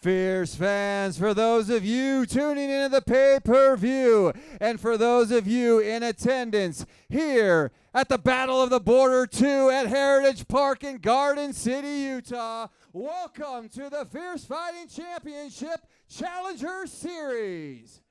Fierce fans, for those of you tuning into the pay-per-view, and for those of you in attendance here at the Battle of the Border 2 at Heritage Park in Garden City, Utah, welcome to the Fierce Fighting Championship Challenger Series.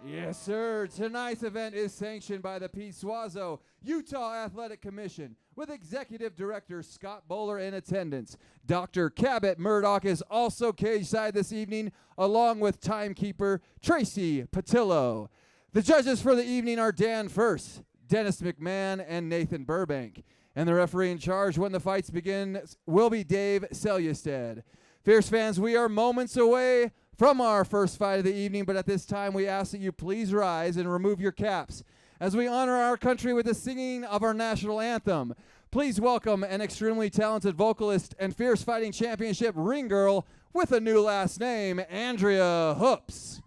Yes, sir. Tonight's event is sanctioned by the Pete Suazo Utah Athletic Commission with Executive Director Scott Bowler in attendance. Dr. Cabot Murdoch is also cage-side this evening, along with timekeeper Tracy Patillo. The judges for the evening are Dan First, Dennis McMahon, and Nathan Burbank. And the referee in charge when the fights begin will be Dave Selyusted. Fierce fans, we are moments away from our first fight of the evening, but at this time we ask that you please rise and remove your caps as we honor our country with the singing of our national anthem. Please welcome an extremely talented vocalist and Fierce Fighting Championship ring girl with a new last name, Andrea Hoops.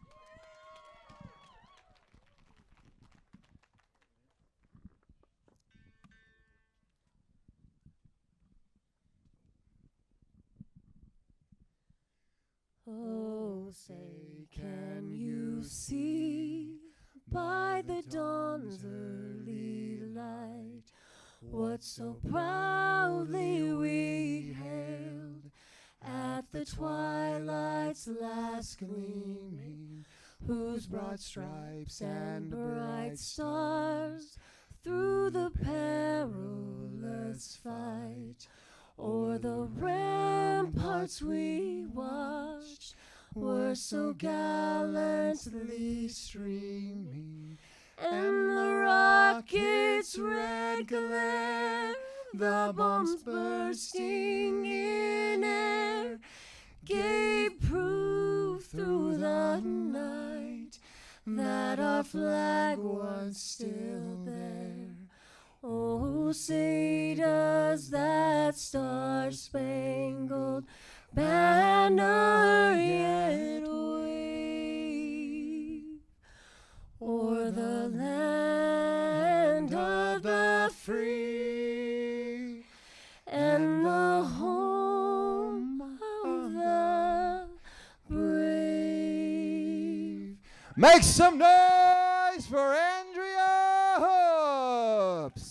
Oh, say, can you see by the dawn's early light what so proudly we hailed at the twilight's last gleaming, whose broad stripes and bright stars through the perilous fight o'er the ramparts we watched were so gallantly streaming, and the rocket's red glare, the bombs bursting in air, gave proof through the night that our flag was still there. Oh, say does that star-spangled banner yet wave o'er the land of the free and the home of the brave. Make some noise for Andrea Hoops.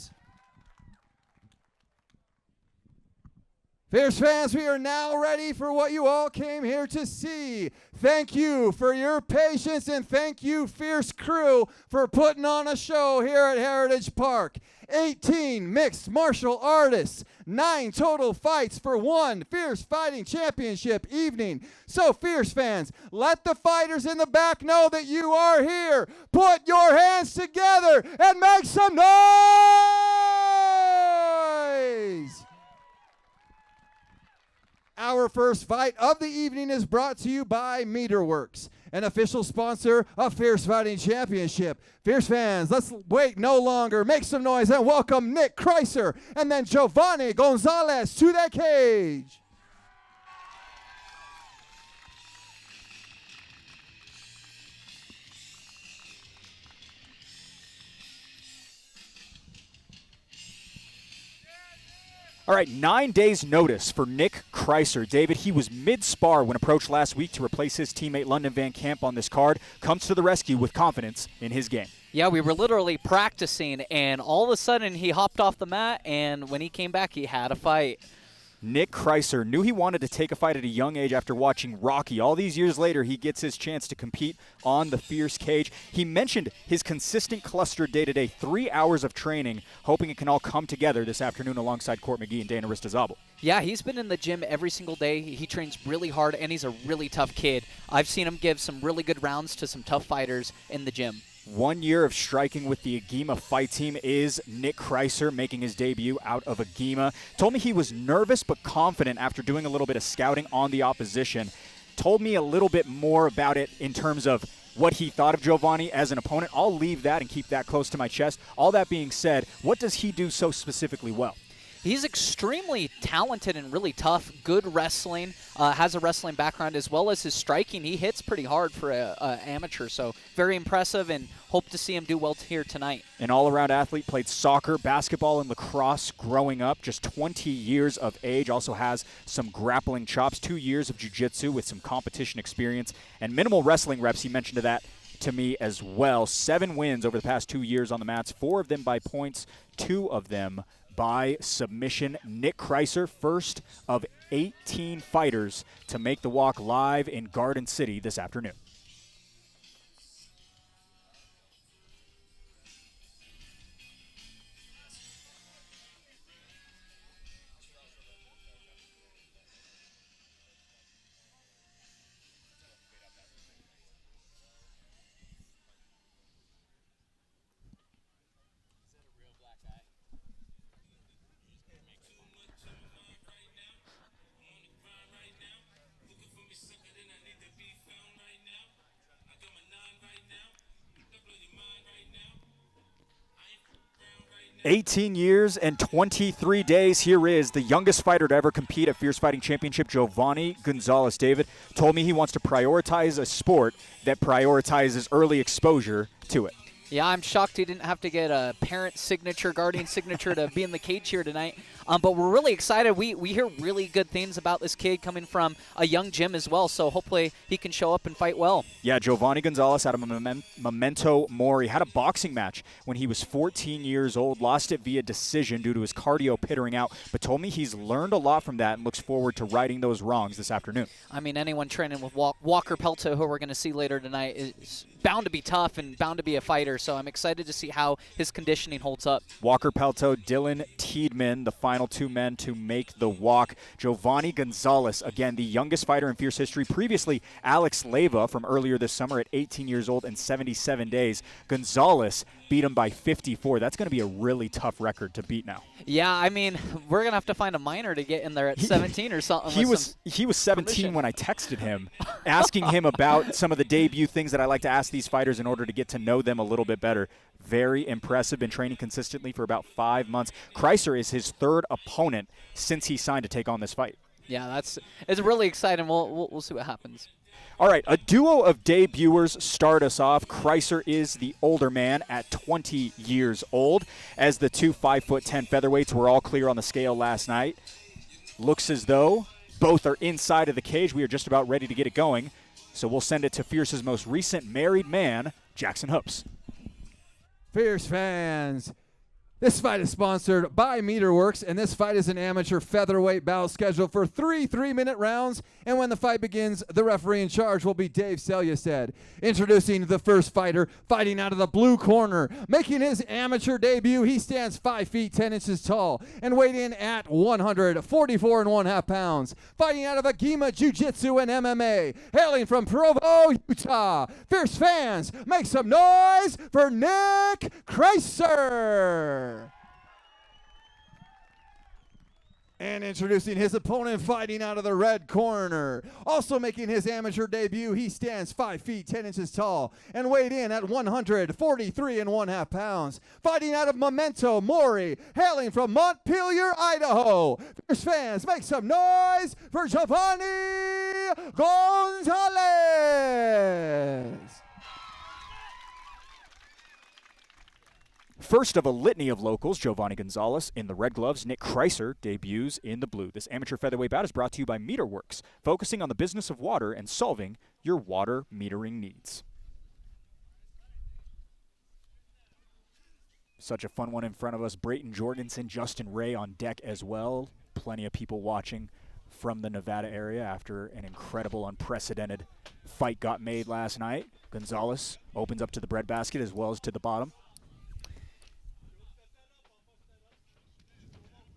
Fierce fans, we are now ready for what you all came here to see. Thank you for your patience, and thank you, Fierce crew, for putting on a show here at Heritage Park. 18 mixed martial artists, 9 total fights for one Fierce Fighting Championship evening. So, Fierce fans, let the fighters in the back know that you are here. Put your hands together and make some noise! Our first fight of the evening is brought to you by Meterworks, an official sponsor of Fierce Fighting Championship. Fierce fans, let's wait no longer. Make some noise and welcome Nick Kreiser and then Giovanni Gonzalez to the cage. All right, 9 days notice for Nick Kreiser. David, he was mid-spar when approached last week to replace his teammate London Van Camp on this card. Comes to the rescue with confidence in his game. Yeah, we were literally practicing, and all of a sudden he hopped off the mat, and when he came back, he had a fight. Nick Kreiser knew he wanted to take a fight at a young age after watching Rocky. All these years later, he gets his chance to compete on the Fierce cage. He mentioned his consistent cluster day-to-day, 3 hours of training, hoping it can all come together this afternoon alongside Court McGee and Dana Ristazabal. Yeah, he's been in the gym every single day. He trains really hard, and he's a really tough kid. I've seen him give some really good rounds to some tough fighters in the gym. 1 year of striking with the Agema fight team is Nick Kreiser, making his debut out of Agema. Told me he was nervous but confident after doing a little bit of scouting on the opposition. Told me a little bit more about it in terms of what he thought of Giovanni as an opponent. I'll leave that and keep that close to my chest. All that being said, what does he do so specifically well? He's extremely talented and really tough, good wrestling, has a wrestling background as well as his striking. He hits pretty hard for an amateur, so very impressive, and hope to see him do well here tonight. An all-around athlete, played soccer, basketball, and lacrosse growing up, just 20 years of age, also has some grappling chops, 2 years of jiu-jitsu with some competition experience, and minimal wrestling reps. He mentioned that to me as well. 7 wins over the past 2 years on the mats, 4 of them by points, 2 of them by submission. Nick Kreiser, first of 18 fighters to make the walk live in Garden City this afternoon. "18 years and 23 days. Here is the youngest fighter to ever compete at Fierce Fighting Championship, Giovanni Gonzalez. David told me he wants to prioritize a sport that prioritizes early exposure to it. Yeah, I'm shocked he didn't have to get a parent signature, guardian signature to be in the cage here tonight. But we're really excited. We hear really good things about this kid coming from a young gym as well, so hopefully he can show up and fight well. Yeah, Giovanni Gonzalez out of Memento Mori had a boxing match when he was 14 years old, lost it via decision due to his cardio petering out, but told me he's learned a lot from that and looks forward to righting those wrongs this afternoon. I mean, anyone training with Walker Pelto, who we're going to see later tonight, is bound to be tough and bound to be a fighter, so I'm excited to see how his conditioning holds up. Walker Pelto, Dylan Tiedman, the final 2 men to make the walk. Giovanni Gonzalez, again, the youngest fighter in Fierce history. Previously, Alex Leyva from earlier this summer at 18 years old and 77 days. Gonzalez beat him by 54. That's going to be a really tough record to beat now. Yeah, I mean, we're going to have to find a minor to get in there at 17 or something. He was 17 permission. when I texted him, asking him about some of the debut things that I like to ask these fighters in order to get to know them a little bit better. Very impressive. Been training consistently for about 5 months. Kreiser is his 3rd opponent since he signed to take on this fight. Yeah, it's really exciting. We'll see what happens. All right, a duo of debuters start us off. Kreiser is the older man at 20 years old. As the 2 5'10" featherweights were all clear on the scale last night. Looks as though both are inside of the cage. We are just about ready to get it going. So we'll send it to Fierce's most recent married man, Jackson Hoops. Fierce fans, this fight is sponsored by Meterworks, and this fight is an amateur featherweight bout scheduled for 3 3-minute rounds. And when the fight begins, the referee in charge will be Dave Selyusad. Introducing the first fighter, fighting out of the blue corner. Making his amateur debut, he stands 5 feet 10 inches tall and weighed in at 144 1/2 pounds. Fighting out of Agima Jiu-Jitsu and MMA. Hailing from Provo, Utah. Fierce fans, make some noise for Nick Kreiser. And introducing his opponent, fighting out of the red corner. Also making his amateur debut, he stands 5 feet 10 inches tall and weighed in at 143 1/2 pounds. Fighting out of Memento Mori, hailing from Montpelier, Idaho. Fierce fans, make some noise for Giovanni Gonzalez. First of a litany of locals, Giovanni Gonzalez in the red gloves. Nick Kreiser debuts in the blue. This amateur featherweight bout is brought to you by Meterworks, focusing on the business of water and solving your water metering needs. Such a fun one in front of us. Brayton Jorgensen, Justin Ray on deck as well. Plenty of people watching from the Nevada area after an incredible, unprecedented fight got made last night. Gonzalez opens up to the breadbasket as well as to the bottom.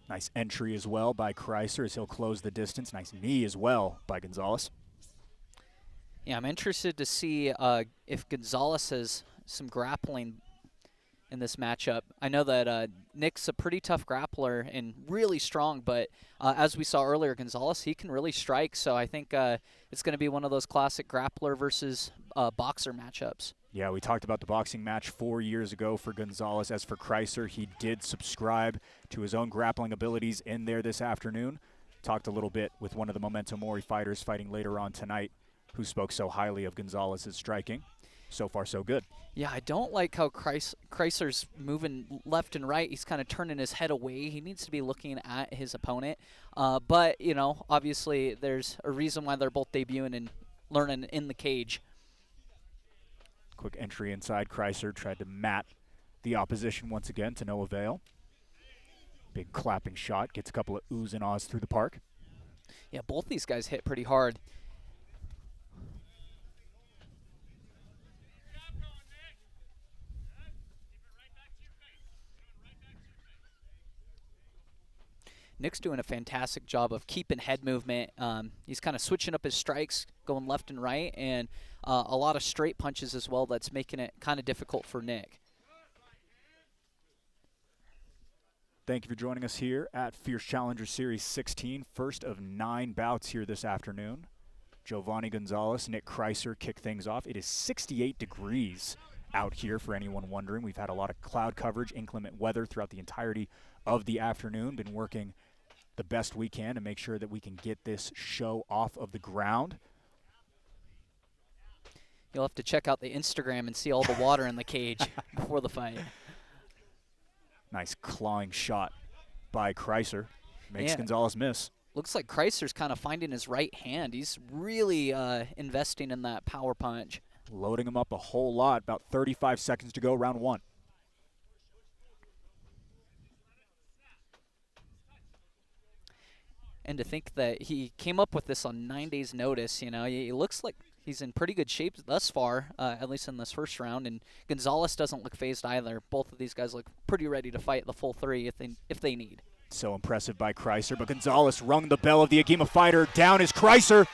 Nice entry as well by Kreiser as he'll close the distance. Nice knee as well by Gonzalez. Yeah, I'm interested to see if Gonzalez has some grappling in this matchup. I know that Nick's a pretty tough grappler and really strong, but as we saw earlier, Gonzalez, he can really strike, so I think it's going to be one of those classic grappler versus boxer matchups. Yeah, we talked about the boxing match 4 years ago for Gonzalez. As for Kreiser, he did subscribe to his own grappling abilities in there this afternoon. Talked a little bit with one of the Memento Mori fighters fighting later on tonight, who spoke so highly of Gonzalez's striking. So far, so good. Yeah, I don't like how Kreiser's moving left and right. He's kind of turning his head away. He needs to be looking at his opponent. But, you know, obviously there's a reason why they're both debuting and learning in the cage. Quick entry inside. Kreiser tried to mat the opposition once again to no avail. Big clapping shot. Gets a couple of oohs and ahs through the park. Yeah, both these guys hit pretty hard. Nick's doing a fantastic job of keeping head movement. He's kind of switching up his strikes, going left and right, and a lot of straight punches as well. That's making it kind of difficult for Nick. Thank you for joining us here at Fierce Challenger Series 16. First of 9 bouts here this afternoon. Giovanni Gonzalez, Nick Kreiser kick things off. It is 68 degrees out here for anyone wondering. We've had a lot of cloud coverage, inclement weather throughout the entirety of the afternoon. Been working the best we can to make sure that we can get this show off of the ground. You'll have to check out the Instagram and see all the water in the cage before the fight. Nice clawing shot by Kreiser. Makes Yeah. Gonzalez miss. Looks like Kreiser's kind of finding his right hand. He's really investing in that power punch. Loading him up a whole lot. About 35 seconds to go, round 1. And to think that he came up with this on 9 days' notice, you know, he looks like he's in pretty good shape thus far, at least in this first round. And Gonzalez doesn't look phased either. Both of these guys look pretty ready to fight the full 3 if they need. So impressive by Kreiser, but Gonzalez rung the bell of the Agima fighter. Down is Kreiser.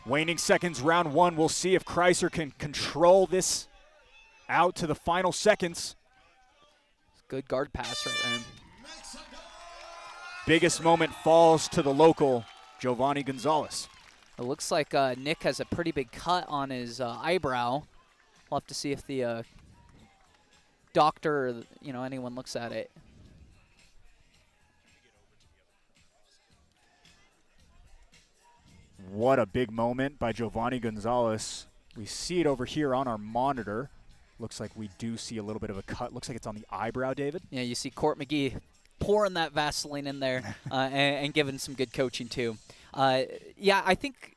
Waning seconds, round 1. We'll see if Kreiser can control this out to the final seconds. Good guard pass right there. Biggest moment falls to the local Giovanni Gonzalez. It looks like Nick has a pretty big cut on his eyebrow. We'll have to see if the doctor or anyone looks at it. What a big moment by Giovanni Gonzalez. We see it over here on our monitor. Looks like we do see a little bit of a cut. Looks like it's on the eyebrow, David. Yeah, you see Court McGee pouring that Vaseline in there and giving some good coaching too. Yeah, I think,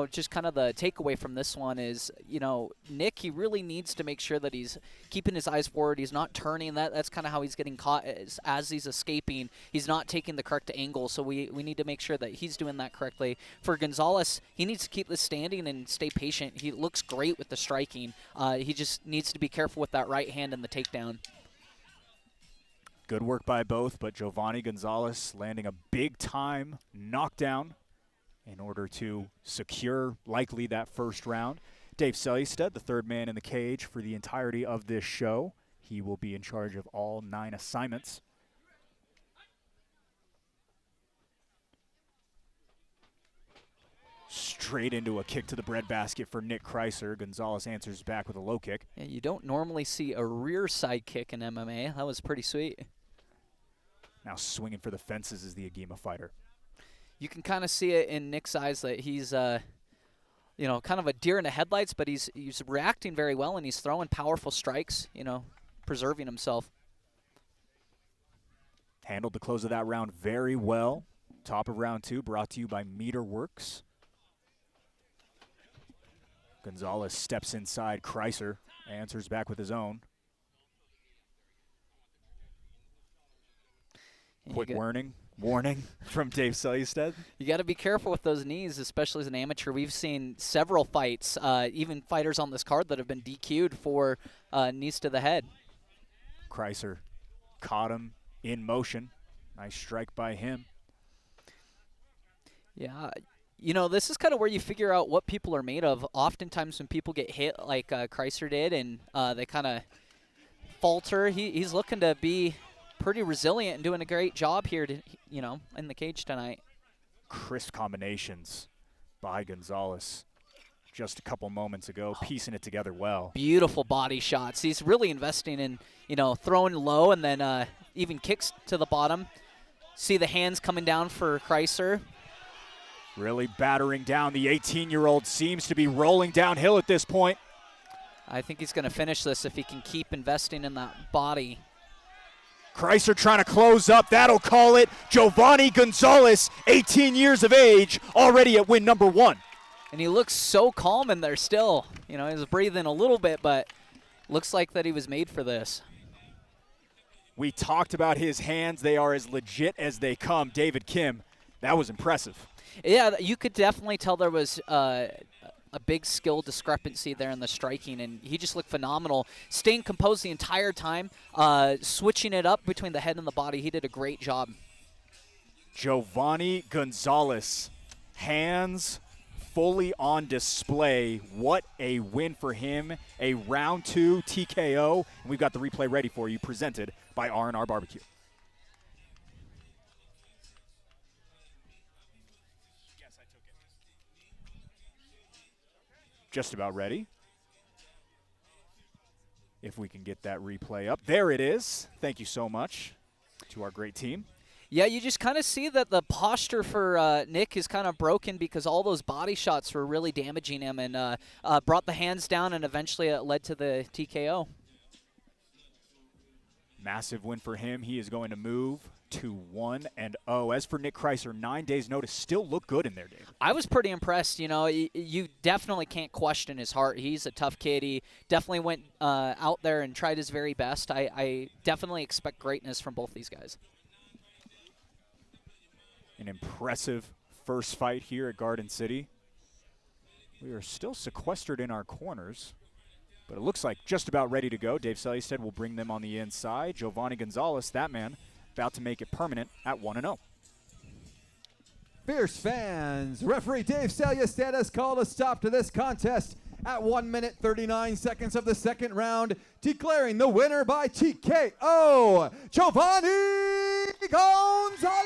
just kind of the takeaway from this one is, Nick, he really needs to make sure that he's keeping his eyes forward. He's not turning. That's kind of how he's getting caught as he's escaping. He's not taking the correct angle, so we need to make sure that he's doing that correctly. For Gonzalez, he needs to keep this standing and stay patient. He looks great with the striking. He just needs to be careful with that right hand and the takedown. Good work by both, but Giovanni Gonzalez landing a big-time knockdown in order to secure likely that first round. Dave Seljested, the third man in the cage for the entirety of this show. He will be in charge of all 9 assignments. Straight into a kick to the breadbasket for Nick Kreiser. Gonzalez answers back with a low kick. Yeah, you don't normally see a rear side kick in MMA. That was pretty sweet. Now swinging for the fences is the Agima fighter. You can kind of see it in Nick's eyes that he's, kind of a deer in the headlights, but he's reacting very well, and he's throwing powerful strikes, preserving himself. Handled the close of that round very well. Top of round 2 brought to you by Meterworks. Gonzalez steps inside Kreiser, answers back with his own. Quick warning from Dave Seljested. You got to be careful with those knees, especially as an amateur. We've seen several fights, even fighters on this card that have been DQ'd for knees to the head. Kreiser caught him in motion. Nice strike by him. Yeah, this is kind of where you figure out what people are made of. Oftentimes when people get hit like Kreiser did and they kind of falter, he's looking to be pretty resilient and doing a great job here, in the cage tonight. Crisp combinations by Gonzalez. just a couple moments ago, piecing it together well. Beautiful body shots. He's really investing in, throwing low and then even kicks to the bottom. See the hands coming down for Kreiser. Really battering down. The 18-year-old seems to be rolling downhill at this point. I think he's going to finish this if he can keep investing in that body. Kreiser trying to close up. That'll call it. Giovanni Gonzalez, 18 years of age, already at win number 1. And he looks so calm in there still. He was breathing a little bit, but looks like that he was made for this. We talked about his hands. They are as legit as they come. David Kim, that was impressive. Yeah, you could definitely tell there was a big skill discrepancy there in the striking, and he just looked phenomenal. Staying composed the entire time, switching it up between the head and the body. He did a great job. Giovanni Gonzalez, hands fully on display. What a win for him. A round 2 TKO, and we've got the replay ready for you, presented by R&R Barbecue. Just about ready. If we can get that replay up. There it is. Thank you so much to our great team. Yeah, you just kind of see that the posture for Nick is kind of broken because all those body shots were really damaging him and brought the hands down, and eventually it led to the TKO. Massive win for him. He is going to move to 1-0. As for Nick Kreiser, 9 days notice, still look good in there, Dave. I was pretty impressed. You definitely can't question his heart. He's a tough kid. He definitely went out there and tried his very best. I definitely expect greatness from both these guys. An impressive first fight here at Garden City. We are still sequestered in our corners, but it looks like just about ready to go. Dave Sellistead will bring them on the inside. Giovanni Gonzalez, that man, about to make it permanent at 1-0. Fierce fans, referee Dave Sellistead has called a stop to this contest at 1 minute 39 seconds of the second round, declaring the winner by TKO, Giovanni Gonzalez.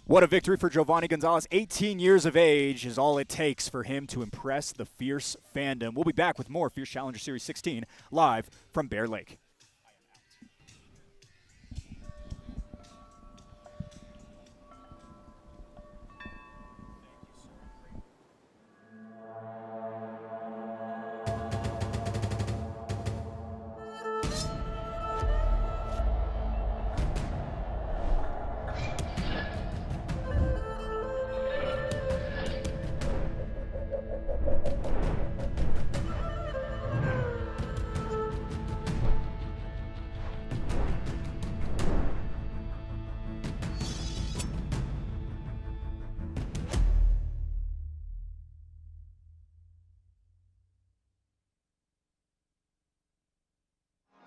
What a victory for Giovanni Gonzalez. 18 years of age is all it takes for him to impress the Fierce fandom. We'll be back with more Fierce Challenger Series 16 live from Bear Lake.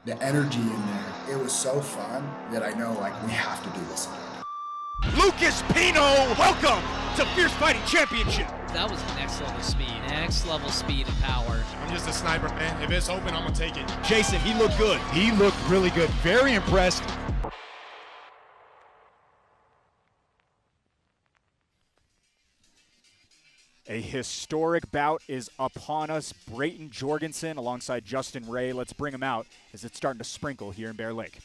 The energy in there, it was so fun that I know, we have to do this again. Lucas Pino, welcome to Fierce Fighting Championship. That was next level speed. Next level speed and power. I'm just a sniper, man. If it's open, I'm gonna take it. Jason, he looked good. He looked really good. Very impressed. A historic bout is upon us. Brayton Jorgensen alongside Justin Ray. Let's bring him out as it's starting to sprinkle here in Bear Lake.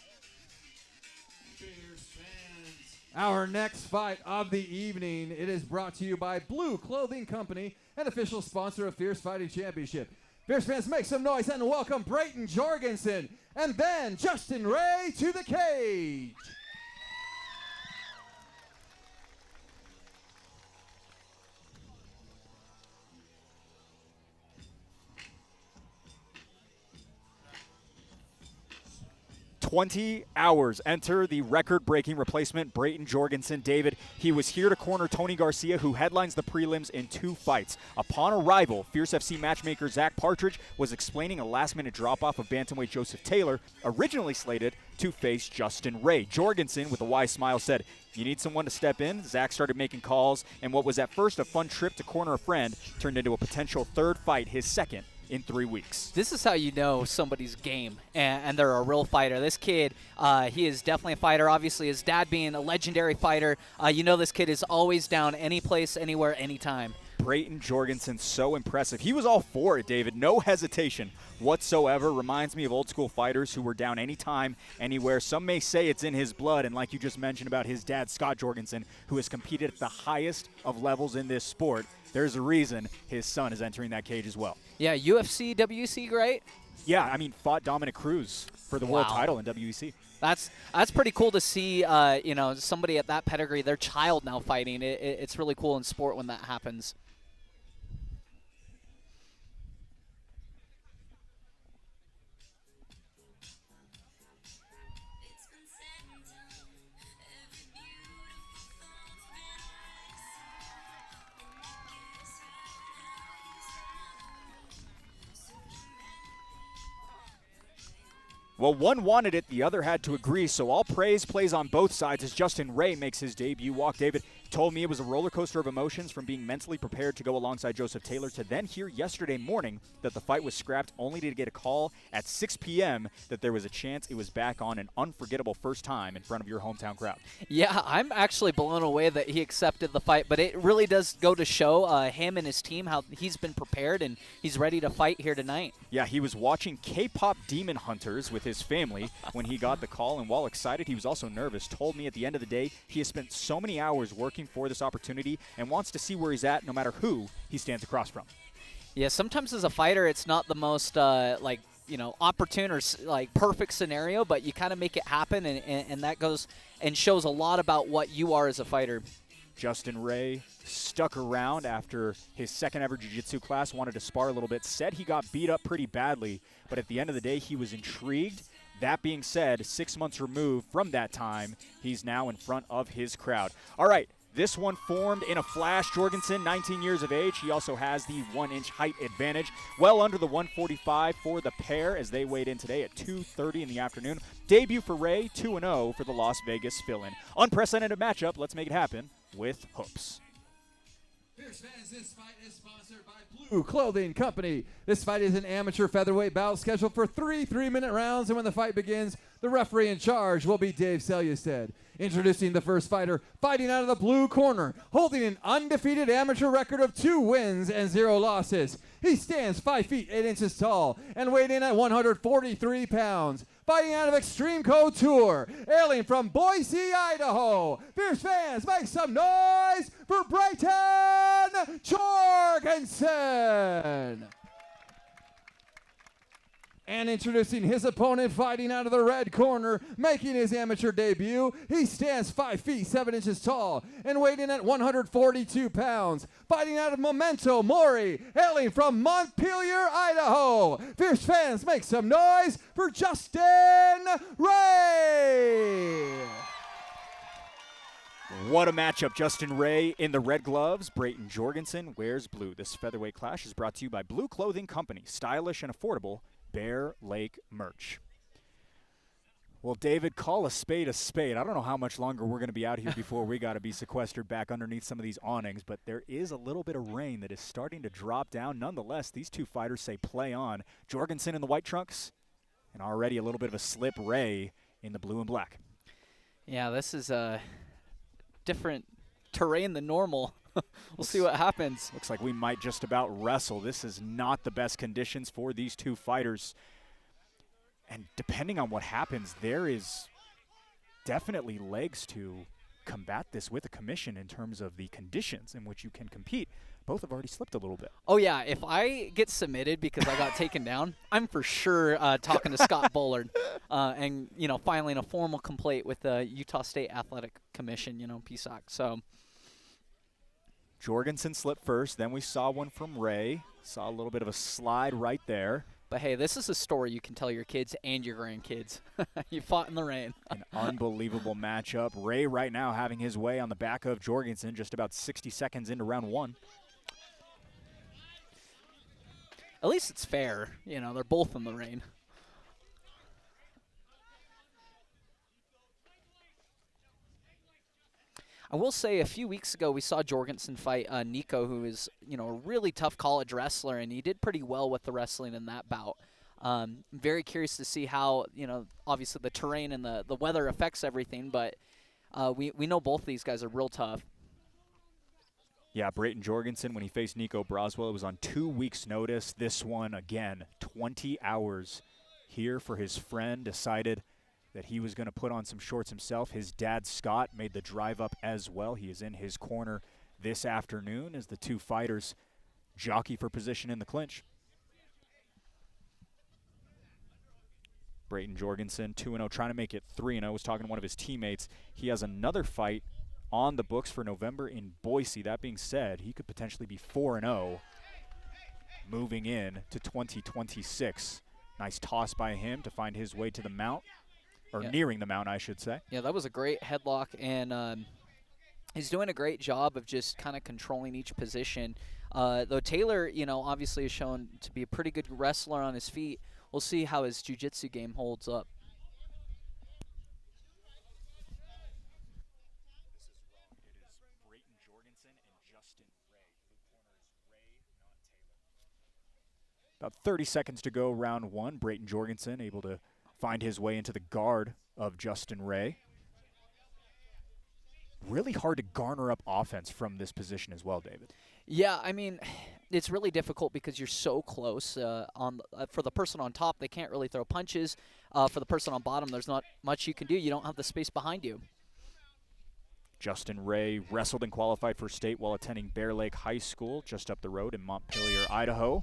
Our next fight of the evening, it is brought to you by Blue Clothing Company, an official sponsor of Fierce Fighting Championship. Fierce fans, make some noise and welcome Brayton Jorgensen and then Justin Ray to the cage. Hours. Enter the record-breaking replacement, Brayton Jorgensen. David, he was here to corner Tony Garcia, who headlines the prelims in 2 fights. Upon arrival, Fierce FC matchmaker Zach Partridge was explaining a last-minute drop-off of bantamweight Joseph Taylor, originally slated to face Justin Ray. Jorgensen, with a wise smile, said, "You need someone to step in?" Zach started making calls, and what was at first a fun trip to corner a friend turned into a potential third fight, his second in 3 weeks. This is how you know somebody's game and they're a real fighter. This kid, he is definitely a fighter. Obviously, his dad being a legendary fighter, you know this kid is always down any place, anywhere, anytime. Brayton Jorgensen, so impressive. He was all for it, David. No hesitation whatsoever. Reminds me of old school fighters who were down anytime, anywhere. Some may say it's in his blood, and like you just mentioned about his dad, Scott Jorgensen, who has competed at the highest of levels in this sport, there's a reason his son is entering that cage as well. Yeah, UFC, WEC, right? Yeah, I mean, fought Dominic Cruz for the world Wow. title in WEC. That's pretty cool to see, you know, somebody at that pedigree, their child now fighting. It's really cool in sport when that happens. Well, one wanted it, the other had to agree, so all praise plays on both sides as Justin Ray makes his debut walk. David told me it was a roller coaster of emotions from being mentally prepared to go alongside Joseph Taylor to then hear yesterday morning that the fight was scrapped, only to get a call at 6 p.m. that there was a chance it was back on, an unforgettable first time in front of your hometown crowd. Yeah, I'm actually blown away that he accepted the fight, but it really does go to show him and his team how he's been prepared and he's ready to fight here tonight. Yeah, he was watching K-pop Demon Hunters with his family when he got the call, and while excited, he was also nervous. Told me at the end of the day he has spent so many hours working for this opportunity and wants to see where he's at no matter who he stands across from. Yeah, sometimes as a fighter, it's not the most opportune or perfect scenario, but you kind of make it happen, and that goes and shows a lot about what you are as a fighter. Justin Ray stuck around after his second ever jiu-jitsu class, wanted to spar a little bit, said he got beat up pretty badly, but at the end of the day, he was intrigued. That being said, 6 months removed from that time, he's now in front of his crowd. All right, this one formed in a flash. Jorgensen, 19 years of age. He also has the 1-inch height advantage. Well under the 145 for the pair as they weighed in today at 2:30 in the afternoon. Debut for Ray, 2-0 for the Las Vegas fill-in. Unprecedented matchup. Let's make it happen with hoops. Fierce fans, this fight is sponsored by Blue Clothing Company. This fight is an amateur featherweight bout scheduled for 3 3-minute rounds, and when the fight begins, the referee in charge will be Dave Selyusted. Introducing the first fighter, fighting out of the blue corner, holding an undefeated amateur record of 2 wins and 0 losses. He stands 5 feet 8 inches tall and weighed in at 143 pounds. Fighting out of Extreme Couture, hailing from Boise, Idaho. Fierce fans, make some noise for Brayton Jorgensen. And introducing his opponent, fighting out of the red corner, making his amateur debut, he stands 5 feet 7 inches tall and weighed in at 142 pounds. Fighting out of Memento Mori, hailing from Montpelier, Idaho. Fierce fans, make some noise for Justin Ray. What a matchup. Justin Ray in the red gloves. Brayton Jorgensen wears blue. This featherweight clash is brought to you by Blue Clothing Company. Stylish and affordable Bear Lake merch. Well, David, call a spade a spade. I don't know how much longer we're going to be out here before we got to be sequestered back underneath some of these awnings, but there is a little bit of rain that is starting to drop down. Nonetheless, these two fighters say play on. Jorgensen in the white trunks, and already a little bit of a slip. Ray in the blue and black. Yeah, this is a different terrain than normal. We'll see what happens. Looks like we might just about wrestle. This is not the best conditions for these two fighters. And depending on what happens, there is definitely legs to combat this with a commission in terms of the conditions in which you can compete. Both have already slipped a little bit. Oh, yeah. If I get submitted because I got taken down, I'm for sure talking to Scott Bullard and, filing a formal complaint with the Utah State Athletic Commission, PSOC. So Jorgensen slipped first. Then we saw one from Ray. Saw a little bit of a slide right there. But, hey, this is a story you can tell your kids and your grandkids. You fought in the rain. An unbelievable matchup. Ray right now having his way on the back of Jorgensen just about 60 seconds into round one. At least it's fair. They're both in the rain. I will say a few weeks ago we saw Jorgensen fight Nico, who is, a really tough college wrestler, and he did pretty well with the wrestling in that bout. Very curious to see how, obviously the terrain and the weather affects everything, but we know both of these guys are real tough. Yeah, Brayton Jorgensen, when he faced Nico Braswell, it was on 2 weeks' notice. This one, again, 20 hours here for his friend. Decided that he was going to put on some shorts himself. His dad, Scott, made the drive up as well. He is in his corner this afternoon as the two fighters jockey for position in the clinch. Brayton Jorgensen, 2-0, trying to make it 3-0. I was talking to one of his teammates. He has another fight on the books for November in Boise. That being said, he could potentially be 4-0 moving in to 2026. Nice toss by him to find his way to the mount. Or nearing the mount, I should say. Yeah, that was a great headlock, and he's doing a great job of just kind of controlling each position. Though Taylor, obviously has shown to be a pretty good wrestler on his feet. We'll see how his jiu-jitsu game holds up. This is wrong. It is Brayton Jorgensen and Justin Ray. Blue corner is Ray, not Taylor. About 30 seconds to go, round one. Brayton Jorgensen able to find his way into the guard of Justin Ray. Really hard to garner up offense from this position as well, David. Yeah, I mean, it's really difficult because you're so close. For the person on top, they can't really throw punches. For the person on bottom, there's not much you can do. You don't have the space behind you. Justin Ray wrestled and qualified for state while attending Bear Lake High School just up the road in Montpelier, Idaho.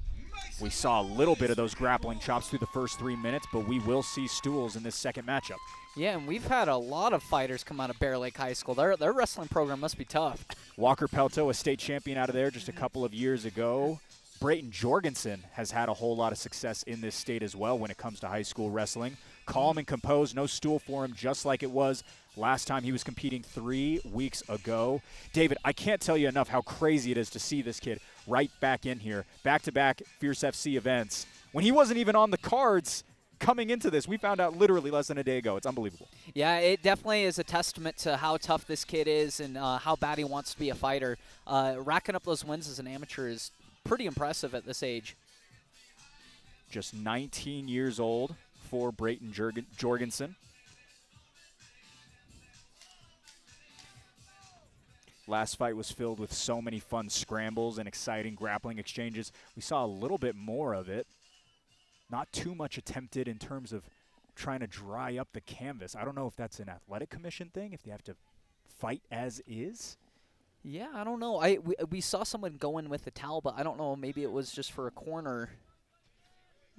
We saw a little bit of those grappling chops through the first 3 minutes, but we will see stools in this second matchup. Yeah, and we've had a lot of fighters come out of Bear Lake High School. Their wrestling program must be tough. Walker Pelto, a state champion out of there just a couple of years ago. Brayton Jorgensen has had a whole lot of success in this state as well when it comes to high school wrestling. Calm and composed, no stool for him, just like it was last time he was competing 3 weeks ago. David, I can't tell you enough how crazy it is to see this kid right back in here, back-to-back Fierce FC events. When he wasn't even on the cards coming into this, we found out literally less than a day ago. It's unbelievable. Yeah, it definitely is a testament to how tough this kid is and how bad he wants to be a fighter. Racking up those wins as an amateur is pretty impressive at this age. Just 19 years old for Brayton Jorgensen. Last fight was filled with so many fun scrambles and exciting grappling exchanges. We saw a little bit more of it. Not too much attempted in terms of trying to dry up the canvas. I don't know if that's an athletic commission thing, if they have to fight as is. Yeah, I don't know. We saw someone go in with a towel, but I don't know. Maybe it was just for a corner.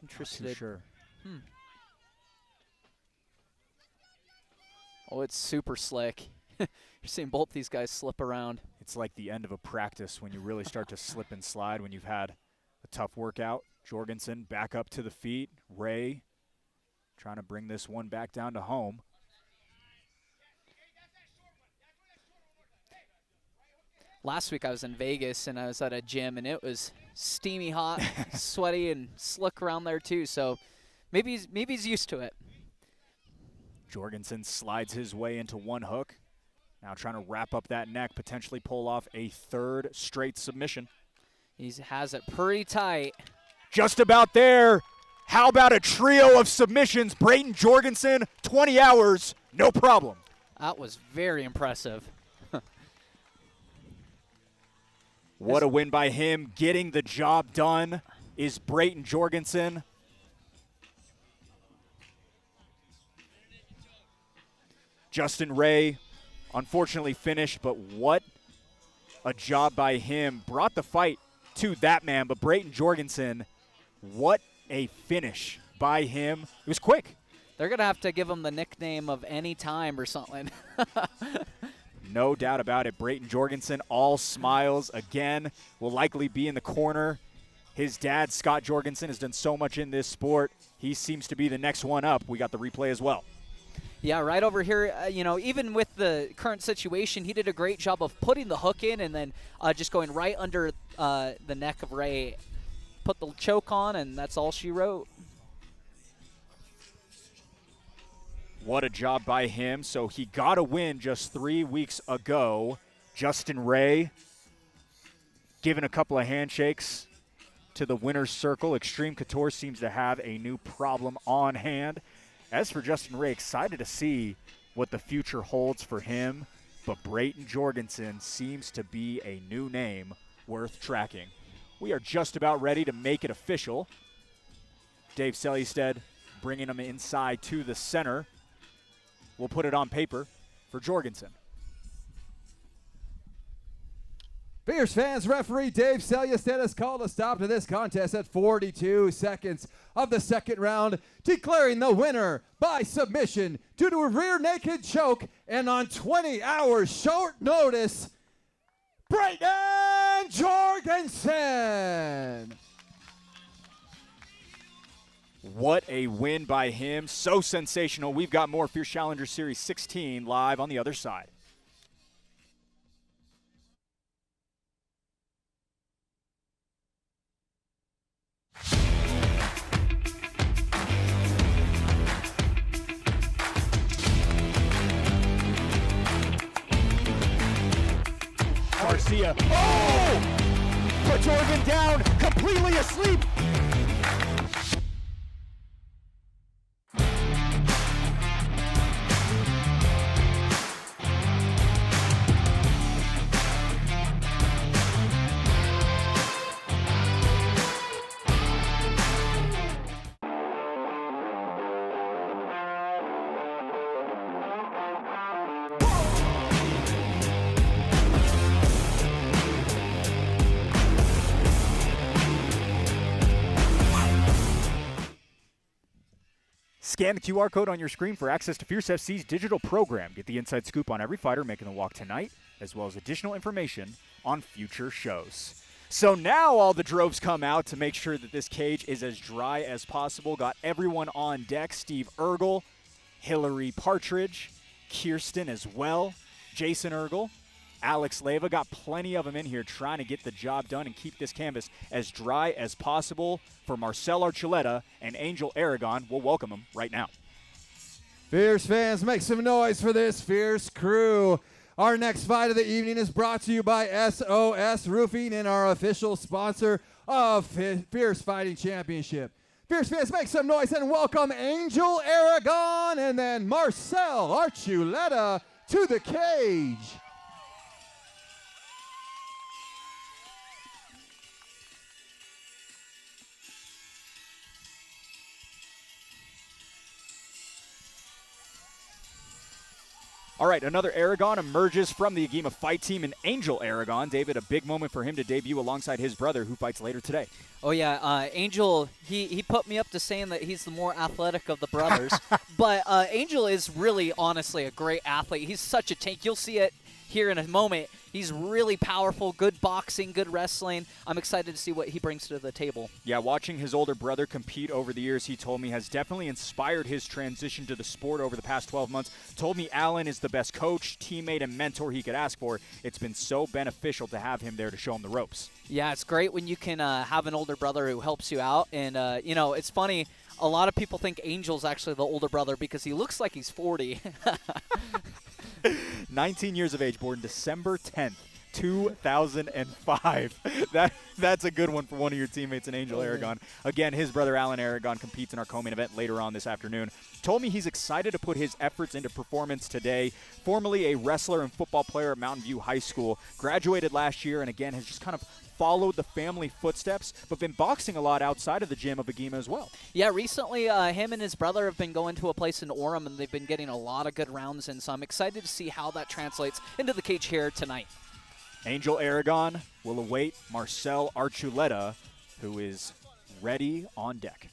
Interested. Not too sure. Oh, it's super slick. You're seeing both these guys slip around. It's like the end of a practice when you really start to slip and slide when you've had a tough workout. Jorgensen back up to the feet. Ray trying to bring this one back down to home. Last week I was in Vegas and I was at a gym and it was steamy hot, sweaty, and slick around there too. So maybe he's used to it. Jorgensen slides his way into one hook. Now trying to wrap up that neck, potentially pull off a third straight submission. He has it pretty tight. Just about there. How about a trio of submissions? Brayton Jorgensen, 20 hours, no problem. That was very impressive. What a win by him. Getting the job done is Brayton Jorgensen. Justin Ray, unfortunately finished, but what a job by him. Brought the fight to that man, but Brayton Jorgensen, what a finish by him. It was quick. They're going to have to give him the nickname of Any Time or something. No doubt about it. Brayton Jorgensen, all smiles again, will likely be in the corner. His dad, Scott Jorgensen, has done so much in this sport. He seems to be the next one up. We got the replay as well. Yeah, right over here, even with the current situation, he did a great job of putting the hook in and then just going right under the neck of Ray. Put the choke on, and that's all she wrote. What a job by him. So he got a win just 3 weeks ago. Justin Ray giving a couple of handshakes to the winner's circle. Extreme Couture seems to have a new problem on hand. As for Justin Ray, excited to see what the future holds for him. But Brayton Jorgensen seems to be a new name worth tracking. We are just about ready to make it official. Dave Sellistead bringing him inside to the center. We'll put it on paper for Jorgensen. Fierce fans, referee Dave Sellistead has called a stop to this contest at 42 seconds of the second round, declaring the winner by submission due to a rear naked choke and on 20 hours short notice, Brayton Jorgensen. What a win by him. So sensational. We've got more Fierce Challenger Series 16 live on the other side. Garcia. Oh! Put Jorgen down, completely asleep. Scan the QR code on your screen for access to Fierce FC's digital program. Get the inside scoop on every fighter making the walk tonight, as well as additional information on future shows. So now all the droves come out to make sure that this cage is as dry as possible. Got everyone on deck. Steve Ergel, Hillary Partridge, Kirsten as well, Jason Ergel, Alex Leva. Got plenty of them in here trying to get the job done and keep this canvas as dry as possible. For Marcel Archuleta and Angel Aragon, we'll welcome them right now. Fierce fans, make some noise for this Fierce crew. Our next fight of the evening is brought to you by SOS Roofing and our official sponsor of Fierce Fighting Championship. Fierce fans, make some noise and welcome Angel Aragon and then Marcel Archuleta to the cage. All right, another Aragon emerges from the Agima fight team, and Angel Aragon. David, a big moment for him to debut alongside his brother, who fights later today. Oh, yeah. Angel, he put me up to saying that he's the more athletic of the brothers. But Angel is really, honestly, a great athlete. He's such a tank. You'll see it here in a moment. He's really powerful, good boxing, good wrestling. I'm excited to see what he brings to the table. Yeah, watching his older brother compete over the years, he told me, has definitely inspired his transition to the sport over the past 12 months. Told me Alan is the best coach, teammate, and mentor he could ask for. It's been so beneficial to have him there to show him the ropes. Yeah, it's great when you can have an older brother who helps you out. And, you know, it's funny. A lot of people think Angel's actually the older brother because he looks like he's 40. 19 years of age, born December 10th, 2005. That's a good one for one of your teammates in Angel Aragon. Again, his brother Alan Aragon competes in our co-main event later on this afternoon. Told me he's excited to put his efforts into performance today. Formerly a wrestler and football player at Mountain View High School. Graduated last year and again has just kind of followed the family footsteps, but been boxing a lot outside of the gym of Agima as well. Yeah, recently him and his brother have been going to a place in Orem, and they've been getting a lot of good rounds in, so I'm excited to see how that translates into the cage here tonight. Angel Aragon will await Marcel Archuleta, who is ready on deck.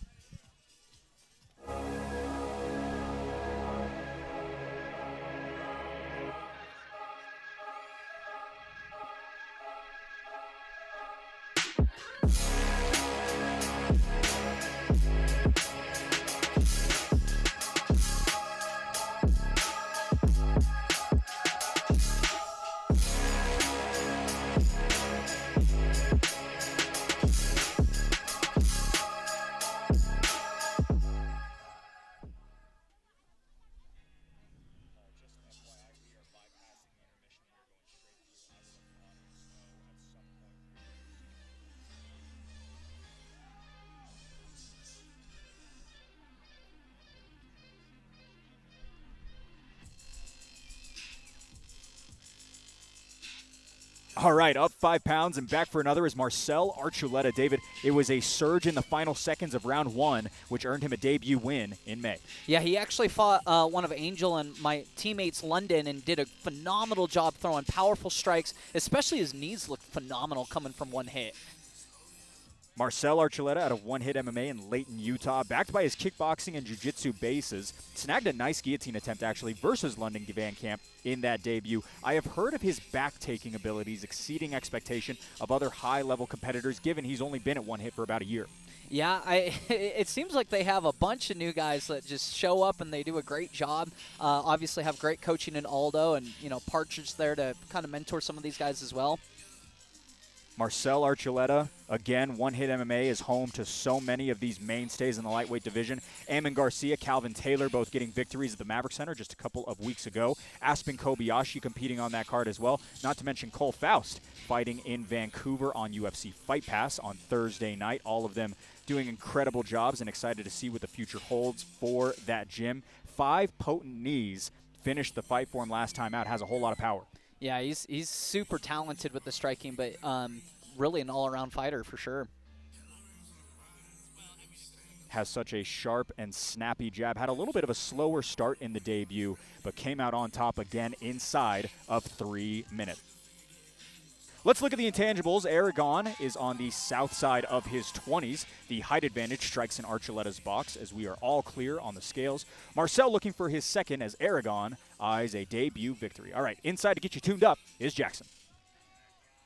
All right, up 5 pounds and back for another is Marcel Archuleta. David, it was a surge in the final seconds of round 1, which earned him a debut win in May. Yeah, he actually fought one of Angel and my teammates, London, and did a phenomenal job throwing powerful strikes, especially his knees looked phenomenal coming from one hit. Marcel Archuleta out of One Hit MMA in Layton, Utah, backed by his kickboxing and jiu-jitsu bases, snagged a nice guillotine attempt actually versus London Van Camp in that debut. I have heard of his back-taking abilities exceeding expectation of other high-level competitors, given he's only been at One Hit for about a year. Yeah, it seems like they have a bunch of new guys that just show up and they do a great job. Obviously have great coaching in Aldo and, Partridge there to kind of mentor some of these guys as well. Marcel Archuleta, again, One Hit MMA is home to so many of these mainstays in the lightweight division. Ammon Garcia, Calvin Taylor both getting victories at the Maverick Center just a couple of weeks ago. Aspen Kobayashi competing on that card as well. Not to mention Cole Faust fighting in Vancouver on UFC Fight Pass on Thursday night. All of them doing incredible jobs and excited to see what the future holds for that gym. 5 potent knees finished the fight for him last time out. Has a whole lot of power. Yeah, he's super talented with the striking, but really an all-around fighter for sure. Has such a sharp and snappy jab. Had a little bit of a slower start in the debut, but came out on top again inside of 3 minutes. Let's look at the intangibles. Aragon is on the south side of his 20s. The height advantage strikes in Archuleta's box as we are all clear on the scales. Marcel looking for his second as Aragon eyes a debut victory. All right, inside to get you tuned up is Jackson.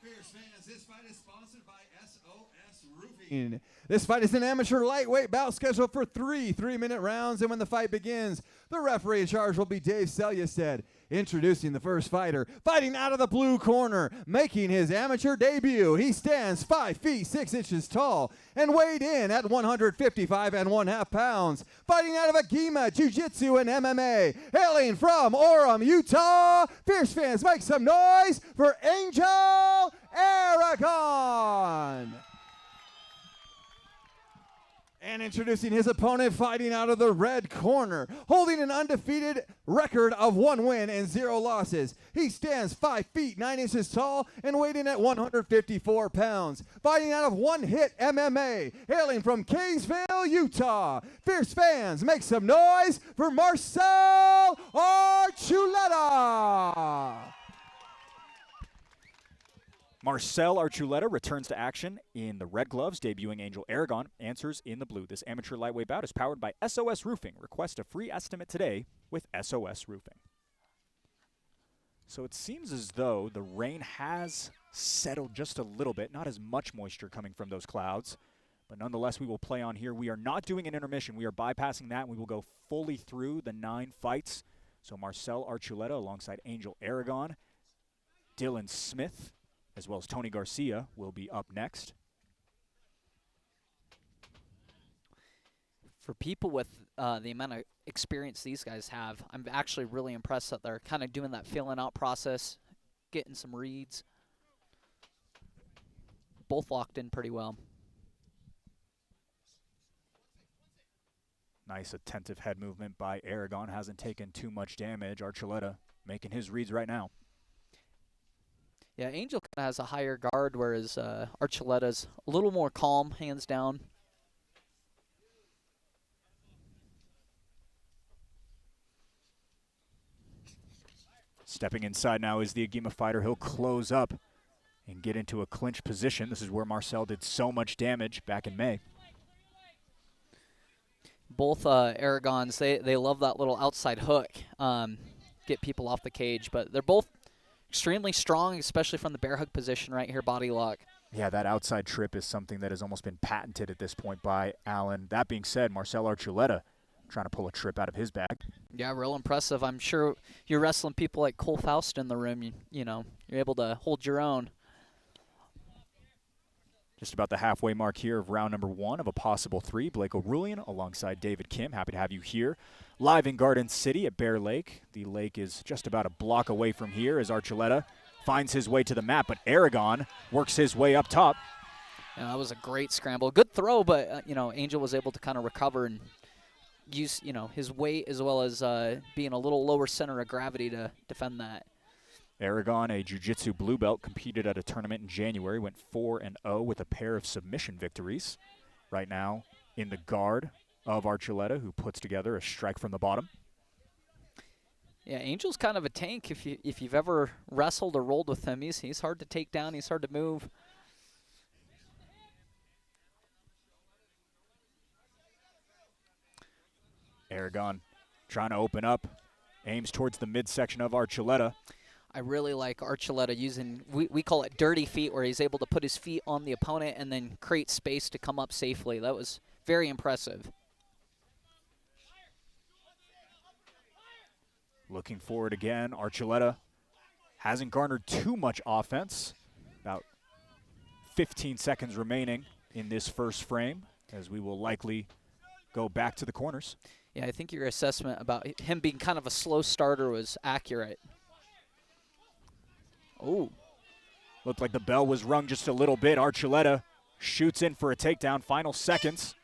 Fierce fans, this fight is sponsored by SOS Roofing. This fight is an amateur lightweight bout scheduled for 3 3-minute rounds, and when the fight begins, the referee in charge will be Dave Selyusted. Introducing the first fighter, fighting out of the blue corner, making his amateur debut. He stands 5 feet 6 inches tall and weighed in at 155 1/2 pounds. Fighting out of Agima Jiu-Jitsu and MMA, hailing from Orem, Utah. Fierce fans, make some noise for Angel Aragon. And introducing his opponent, fighting out of the red corner, holding an undefeated record of 1 win and 0 losses. He stands 5 feet 9 inches tall and weighed in at 154 pounds. Fighting out of One Hit MMA, hailing from Kaysville, Utah. Fierce fans, make some noise for Marcel Archuleta. Marcel Archuleta returns to action in the red gloves, debuting Angel Aragon answers in the blue. This amateur lightweight bout is powered by SOS Roofing. Request a free estimate today with SOS Roofing. So it seems as though the rain has settled just a little bit, not as much moisture coming from those clouds, but nonetheless we will play on here. We are not doing an intermission. We are bypassing that, and we will go fully through the 9 fights. So Marcel Archuleta alongside Angel Aragon, Dylan Smith, as well as Tony Garcia will be up next. For people with the amount of experience these guys have, I'm actually really impressed that they're kind of doing that feeling out process, getting some reads. Both locked in pretty well. Nice attentive head movement by Aragon. Hasn't taken too much damage. Archuleta making his reads right now. Yeah, Angel kind of has a higher guard, whereas Archuleta's a little more calm, hands down. Stepping inside now is the Agima fighter. He'll close up and get into a clinch position. This is where Marcel did so much damage back in May. Both Aragons, they love that little outside hook, get people off the cage, but they're both extremely strong, especially from the bear hug position right here, body lock. Yeah, that outside trip is something that has almost been patented at this point by Allen. That being said, Marcel Archuleta trying to pull a trip out of his bag. Yeah, real impressive. I'm sure you're wrestling people like Cole Faust in the room. You know, you're able to hold your own. Just about the halfway mark here of round number 1 of a possible 3. Blake O'Rulian alongside David Kim. Happy to have you here. Live in Garden City at Bear Lake. The lake is just about a block away from here as Archuleta finds his way to the mat, but Aragon works his way up top. Yeah, that was a great scramble. Good throw, but, Angel was able to kind of recover and use, his weight as well as being a little lower center of gravity to defend that. Aragon, a jiu-jitsu blue belt, competed at a tournament in January, went 4-0 with a pair of submission victories. Right now in the guard of Archuleta, who puts together a strike from the bottom. Yeah, Angel's kind of a tank if you've ever wrestled or rolled with him. He's hard to take down. He's hard to move. Aragon trying to open up, aims towards the midsection of Archuleta. I really like Archuleta using, we call it dirty feet, where he's able to put his feet on the opponent and then create space to come up safely. That was very impressive. Looking forward again, Archuleta hasn't garnered too much offense. About 15 seconds remaining in this first frame, as we will likely go back to the corners. Yeah, I think your assessment about him being kind of a slow starter was accurate. Oh. Looked like the bell was rung just a little bit. Archuleta shoots in for a takedown. Final seconds.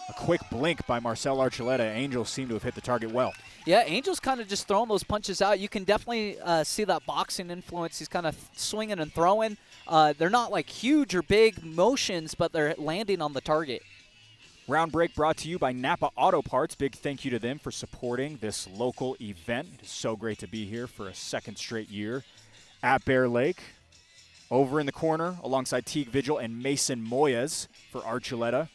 A quick blink by Marcel Archuleta. Angels seem to have hit the target well. Yeah, Angel's kind of just throwing those punches out. You can definitely see that boxing influence. He's kind of swinging and throwing. They're not like huge or big motions, but they're landing on the target. Round break brought to you by Napa Auto Parts. Big thank you to them for supporting this local event. It is so great to be here for a second straight year at Bear Lake. Over in the corner alongside Teague Vigil and Mason Moyes for Archuleta.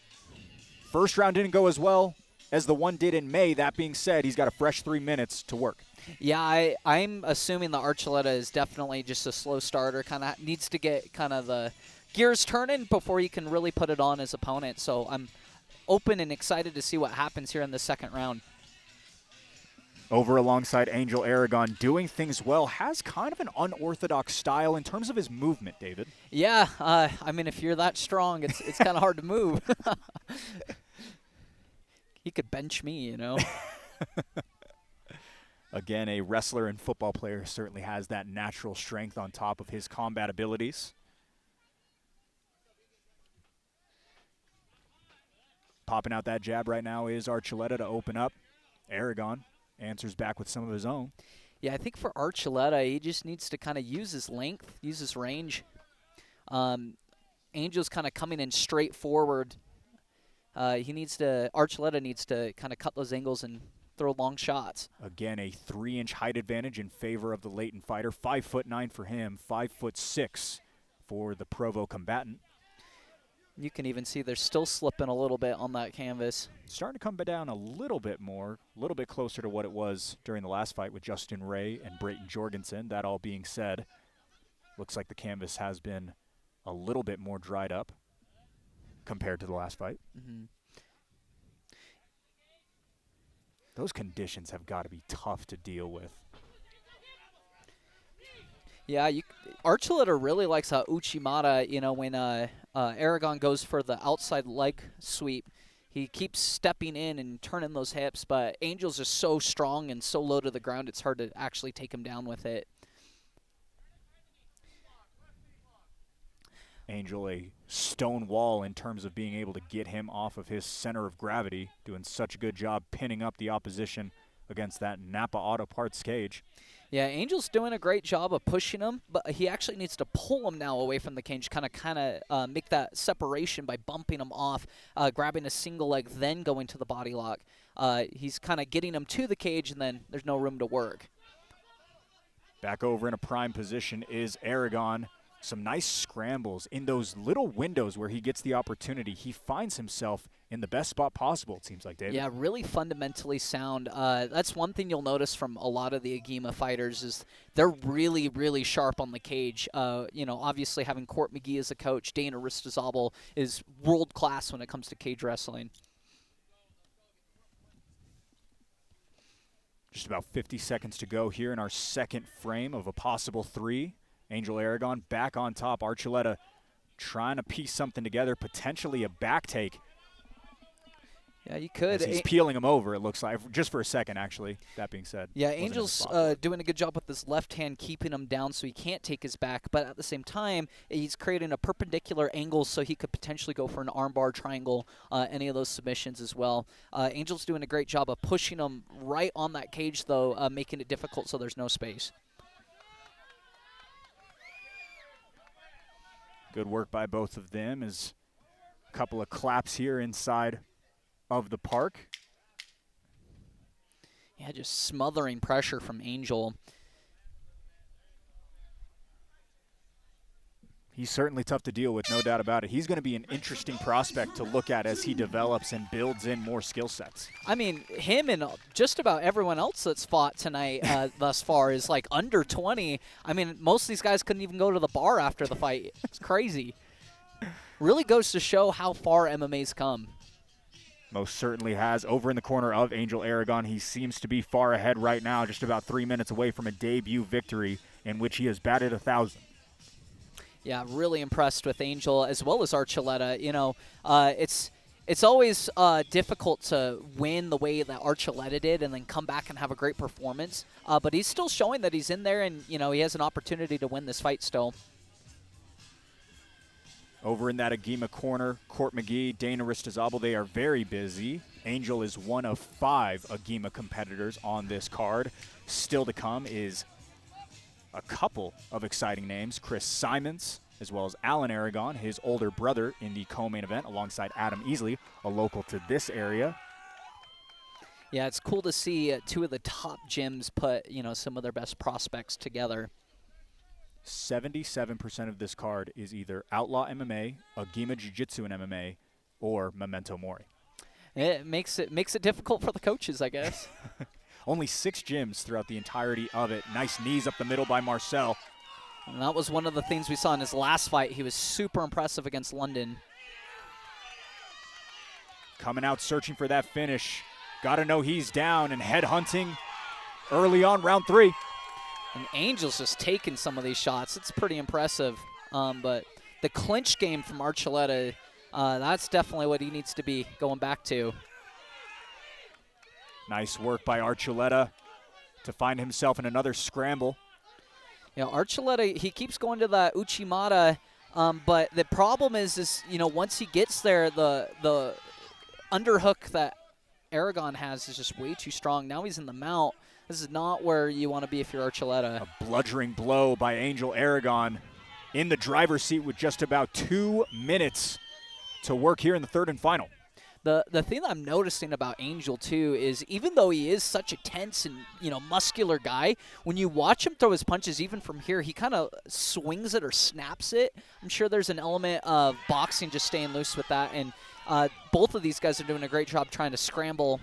First round didn't go as well as the one did in May. That being said, he's got a fresh 3 minutes to work. Yeah, I'm assuming the Archuleta is definitely just a slow starter. Kind of needs to get kind of the gears turning before he can really put it on his opponent. So I'm open and excited to see what happens here in the second round. Over alongside Angel Aragon, doing things well, has kind of an unorthodox style in terms of his movement, David. Yeah, I mean, if you're that strong, it's kind of hard to move. He could bench me, you know. Again, a wrestler and football player certainly has that natural strength on top of his combat abilities. Popping out that jab right now is Archuleta to open up. Aragon answers back with some of his own. Yeah, I think for Archuleta, he just needs to kind of use his length, use his range. Angel's kind of coming in straight forward. Archuleta needs to kind of cut those angles and throw long shots. Again, a 3-inch height advantage in favor of the Leighton fighter. 5'9" for him, 5'6" for the Provo combatant. You can even see they're still slipping a little bit on that canvas. Starting to come down a little bit more, a little bit closer to what it was during the last fight with Justin Ray and Brayton Jorgensen. That all being said, looks like the canvas has been a little bit more dried up compared to the last fight. Mm-hmm. Those conditions have got to be tough to deal with. Yeah, Archuleta really likes Uchimata. You know, when Aragon goes for the outside leg sweep, he keeps stepping in and turning those hips, but Angel's just so strong and so low to the ground, it's hard to actually take him down with it. Angel, a stone wall in terms of being able to get him off of his center of gravity, doing such a good job pinning up the opposition against that Napa Auto Parts cage. Yeah, Angel's doing a great job of pushing him, but he actually needs to pull him now away from the cage, kind of make that separation by bumping him off, grabbing a single leg, then going to the body lock. He's kind of getting him to the cage, and then there's no room to work. Back over in a prime position is Aragon. Some nice scrambles in those little windows where he gets the opportunity. He finds himself in the best spot possible, it seems like, David. Yeah, really fundamentally sound. That's one thing you'll notice from a lot of the Agima fighters is they're really, really sharp on the cage. You know, obviously having Court McGee as a coach, Dana Ristazabal is world class when it comes to cage wrestling. Just about 50 seconds to go here in our second frame of a possible 3. Angel Aragon back on top. Archuleta trying to piece something together, potentially a back take. Yeah, you could. As he's peeling him over, it looks like, just for a second, actually, that being said. Yeah, Wasn't in the Angel's spot. doing a good job with his left hand, keeping him down so he can't take his back. But at the same time, he's creating a perpendicular angle so he could potentially go for an armbar triangle, any of those submissions as well. Angel's doing a great job of pushing him right on that cage, though, making it difficult so there's no space. Good work by both of them. As a couple of claps here inside of the park. Yeah, just smothering pressure from Angel. He's certainly tough to deal with, no doubt about it. He's going to be an interesting prospect to look at as he develops and builds in more skill sets. I mean, him and just about everyone else that's fought tonight thus far is like under 20. I mean, most of these guys couldn't even go to the bar after the fight. It's crazy. Really goes to show how far MMA's come. Most certainly has. Over in the corner of Angel Aragon, he seems to be far ahead right now, just about 3 minutes away from a debut victory in which he has batted 1,000. Yeah, really impressed with Angel as well as Archuleta. You know, it's always difficult to win the way that Archuleta did and then come back and have a great performance. But he's still showing that he's in there and, you know, he has an opportunity to win this fight still. Over in that Agima corner, Court McGee, Dana Ristazabal, they are very busy. Angel is one of 5 Agima competitors on this card. Still to come is a couple of exciting names. Chris Simons, as well as Alan Aragon, his older brother in the co-main event, alongside Adam Easley, a local to this area. Yeah, it's cool to see 2 of the top gyms put, you know, some of their best prospects together. 77% of this card is either Outlaw MMA, Agima Jiu-Jitsu and MMA, or Memento Mori. It makes it difficult for the coaches, I guess. Only 6 gyms throughout the entirety of it. Nice knees up the middle by Marcel. And that was one of the things we saw in his last fight. He was super impressive against London. Coming out searching for that finish. Got to know he's down and head hunting early on round 3. And Angel's just taking some of these shots. It's pretty impressive. But the clinch game from Archuleta, that's definitely what he needs to be going back to. Nice work by Archuleta to find himself in another scramble. You know, Archuleta, he keeps going to that Uchimata, but the problem is you know, once he gets there, the underhook that Aragon has is just way too strong. Now he's in the mount. This is not where you want to be if you're Archuleta. A bludgeoning blow by Angel Aragon in the driver's seat with just about 2 minutes to work here in the third and final. The thing that I'm noticing about Angel, too, is even though he is such a tense and, you know, muscular guy, when you watch him throw his punches, even from here, he kind of swings it or snaps it. I'm sure there's an element of boxing just staying loose with that, and both of these guys are doing a great job trying to scramble.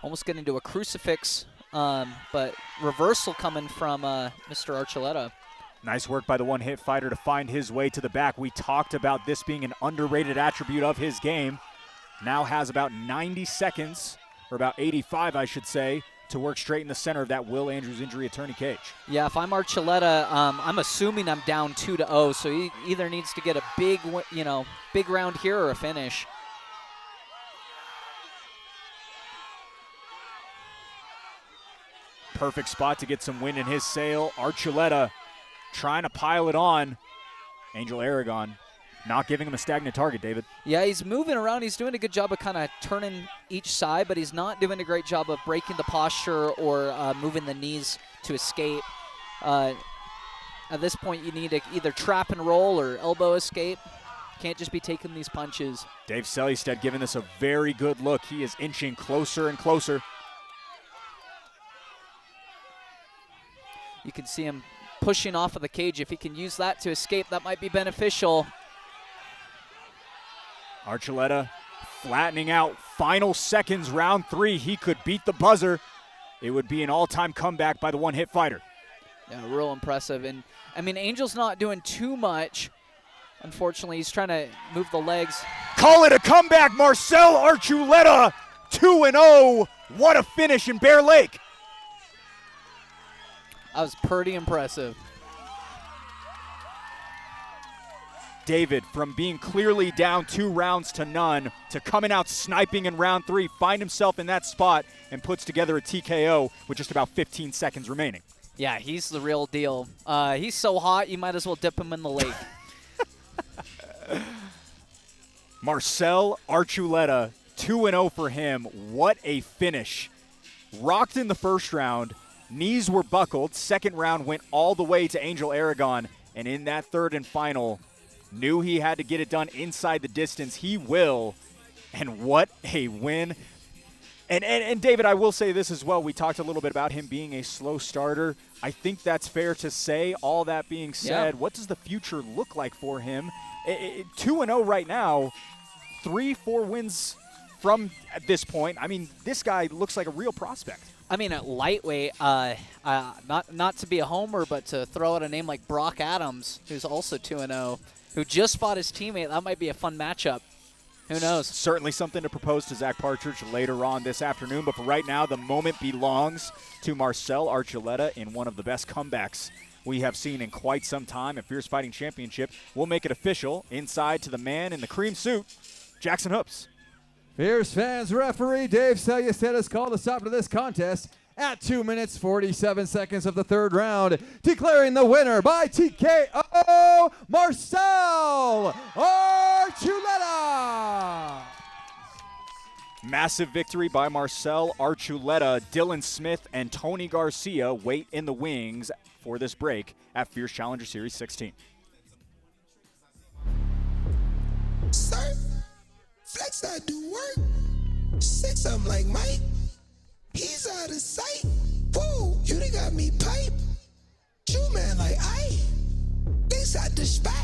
Almost getting into a crucifix, but reversal coming from Mr. Archuleta. Nice work by the one-hit fighter to find his way to the back. We talked about this being an underrated attribute of his game. Now has about 90 seconds, or about 85, I should say, to work straight in the center of that Will Andrews injury attorney cage. Yeah, if I'm Archuleta, I'm assuming I'm down 2-0, so he either needs to get a big round here or a finish. Perfect spot to get some wind in his sail. Archuleta trying to pile it on. Angel Aragon not giving him a stagnant target, David. Yeah, he's moving around. He's doing a good job of kind of turning each side, but he's not doing a great job of breaking the posture or moving the knees to escape. At this point, you need to either trap and roll or elbow escape. Can't just be taking these punches. Dave Sellistead giving this a very good look. He is inching closer and closer. You can see him pushing off of the cage. If he can use that to escape, that might be beneficial. Archuleta flattening out. Final seconds, round 3. He could beat the buzzer. It would be an all-time comeback by the one-hit fighter. Yeah, real impressive. And, I mean, Angel's not doing too much. Unfortunately, he's trying to move the legs. Call it a comeback, Marcel Archuleta, 2-0. What a finish in Bear Lake. That was pretty impressive. David, from being clearly down 2 rounds to none to coming out sniping in round 3, find himself in that spot and puts together a TKO with just about 15 seconds remaining. Yeah, he's the real deal. He's so hot, you might as well dip him in the lake. Marcel Archuleta, 2-0 for him. What a finish. Rocked in the first round. Knees were buckled. Second round went all the way to Angel Aragon. And in that third and final, knew he had to get it done inside the distance. He will. And what a win. And David, I will say this as well. We talked a little bit about him being a slow starter. I think that's fair to say. All that being said, what does the future look like for him? 2-0 right now, 3-4 wins from at this point. I mean, this guy looks like a real prospect. I mean, at lightweight, not to be a homer, but to throw out a name like Brock Adams, who's also 2-0, who just fought his teammate. That might be a fun matchup. Who knows? Certainly something to propose to Zach Partridge later on this afternoon. But for right now, the moment belongs to Marcel Archuleta in one of the best comebacks we have seen in quite some time at Fierce Fighting Championship. We'll make it official. Inside to the man in the cream suit, Jackson Hoops. Fierce Fans referee Dave Selyeset has called a stop to this contest at 2 minutes 47 seconds of the third round, declaring the winner by TKO, Marcel Archuleta. Massive victory by Marcel Archuleta. Dylan Smith and Tony Garcia wait in the wings for this break at Fierce Challenger Series 16. Sir, flex I do work. 6 I'm like Mike. He's out of sight. Whoa, you done got me pipe. You man like I. Things out the spot.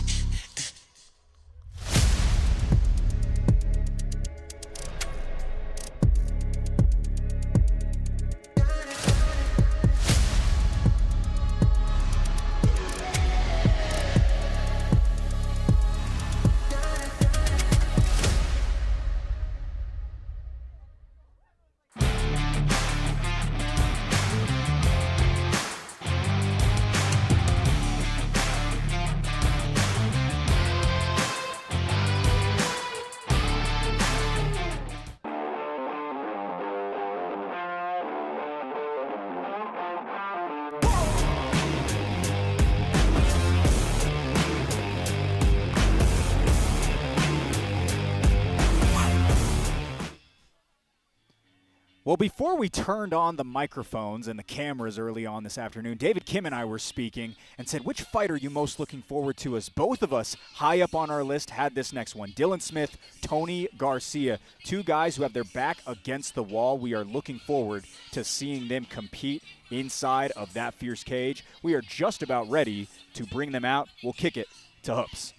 Well, before we turned on the microphones and the cameras early on this afternoon, David Kim and I were speaking and said, which fight are you most looking forward to? As both of us, high up on our list, had this next one. Dylan Smith, Tony Garcia, 2 guys who have their back against the wall. We are looking forward to seeing them compete inside of that fierce cage. We are just about ready to bring them out. We'll kick it to Hoops.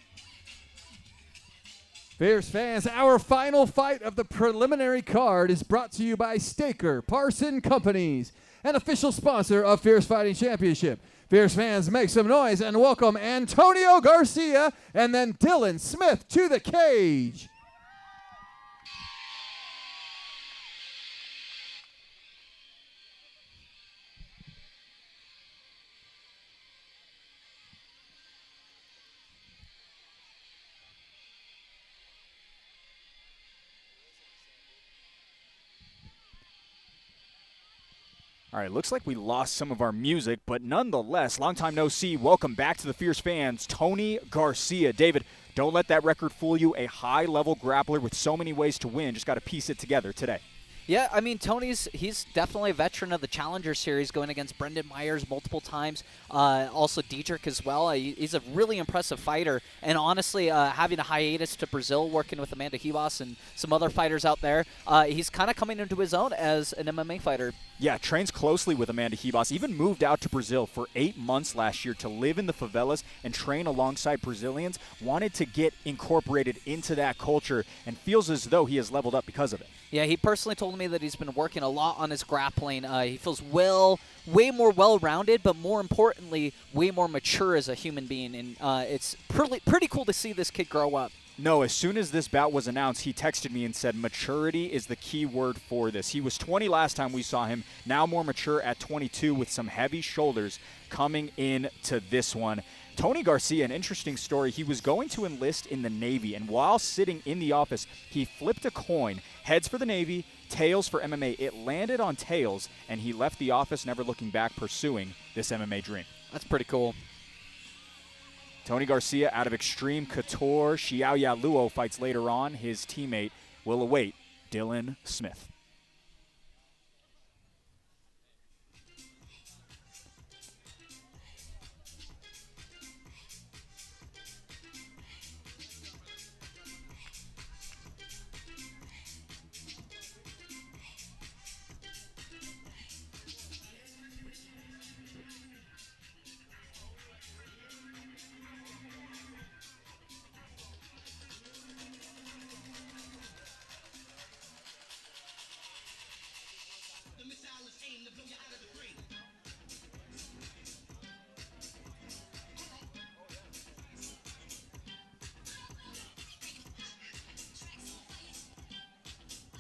Fierce Fans, our final fight of the preliminary card is brought to you by Staker Parson Companies, an official sponsor of Fierce Fighting Championship. Fierce Fans, make some noise and welcome Antonio Garcia and then Dylan Smith to the cage. All right, looks like we lost some of our music, but nonetheless, long time no see. Welcome back to the Fierce Fans, Tony Garcia. David, don't let that record fool you. A high-level grappler with so many ways to win. Just got to piece it together today. Yeah, I mean, he's definitely a veteran of the Challenger Series, going against Brendan Myers multiple times. Also Dietrich as well. He's a really impressive fighter. And honestly, having a hiatus to Brazil, working with Amanda Ribas and some other fighters out there, he's kind of coming into his own as an MMA fighter. Yeah, trains closely with Amanda Ribas. Even moved out to Brazil for 8 months last year to live in the favelas and train alongside Brazilians. Wanted to get incorporated into that culture and feels as though he has leveled up because of it. Yeah, he personally told me that he's been working a lot on his grappling. He feels way more well-rounded, but more importantly, way more mature as a human being. And it's pretty cool to see this kid grow up. No, as soon as this bout was announced, he texted me and said maturity is the key word for this. He was 20 last time we saw him, now more mature at 22 with some heavy shoulders coming in to this one. Tony Garcia, an interesting story. He was going to enlist in the Navy, and while sitting in the office, he flipped a coin. Heads for the Navy, tails for MMA. It landed on tails, and he left the office, never looking back, pursuing this MMA dream. That's pretty cool. Tony Garcia out of Extreme Couture. Xiaoya Luo fights later on. His teammate will await Dylan Smith.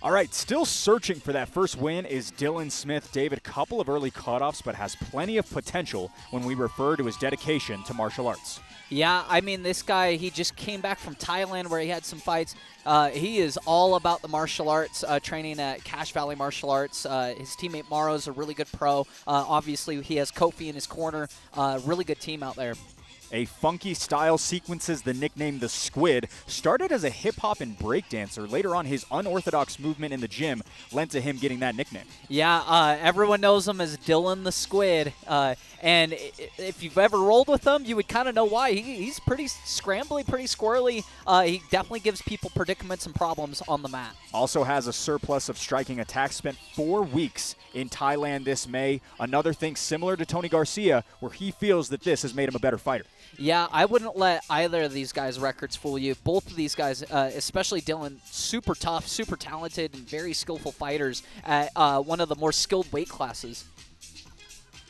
All right, still searching for that first win is Dylan Smith. David, couple of early cutoffs, but has plenty of potential when we refer to his dedication to martial arts. Yeah, I mean, this guy, he just came back from Thailand where he had some fights. He is all about the martial arts, training at Cache Valley Martial Arts. His teammate Mauro is a really good pro. Obviously, he has Kofi in his corner. Really good team out there. A funky style sequences the nickname The Squid. Started as a hip-hop and breakdancer. Later on, his unorthodox movement in the gym lent to him getting that nickname. Yeah, everyone knows him as Dylan the Squid. And if you've ever rolled with him, you would kind of know why. He's pretty scrambly, pretty squirrely. He definitely gives people predicaments and problems on the mat. Also has a surplus of striking attacks. Spent 4 weeks in Thailand this May. Another thing similar to Tony Garcia, where he feels that this has made him a better fighter. Yeah, I wouldn't let either of these guys' records fool you. Both of these guys, especially Dylan, super tough, super talented, and very skillful fighters at one of the more skilled weight classes.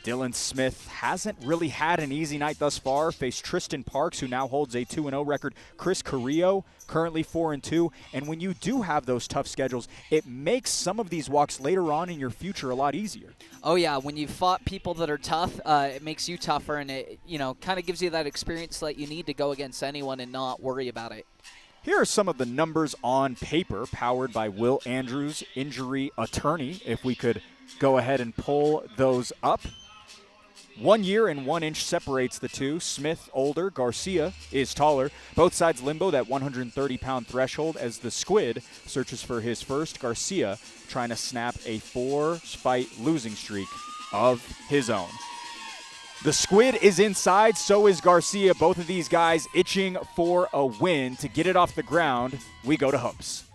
Dylan Smith hasn't really had an easy night thus far. Faced Tristan Parks, who now holds a 2-0 record. Chris Carrillo, currently 4-2. And when you do have those tough schedules, it makes some of these walks later on in your future a lot easier. Oh, yeah. When you've fought people that are tough, it makes you tougher, and it, kind of gives you that experience that you need to go against anyone and not worry about it. Here are some of the numbers on paper, powered by Will Andrews, injury attorney. If we could go ahead and pull those up. 1 year and 1 inch separates the two. Smith older, Garcia is taller. Both sides limbo that 130-pound threshold as the Squid searches for his first. Garcia trying to snap a 4-fight losing streak of his own. The Squid is inside, so is Garcia. Both of these guys itching for a win. To get it off the ground, we go to Hopes.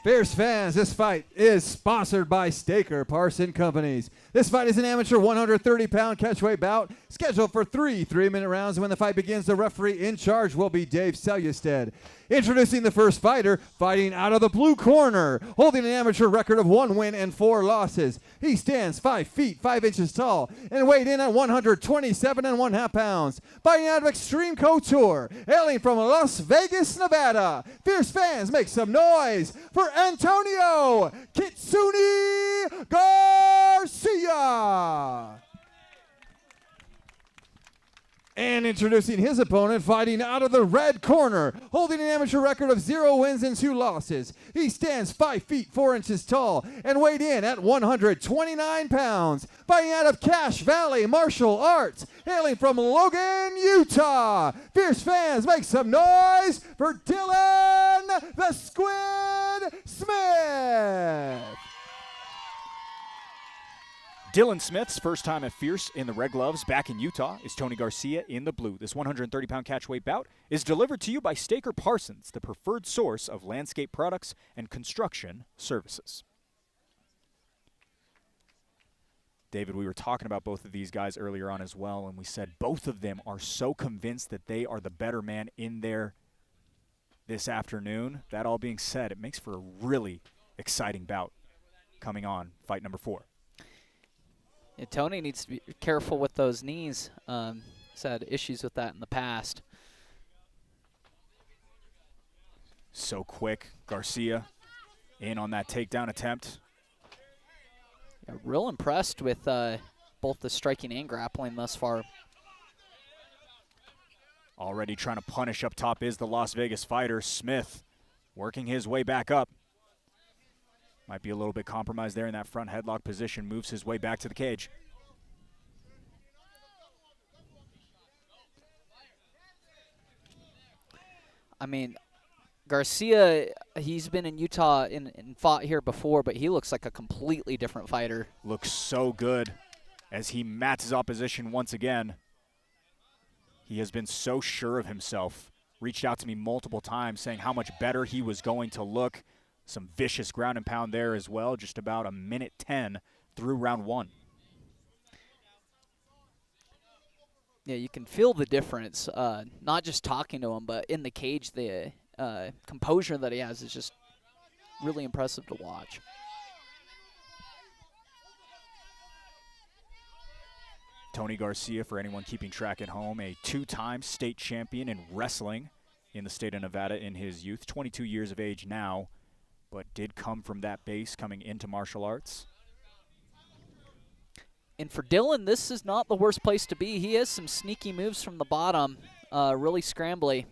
Fierce fans, this fight is sponsored by Staker Parson Companies. This fight is an amateur 130-pound catchweight bout scheduled for 3 3-minute rounds. When the fight begins, the referee in charge will be Dave Selyusted. Introducing the first fighter, fighting out of the blue corner, holding an amateur record of 1 win and 4 losses. He stands 5 feet 5 inches tall and weighed in at 127 1/2 pounds. Fighting out of Extreme Couture, hailing from Las Vegas, Nevada. Fierce fans, make some noise for Antonio Kitsune Garcia. And introducing his opponent, fighting out of the red corner, holding an amateur record of 0 wins and 2 losses. He stands 5 feet 4 inches tall and weighed in at 129 pounds. Fighting out of Cache Valley Martial Arts, hailing from Logan, Utah. Fierce fans, make some noise for Dylan the Squid Smith. Dylan Smith's first time at Fierce in the red gloves back in Utah is Tony Garcia in the blue. This 130-pound catchweight bout is delivered to you by Staker Parsons, the preferred source of landscape products and construction services. David, we were talking about both of these guys earlier on as well, and we said both of them are so convinced that they are the better man in there this afternoon. That all being said, it makes for a really exciting bout coming on fight number 4. Yeah, Tony needs to be careful with those knees. He's had issues with that in the past. So quick. Garcia in on that takedown attempt. Yeah, real impressed with both the striking and grappling thus far. Already trying to punish up top is the Las Vegas fighter. Smith working his way back up. Might be a little bit compromised there in that front headlock position. Moves his way back to the cage. I mean, Garcia, he's been in Utah and fought here before, but he looks like a completely different fighter. Looks so good as he mats his opposition once again. He has been so sure of himself. Reached out to me multiple times saying how much better he was going to look. Some vicious ground and pound there as well. Just about a minute 10 through round 1. Yeah, you can feel the difference, not just talking to him, but in the cage, the composure that he has is just really impressive to watch. Tony Garcia, for anyone keeping track at home, a 2-time state champion in wrestling in the state of Nevada in his youth. 22 years of age now, but did come from that base coming into martial arts. And for Dylan, this is not the worst place to be. He has some sneaky moves from the bottom, really scrambly,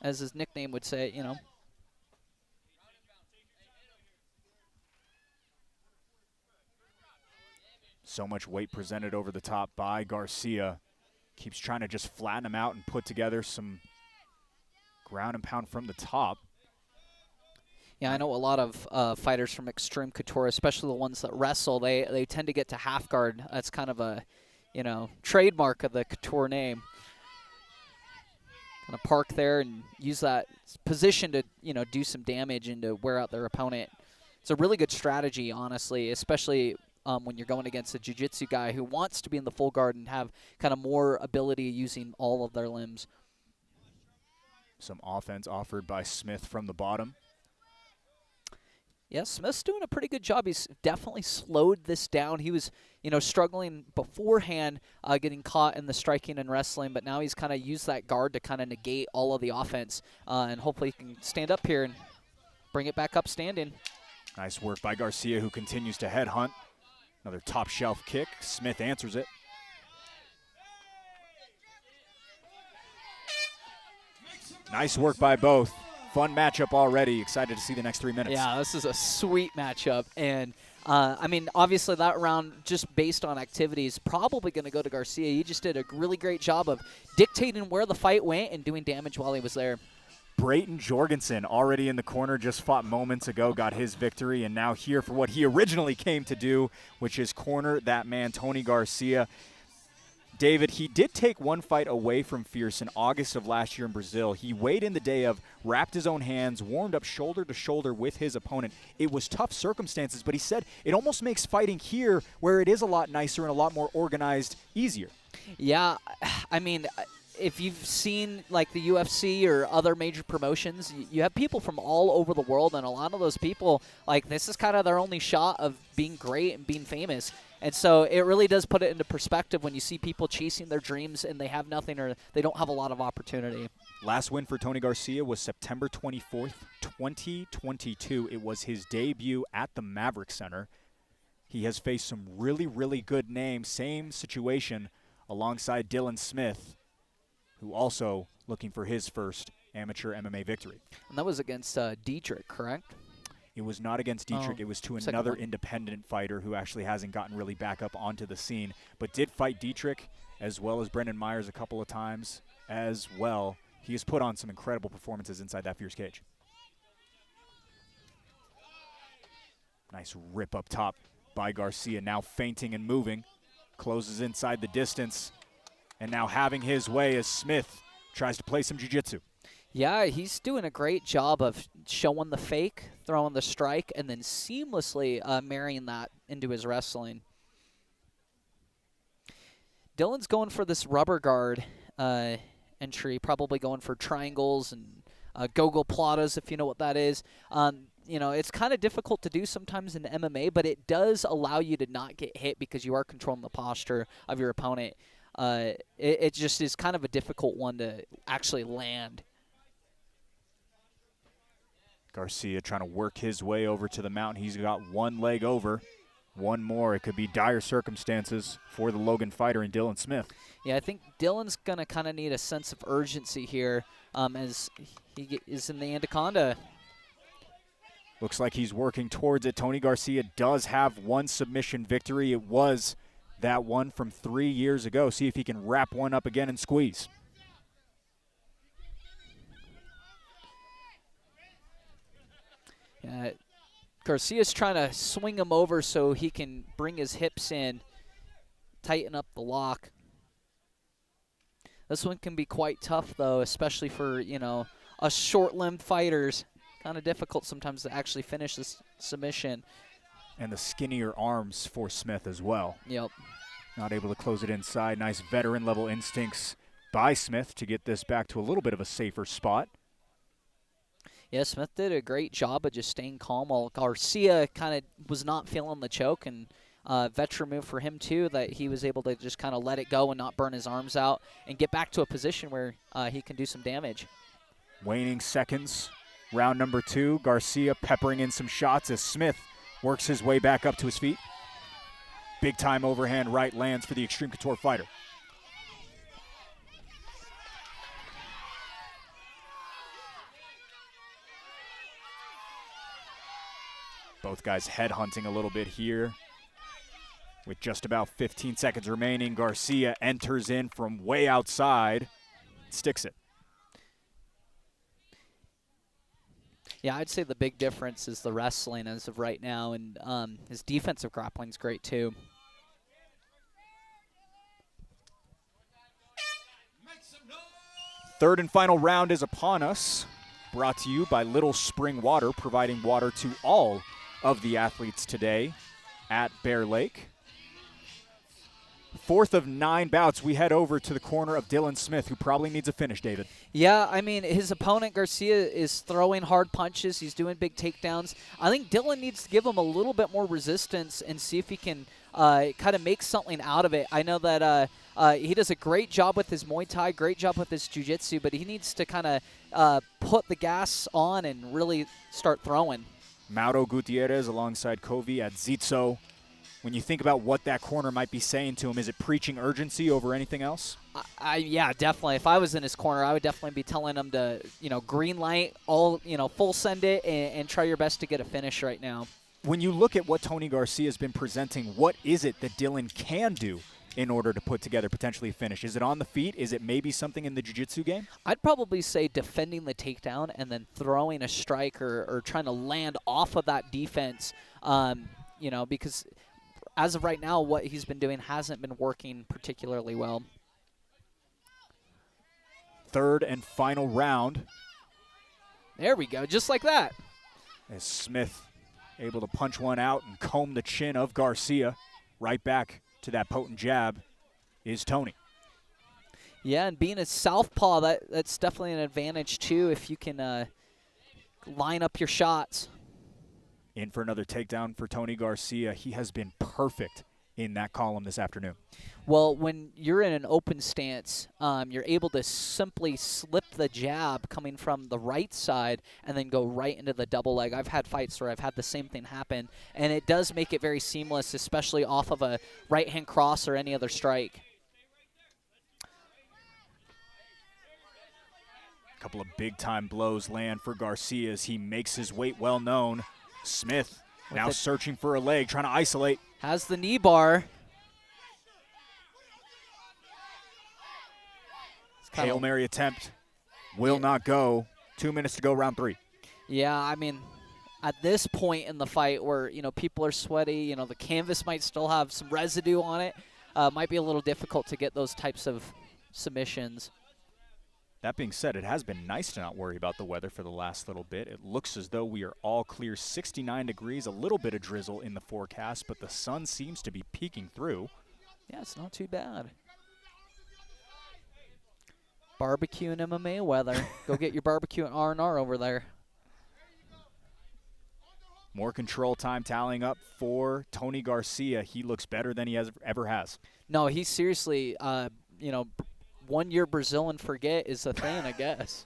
as his nickname would say, you know. So much weight presented over the top by Garcia. Keeps trying to just flatten him out and put together some ground and pound from the top. Yeah, I know a lot of fighters from Extreme Couture, especially the ones that wrestle, they tend to get to half guard. That's kind of a, you know, trademark of the Couture name. Kind of park there and use that position to, you know, do some damage and to wear out their opponent. It's a really good strategy, honestly, especially when you're going against a jiu-jitsu guy who wants to be in the full guard and have kind of more ability using all of their limbs. Some offense offered by Smith from the bottom. Yeah, Smith's doing a pretty good job. He's definitely slowed this down. He was, you know, struggling beforehand, getting caught in the striking and wrestling, but now he's kind of used that guard to kind of negate all of the offense, and hopefully he can stand up here and bring it back up standing. Nice work by Garcia, who continues to headhunt. Another top shelf kick. Smith answers it. Nice work by both. Fun matchup already. Excited to see the next 3 minutes. Yeah, this is a sweet matchup. And, I mean, obviously that round, just based on activities, probably going to go to Garcia. He just did a really great job of dictating where the fight went and doing damage while he was there. Brayton Jorgensen, already in the corner, just fought moments ago, got his victory, and now here for what he originally came to do, which is corner that man, Tony Garcia. David, he did take one fight away from Fierce in August of last year in Brazil. He weighed in the day of, wrapped his own hands, warmed up shoulder to shoulder with his opponent. It was tough circumstances, but he said it almost makes fighting here, where it is a lot nicer and a lot more organized, easier. Yeah, I mean, if you've seen like the UFC or other major promotions, you have people from all over the world, and a lot of those people, like, this is kind of their only shot of being great and being famous. And so it really does put it into perspective when you see people chasing their dreams and they have nothing or they don't have a lot of opportunity. Last win for Tony Garcia was September 24th, 2022. It was his debut at the Maverick Center. He has faced some really, really good names. Same situation alongside Dylan Smith, who also looking for his first amateur MMA victory. And that was against Dietrich, correct? It was not against Dietrich. It was to another independent fighter who actually hasn't gotten really back up onto the scene, but did fight Dietrich as well as Brendan Myers a couple of times as well. He has put on some incredible performances inside that Fierce cage. Nice rip up top by Garcia, now feinting and moving. Closes inside the distance, and now having his way as Smith tries to play some jiu-jitsu. Yeah, he's doing a great job of showing the fake, throwing the strike, and then seamlessly marrying that into his wrestling. Dylan's going for this rubber guard entry, probably going for triangles and gogoplatas, if you know what that is. You know, it's kind of difficult to do sometimes in MMA, but it does allow you to not get hit because you are controlling the posture of your opponent. It just is kind of a difficult one to actually land. Garcia trying to work his way over to the mountain. He's got one leg over. One more, it could be dire circumstances for the Logan fighter and Dylan Smith. Yeah, I think Dylan's going to kind of need a sense of urgency here as he is in the Anaconda. Looks like he's working towards it. Tony Garcia does have one submission victory. It was that one from 3 years ago. See if he can wrap one up again and squeeze. Garcia's trying to swing him over so he can bring his hips in, tighten up the lock. This one can be quite tough, though, especially for, us short-limbed fighters. Kind of difficult sometimes to actually finish this submission. And the skinnier arms for Smith as well. Yep. Not able to close it inside. Nice veteran-level instincts by Smith to get this back to a little bit of a safer spot. Yeah, Smith did a great job of just staying calm while Garcia kind of was not feeling the choke, and veteran move for him too, that he was able to just kind of let it go and not burn his arms out and get back to a position where he can do some damage. Waning seconds. Round number 2. Garcia peppering in some shots as Smith works his way back up to his feet. Big time overhand right lands for the Extreme Couture fighter. Both guys headhunting a little bit here. With just about 15 seconds remaining, Garcia enters in from way outside, sticks it. Yeah, I'd say the big difference is the wrestling as of right now, and his defensive grappling is great too. Third and final round is upon us. Brought to you by Little Spring Water, providing water to all of the athletes today at Bear Lake. Fourth of 9 bouts, we head over to the corner of Dylan Smith, who probably needs a finish, David. Yeah, I mean, his opponent, Garcia, is throwing hard punches. He's doing big takedowns. I think Dylan needs to give him a little bit more resistance and see if he can kind of make something out of it. I know that he does a great job with his Muay Thai, great job with his Jiu-Jitsu, but he needs to kind of put the gas on and really start throwing. Mauro Gutierrez alongside Kovi at Zitzo. When you think about what that corner might be saying to him, is it preaching urgency over anything else? Yeah, definitely. If I was in his corner, I would definitely be telling him to, green light, full send it, and try your best to get a finish right now. When you look at what Tony Garcia has been presenting, what is it that Dylan can do in order to put together potentially a finish? Is it on the feet? Is it maybe something in the jiu-jitsu game? I'd probably say defending the takedown and then throwing a strike or trying to land off of that defense, because as of right now, what he's been doing hasn't been working particularly well. Third and final round. There we go, just like that. As Smith able to punch one out and comb the chin of Garcia. Right back to that potent jab is Tony. Yeah, and being a southpaw, that's definitely an advantage too if you can line up your shots. In for another takedown for Tony Garcia. He has been perfect in that column this afternoon. Well, when you're in an open stance, you're able to simply slip the jab coming from the right side and then go right into the double leg. I've had fights where I've had the same thing happen, and it does make it very seamless, especially off of a right-hand cross or any other strike. A couple of big-time blows land for Garcia as he makes his weight well known. Smith now searching for a leg, trying to isolate. Has the knee bar. Hail Mary attempt will not go. 2 minutes to go, round 3. Yeah, I mean, at this point in the fight where, people are sweaty, the canvas might still have some residue on it, might be a little difficult to get those types of submissions. That being said, it has been nice to not worry about the weather for the last little bit. It looks as though we are all clear, 69 degrees, a little bit of drizzle in the forecast, but the sun seems to be peeking through. Yeah, it's not too bad. Barbecue and MMA weather. Go get your barbecue and R&R over there. More control time tallying up for Tony Garcia. He looks better than he ever has. No, he's seriously, 1 year Brazil and forget is a thing, I guess.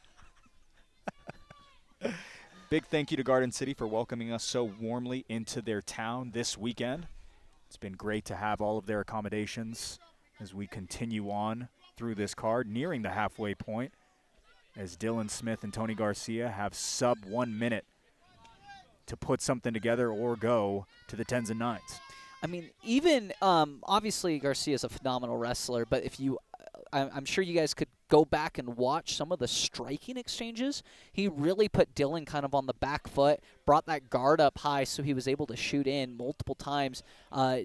Big thank you to Garden City for welcoming us so warmly into their town this weekend. It's been great to have all of their accommodations as we continue on through this card, nearing the halfway point, as Dylan Smith and Tony Garcia have sub 1 minute to put something together or go to the 10s and 9s. I mean, even obviously Garcia's a phenomenal wrestler, but if you, I'm sure you guys could go back and watch some of the striking exchanges. He really put Dylan kind of on the back foot, brought that guard up high so he was able to shoot in multiple times.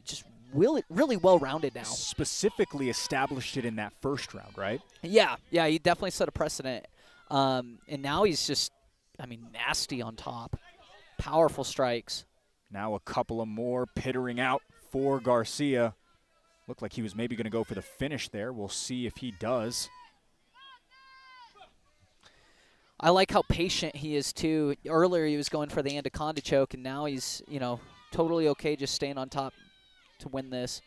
Just really well-rounded now. Specifically established it in that first round, right? Yeah, he definitely set a precedent. And now he's just, I mean, nasty on top. Powerful strikes. Now a couple of more pittering out for Garcia. Looked like he was maybe going to go for the finish there. We'll see if he does. I like how patient he is, too. Earlier he was going for the anaconda choke, and now he's, totally okay just staying on top to win this.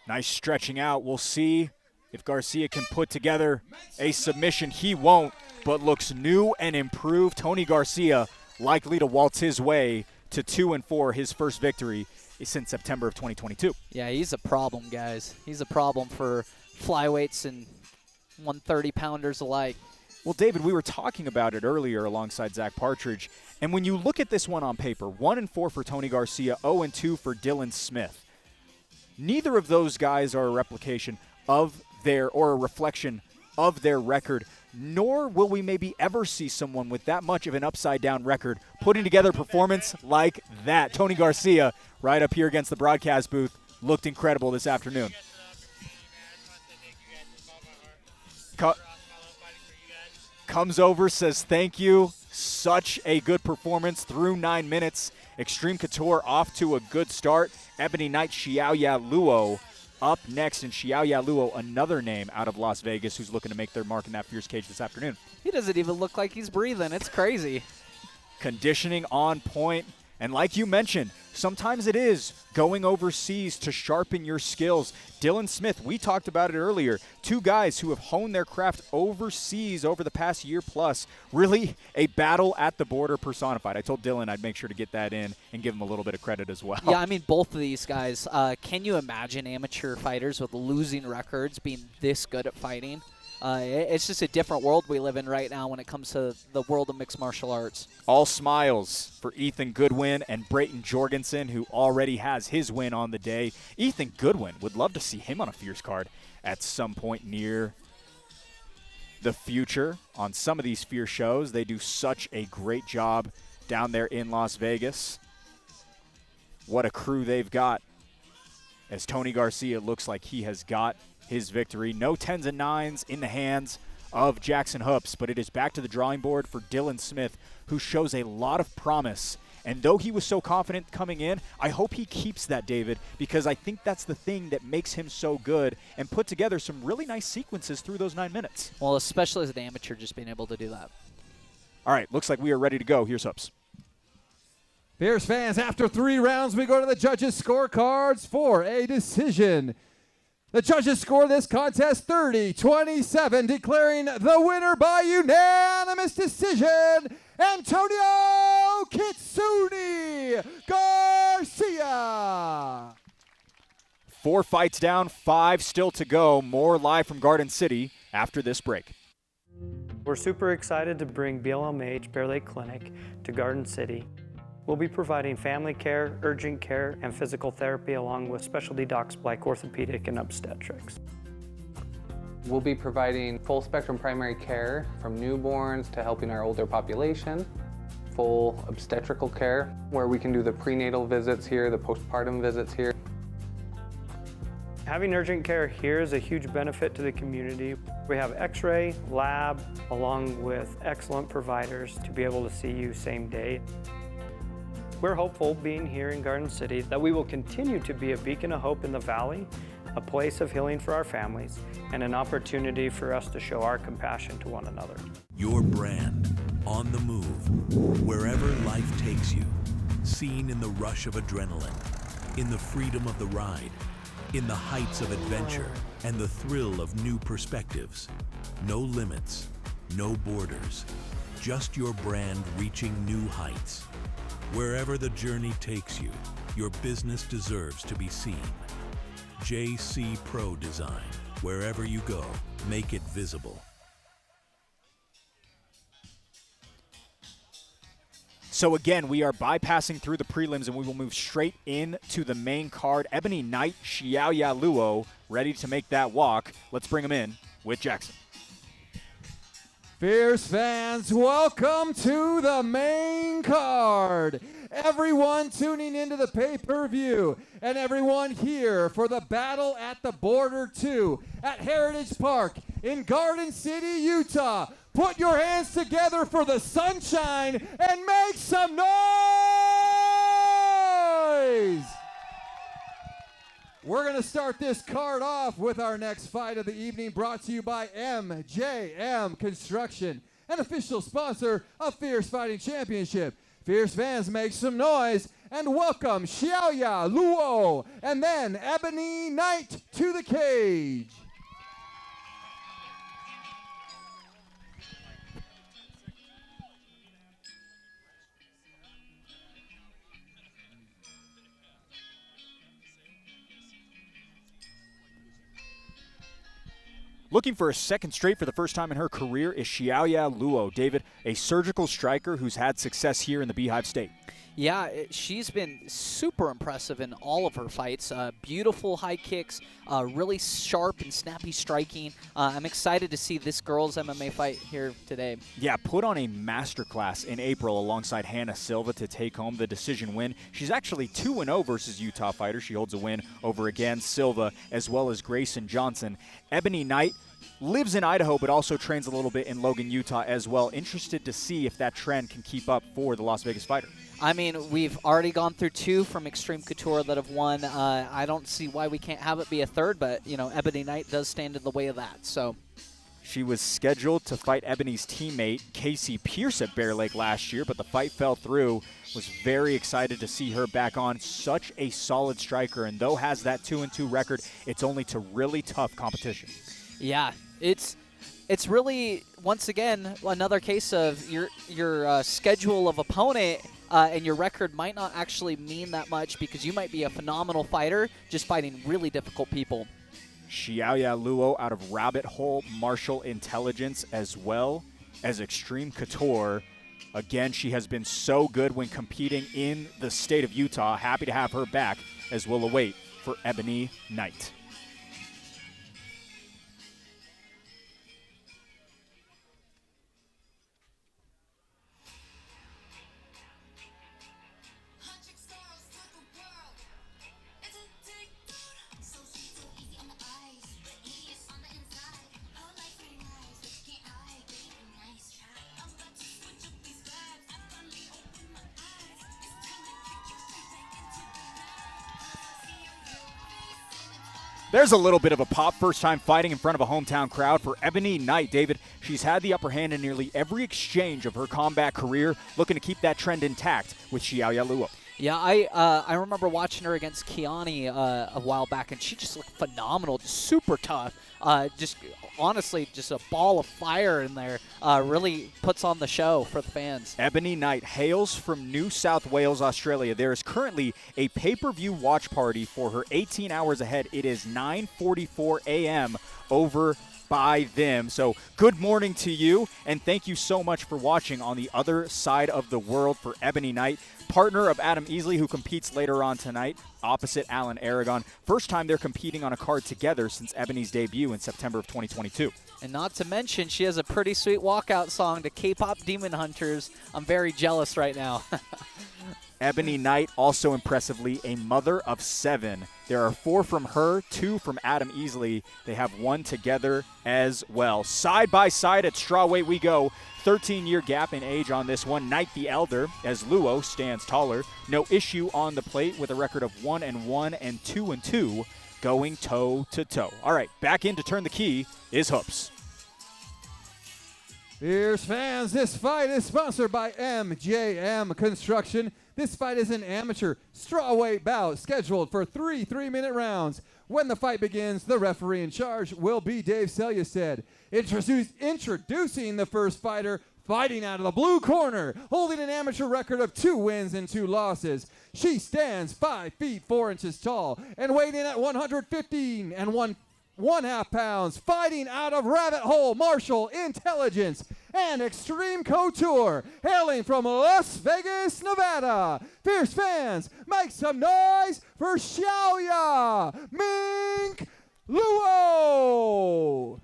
Nice stretching out. We'll see if Garcia can put together a submission. He won't, but looks new and improved. Tony Garcia likely to waltz his way to 2-4, his first victory since September of 2022. Yeah, he's a problem, guys. He's a problem for flyweights and 130-pounders alike. Well, David, we were talking about it earlier alongside Zach Partridge, and when you look at this one on paper, 1-4 for Tony Garcia, 0-2 for Dylan Smith. Neither of those guys are a replication of or a reflection of their record, nor will we maybe ever see someone with that much of an upside-down record putting together a performance like that. Tony Garcia, right up here against the broadcast booth, looked incredible this afternoon. Comes over, says thank you. Such a good performance through 9 minutes. Extreme Couture off to a good start. Ebony Knight Xiaoya Luo up next, and Xiaoya Luo, another name out of Las Vegas who's looking to make their mark in that fierce cage this afternoon. He doesn't even look like he's breathing. It's crazy. Conditioning on point. And like you mentioned, sometimes it is going overseas to sharpen your skills. Dylan Smith, we talked about it earlier. Two guys who have honed their craft overseas over the past year plus. Really a battle at the border personified. I told Dylan I'd make sure to get that in and give him a little bit of credit as well. Yeah, I mean, both of these guys. Can you imagine amateur fighters with losing records being this good at fighting? It's just a different world we live in right now when it comes to the world of mixed martial arts. All smiles for Ethan Goodwin and Brayton Jorgensen, who already has his win on the day. Ethan Goodwin, would love to see him on a fierce card at some point near the future on some of these fierce shows. They do such a great job down there in Las Vegas. What a crew they've got, as Tony Garcia looks like he has got his victory. No 10s and 9s in the hands of Jackson Hoops, but it is back to the drawing board for Dylan Smith, who shows a lot of promise. And though he was so confident coming in, I hope he keeps that, David, because I think that's the thing that makes him so good and put together some really nice sequences through those 9 minutes. Well, especially as an amateur, just being able to do that. All right, looks like we are ready to go. Here's Hoops. Fierce fans, after 3 rounds, we go to the judges' scorecards for a decision. The judges score this contest 30-27, declaring the winner by unanimous decision, Antonio Kitsune Garcia. 4 fights down, 5 still to go. More live from Garden City after this break. We're super excited to bring BLMH Bear Lake Clinic to Garden City. We'll be providing family care, urgent care, and physical therapy along with specialty docs like orthopedic and obstetrics. We'll be providing full spectrum primary care from newborns to helping our older population, full obstetrical care where we can do the prenatal visits here, the postpartum visits here. Having urgent care here is a huge benefit to the community. We have x-ray, lab, along with excellent providers to be able to see you same day. We're hopeful, being here in Garden City, that we will continue to be a beacon of hope in the valley, a place of healing for our families, and an opportunity for us to show our compassion to one another. Your brand, on the move, wherever life takes you, seen in the rush of adrenaline, in the freedom of the ride, in the heights of adventure, and the thrill of new perspectives. No limits, no borders, just your brand reaching new heights. Wherever the journey takes you, your business deserves to be seen. JC Pro Design. Wherever you go, make it visible. So again, we are bypassing through the prelims, and we will move straight into the main card. Ebony Knight, Xiaoya Luo, ready to make that walk. Let's bring them in with Jackson. Fierce fans, welcome to the main card. Everyone tuning into the pay-per-view, and everyone here for the Battle at the Border 2 at Heritage Park in Garden City, Utah. Put your hands together for the sunshine and make some noise! We're going to start this card off with our next fight of the evening, brought to you by MJM Construction, an official sponsor of Fierce Fighting Championship. Fierce fans, make some noise and welcome Xiaoya Luo and then Ebony Knight to the cage. Looking for a second straight for the first time in her career is Xiaoya Luo. David, a surgical striker who's had success here in the Beehive State. Yeah, she's been super impressive in all of her fights. Beautiful high kicks, really sharp and snappy striking. I'm excited to see this girls' MMA fight here today. Yeah, put on a masterclass in April alongside Hannah Silva to take home the decision win. She's actually 2-0 versus Utah fighters. She holds a win over, again, Silva as well as Grayson Johnson. Ebony Knight lives in Idaho but also trains a little bit in Logan, Utah as well. Interested to see if that trend can keep up for the Las Vegas fighter. I mean, we've already gone through two from Extreme Couture that have won. I don't see why we can't have it be a third, but, you know, Ebony Knight does stand in the way of that. So she was scheduled to fight Ebony's teammate, Casey Pierce, at Bear Lake last year, but the fight fell through. Was very excited to see her back on. Such a solid striker, and though has that 2-2 record, it's only to really tough competition. Yeah, it's really, once again, another case of your schedule of opponent and your record might not actually mean that much because you might be a phenomenal fighter just fighting really difficult people. Xiaoya Luo out of Rabbit Hole Martial Intelligence as well as Extreme Couture. Again, she has been so good when competing in the state of Utah. Happy to have her back as we'll await for Ebony Knight. There's a little bit of a pop, first time fighting in front of a hometown crowd for Ebony Knight. David, she's had the upper hand in nearly every exchange of her combat career, looking to keep that trend intact with Xiaoya Luo. Yeah, I remember watching her against Kiani a while back, and she just looked phenomenal, just super tough. Just honestly, just a ball of fire in there. Really puts on the show for the fans. Ebony Knight hails from New South Wales, Australia. There is currently a pay-per-view watch party for her 18 hours ahead. It is 9:44 a.m. over by them. So good morning to you, and thank you so much for watching on the other side of the world for Ebony Knight, partner of Adam Easley, who competes later on tonight opposite Alan Aragon. First time they're competing on a card together since Ebony's debut in September of 2022. And not to mention, she has a pretty sweet walkout song to K-pop Demon Hunters. I'm very jealous right now. Ebony Knight, also impressively, a mother of 7. There are 4 from her, 2 from Adam Easley. They have 1 together as well. Side by side at strawweight we go. 13-year gap in age on this one. Knight the elder, as Luo stands taller. No issue on the plate with a record of 1-1 and 2-2, going toe-to-toe. All right, back in to turn the key is Hoops. Fierce fans, this fight is sponsored by MJM Construction. This fight is an amateur strawweight bout scheduled for 3 3-minute rounds. When the fight begins, the referee in charge will be Dave Selyusted. Introducing the first fighter Fighting out of the blue corner, holding an amateur record of 2 wins and 2 losses. She stands 5 feet 4 inches tall and weighed in at 115 and 1/2 pounds. Fighting out of Rabbit Hole, Martial Intelligence and Extreme Couture, hailing from Las Vegas, Nevada. Fierce fans, make some noise for Xiaoya Ming Luo.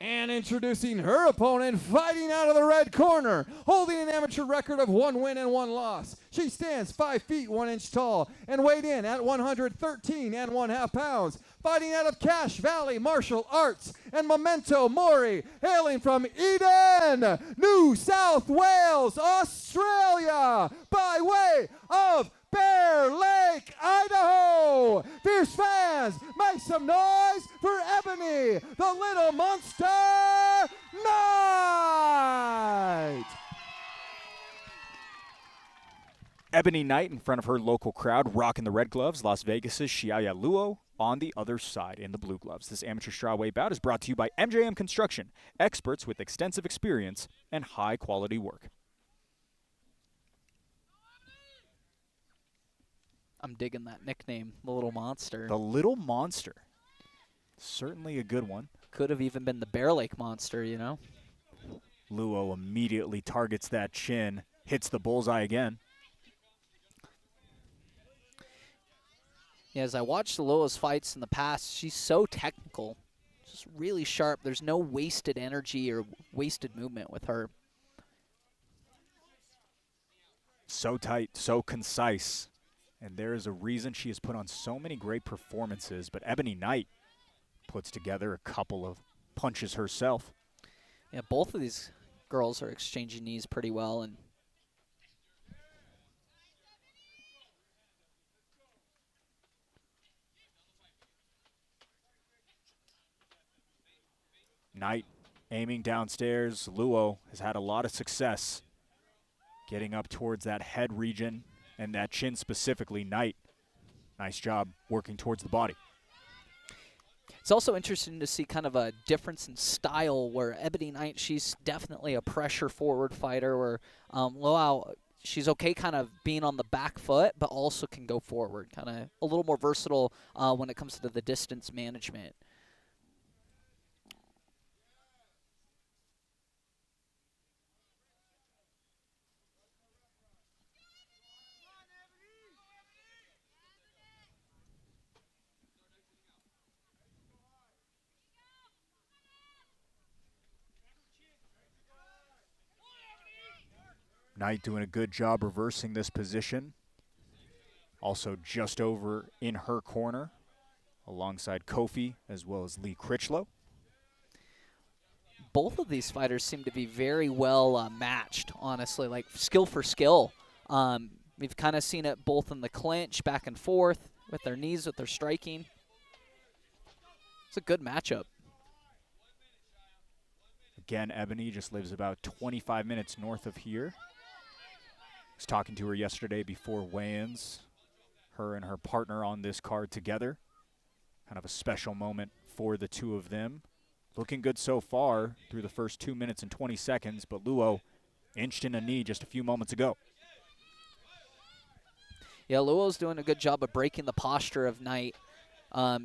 And introducing her opponent, fighting out of the red corner, holding an amateur record of 1 win and 1 loss. She stands 5 feet 1 inch tall and weighed in at 113 and 1/2 pounds. Fighting out of Cache Valley Martial Arts and Memento Mori, hailing from Eden, New South Wales, Australia, by way of Bear Lake, Idaho. Fierce fans, make some noise for Ebony, the Little Monster Knight. Ebony Knight in front of her local crowd, rocking the red gloves. Las Vegas' Xiaoya Luo on the other side in the blue gloves. This amateur strawweight bout is brought to you by MJM Construction, experts with extensive experience and high-quality work. I'm digging that nickname, the Little Monster. The Little Monster. Certainly a good one. Could have even been the Bear Lake Monster, you know? Luo immediately targets that chin, hits the bullseye again. Yeah, as I watched Luo's fights in the past, she's so technical. Just really sharp. There's no wasted energy or wasted movement with her. So tight, so concise. And there is a reason she has put on so many great performances, but Ebony Knight puts together a couple of punches herself. Yeah, both of these girls are exchanging knees pretty well. And Knight aiming downstairs. Luo has had a lot of success getting up towards that head region and that chin specifically. Knight, nice job working towards the body. it's also interesting to see kind of a difference in style where Ebony Knight, she's definitely a pressure forward fighter, where Luo, she's okay kind of being on the back foot, but also can go forward, kind of a little more versatile when it comes to the distance management. Knight doing a good job reversing this position. Also just over in her corner, alongside Kofi as well as Lee Critchlow. Both of these fighters seem to be very well matched, honestly, like skill for skill. We've kind of seen it both in the clinch, back and forth, with their knees, with their striking. It's a good matchup. Again, Ebony just lives about 25 minutes north of here. I was talking to her yesterday before weigh-ins. Her and her partner on this card together. Kind of a special moment for the two of them. Looking good so far through the first 2 minutes and 20 seconds, but Luo inched in a knee just a few moments ago. Yeah, Luo's doing a good job of breaking the posture of Knight,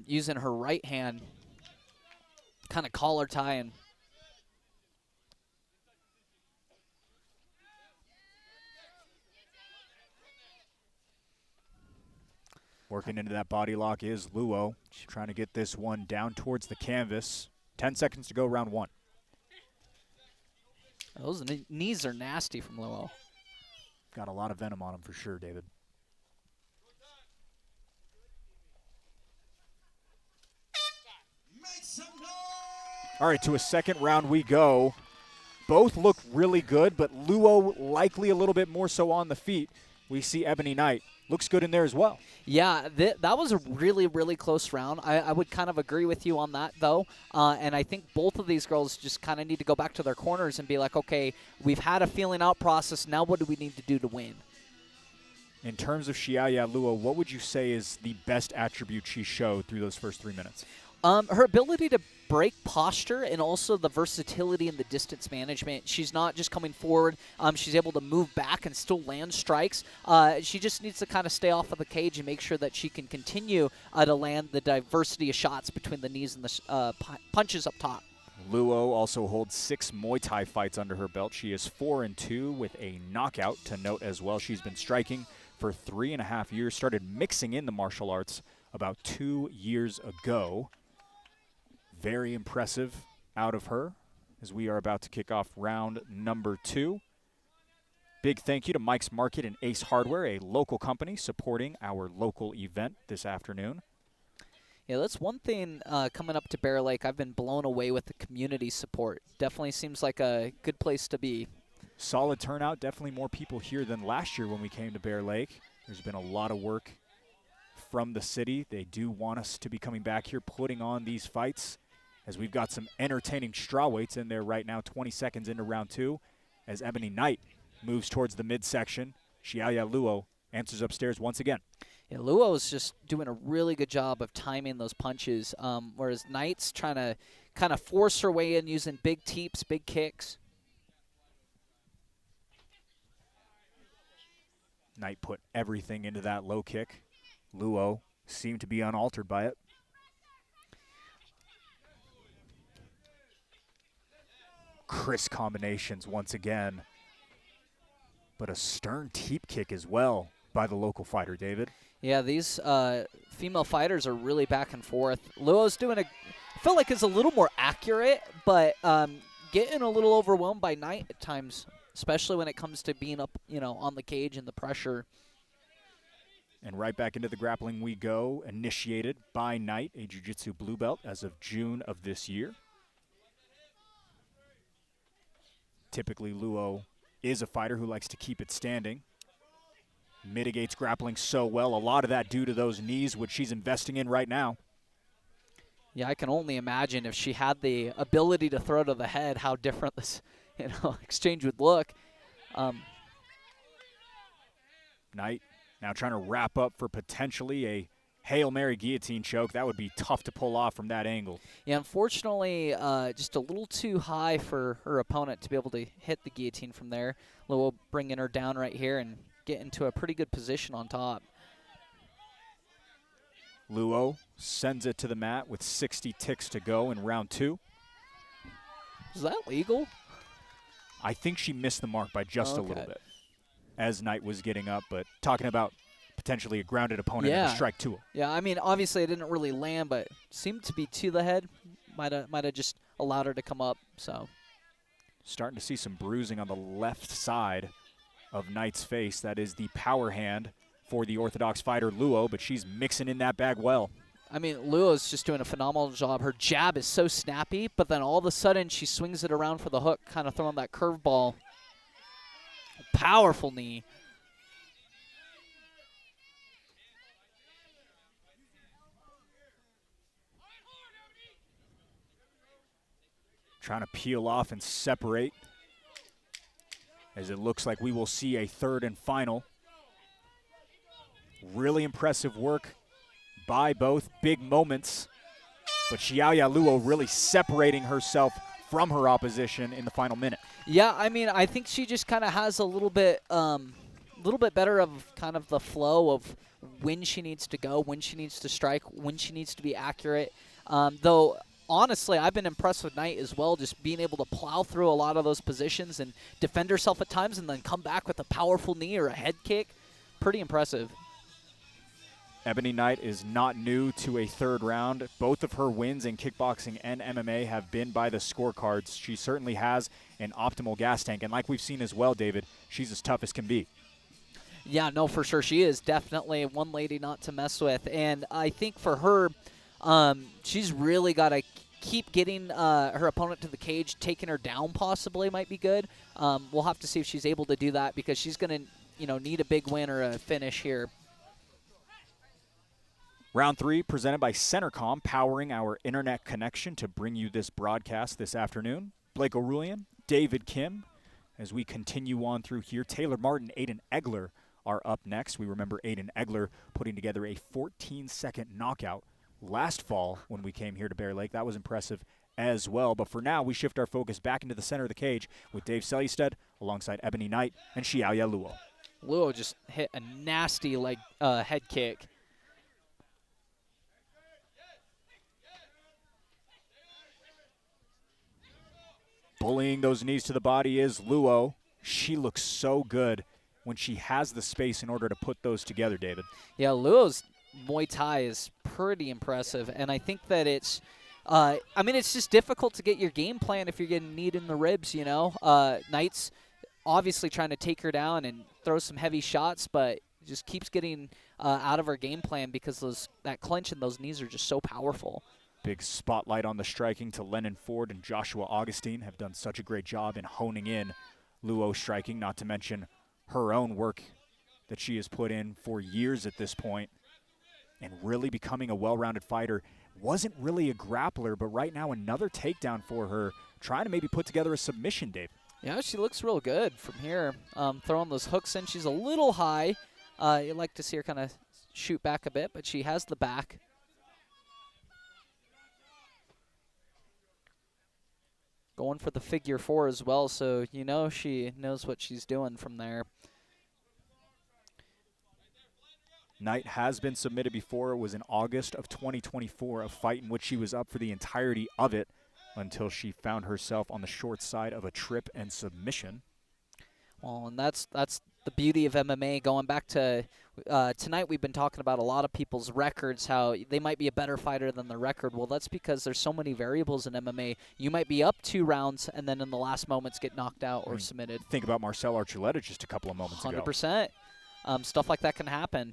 using her right hand, kind of collar tying. Working into that body lock is Luo, trying to get this one down towards the canvas. 10 seconds to go, round one. Those knees are nasty from Luo. Got a lot of venom on him for sure, David. All right, to a second round we go. Both look really good, but Luo likely a little bit more so on the feet. We see Ebony Knight. Looks good in there as well. Yeah, that was a really, really close round. I would kind of agree with you on that, though. And I think both of these girls just kind of need to go back to their corners and be like, okay, we've had a feeling out process. Now what do we need to do to win? In terms of Xiaoya Luo, what would you say is the best attribute she showed through those first 3 minutes? Her ability to break posture and also the versatility in the distance management. She's not just coming forward. She's able to move back and still land strikes. She just needs to kind of stay off of the cage and make sure that she can continue to land the diversity of shots between the knees and the punches up top. Luo also holds 6 Muay Thai fights under her belt. She is 4-2 with a knockout to note as well. She's been striking for 3.5 years, started mixing in the martial arts about 2 years ago. Very impressive out of her as we are about to kick off round number 2. Big thank you to Mike's Market and Ace Hardware, a local company supporting our local event this afternoon. Yeah, that's one thing coming up to Bear Lake. I've been blown away with the community support. Definitely seems like a good place to be. Solid turnout, definitely more people here than last year when we came to Bear Lake. There's been a lot of work from the city. They do want us to be coming back here, putting on these fights, as we've got some entertaining strawweights in there right now, 20 seconds into round 2, as Ebony Knight moves towards the midsection. Xiaoya Luo answers upstairs once again. Yeah, Luo is just doing a really good job of timing those punches, whereas Knight's trying to kind of force her way in using big teeps, big kicks. Knight put everything into that low kick. Luo seemed to be unaltered by it. Crisp combinations once again, but a stern teep kick as well by the local fighter, David. Yeah, these female fighters are really back and forth. Luo's doing I feel like it's a little more accurate, but getting a little overwhelmed by Knight at times, especially when it comes to being up, on the cage and the pressure. And right back into the grappling we go, initiated by Knight, a jiu-jitsu blue belt as of June of this year. Typically, Luo is a fighter who likes to keep it standing. Mitigates grappling so well. A lot of that due to those knees, which she's investing in right now. Yeah, I can only imagine if she had the ability to throw to the head, how different this exchange would look. Knight now trying to wrap up for potentially a Hail Mary guillotine choke. That would be tough to pull off from that angle. Yeah, unfortunately, just a little too high for her opponent to be able to hit the guillotine from there. Luo bringing her down right here and get into a pretty good position on top. Luo sends it to the mat with 60 ticks to go in round 2. Is that legal? I think she missed the mark by just a little bit as Knight was getting up, but talking about potentially a grounded opponent and a strike to him. Yeah, I mean, obviously it didn't really land, but seemed to be to the head. Might have just allowed her to come up. So starting to see some bruising on the left side of Knight's face. That is the power hand for the orthodox fighter Luo, but she's mixing in that bag well. I mean, Luo's just doing a phenomenal job. Her jab is so snappy, but then all of a sudden she swings it around for the hook, kind of throwing that curveball. Powerful knee. Trying to peel off and separate, as it looks like we will see a third and final. Really impressive work by both. Big moments, but Xiaoya Luo really separating herself from her opposition in the final minute. Yeah, I mean, I think she just kind of has a little bit better of kind of the flow of when she needs to go, when she needs to strike, when she needs to be accurate. Though, honestly, I've been impressed with Knight as well, just being able to plow through a lot of those positions and defend herself at times and then come back with a powerful knee or a head kick. Pretty impressive. Ebony Knight is not new to a third round. Both of her wins in kickboxing and MMA have been by the scorecards. She certainly has an optimal gas tank. And like we've seen as well, David, she's as tough as can be. Yeah, no, for sure. She is definitely one lady not to mess with. And I think for her, she's really got to keep getting her opponent to the cage. Taking her down possibly might be good. We'll have to see if she's able to do that because she's going to need a big win or a finish here. Round 3 presented by Centercom, powering our internet connection to bring you this broadcast this afternoon. Blake O'Rulian, David Kim, as we continue on through here. Taylor Martin, Aiden Egler are up next. We remember Aiden Egler putting together a 14-second knockout last fall when we came here to Bear Lake. That was impressive as well. But for now, we shift our focus back into the center of the cage with Dave Seljested alongside Ebony Knight and Xiaoya Luo. Luo just hit a nasty head kick. Bullying those knees to the body is Luo. She looks so good when she has the space in order to put those together, David. Yeah, Luo's Muay Thai is pretty impressive, and I think that it's it's just difficult to get your game plan if you're getting kneed in the ribs, you know. Knight's obviously trying to take her down and throw some heavy shots, but just keeps getting out of her game plan because that clinch and those knees are just so powerful. Big spotlight on the striking to Lennon Ford and Joshua Augustine have done such a great job in honing in Luo's striking, not to mention her own work that she has put in for years at this point and really becoming a well-rounded fighter. Wasn't really a grappler, but right now another takedown for her, trying to maybe put together a submission, Dave. Yeah, she looks real good from here. Throwing those hooks in. She's a little high. You'd like to see her kind of shoot back a bit, but she has the back. Going for the figure 4 as well, so you know she knows what she's doing from there. Knight has been submitted before. It was in August of 2024, a fight in which she was up for the entirety of it until she found herself on the short side of a trip and submission. Well, and that's the beauty of MMA. Going back to tonight, we've been talking about a lot of people's records, how they might be a better fighter than the record. Well, that's because there's so many variables in MMA. You might be up 2 rounds and then in the last moments get knocked out or submitted. Think about Marcel Archuleta just a couple of moments 100%. Stuff like that can happen.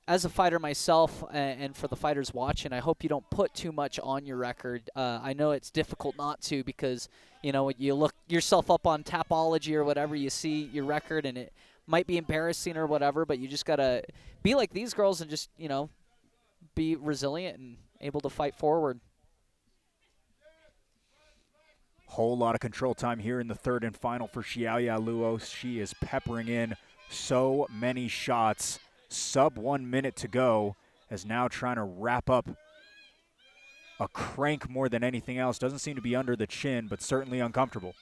As a fighter myself, and for the fighters watching, I hope you don't put too much on your record. I know it's difficult not to because, you know, you look yourself up on Tapology or whatever, you see your record, and it might be embarrassing or whatever, but you just got to be like these girls and just, you know, be resilient and able to fight forward. Whole lot of control time here in the third and final for Xiaoya Luo. She is peppering in so many shots. Sub 1 minute to go, as now trying to wrap up a crank more than anything else. Doesn't seem to be under the chin, but certainly uncomfortable.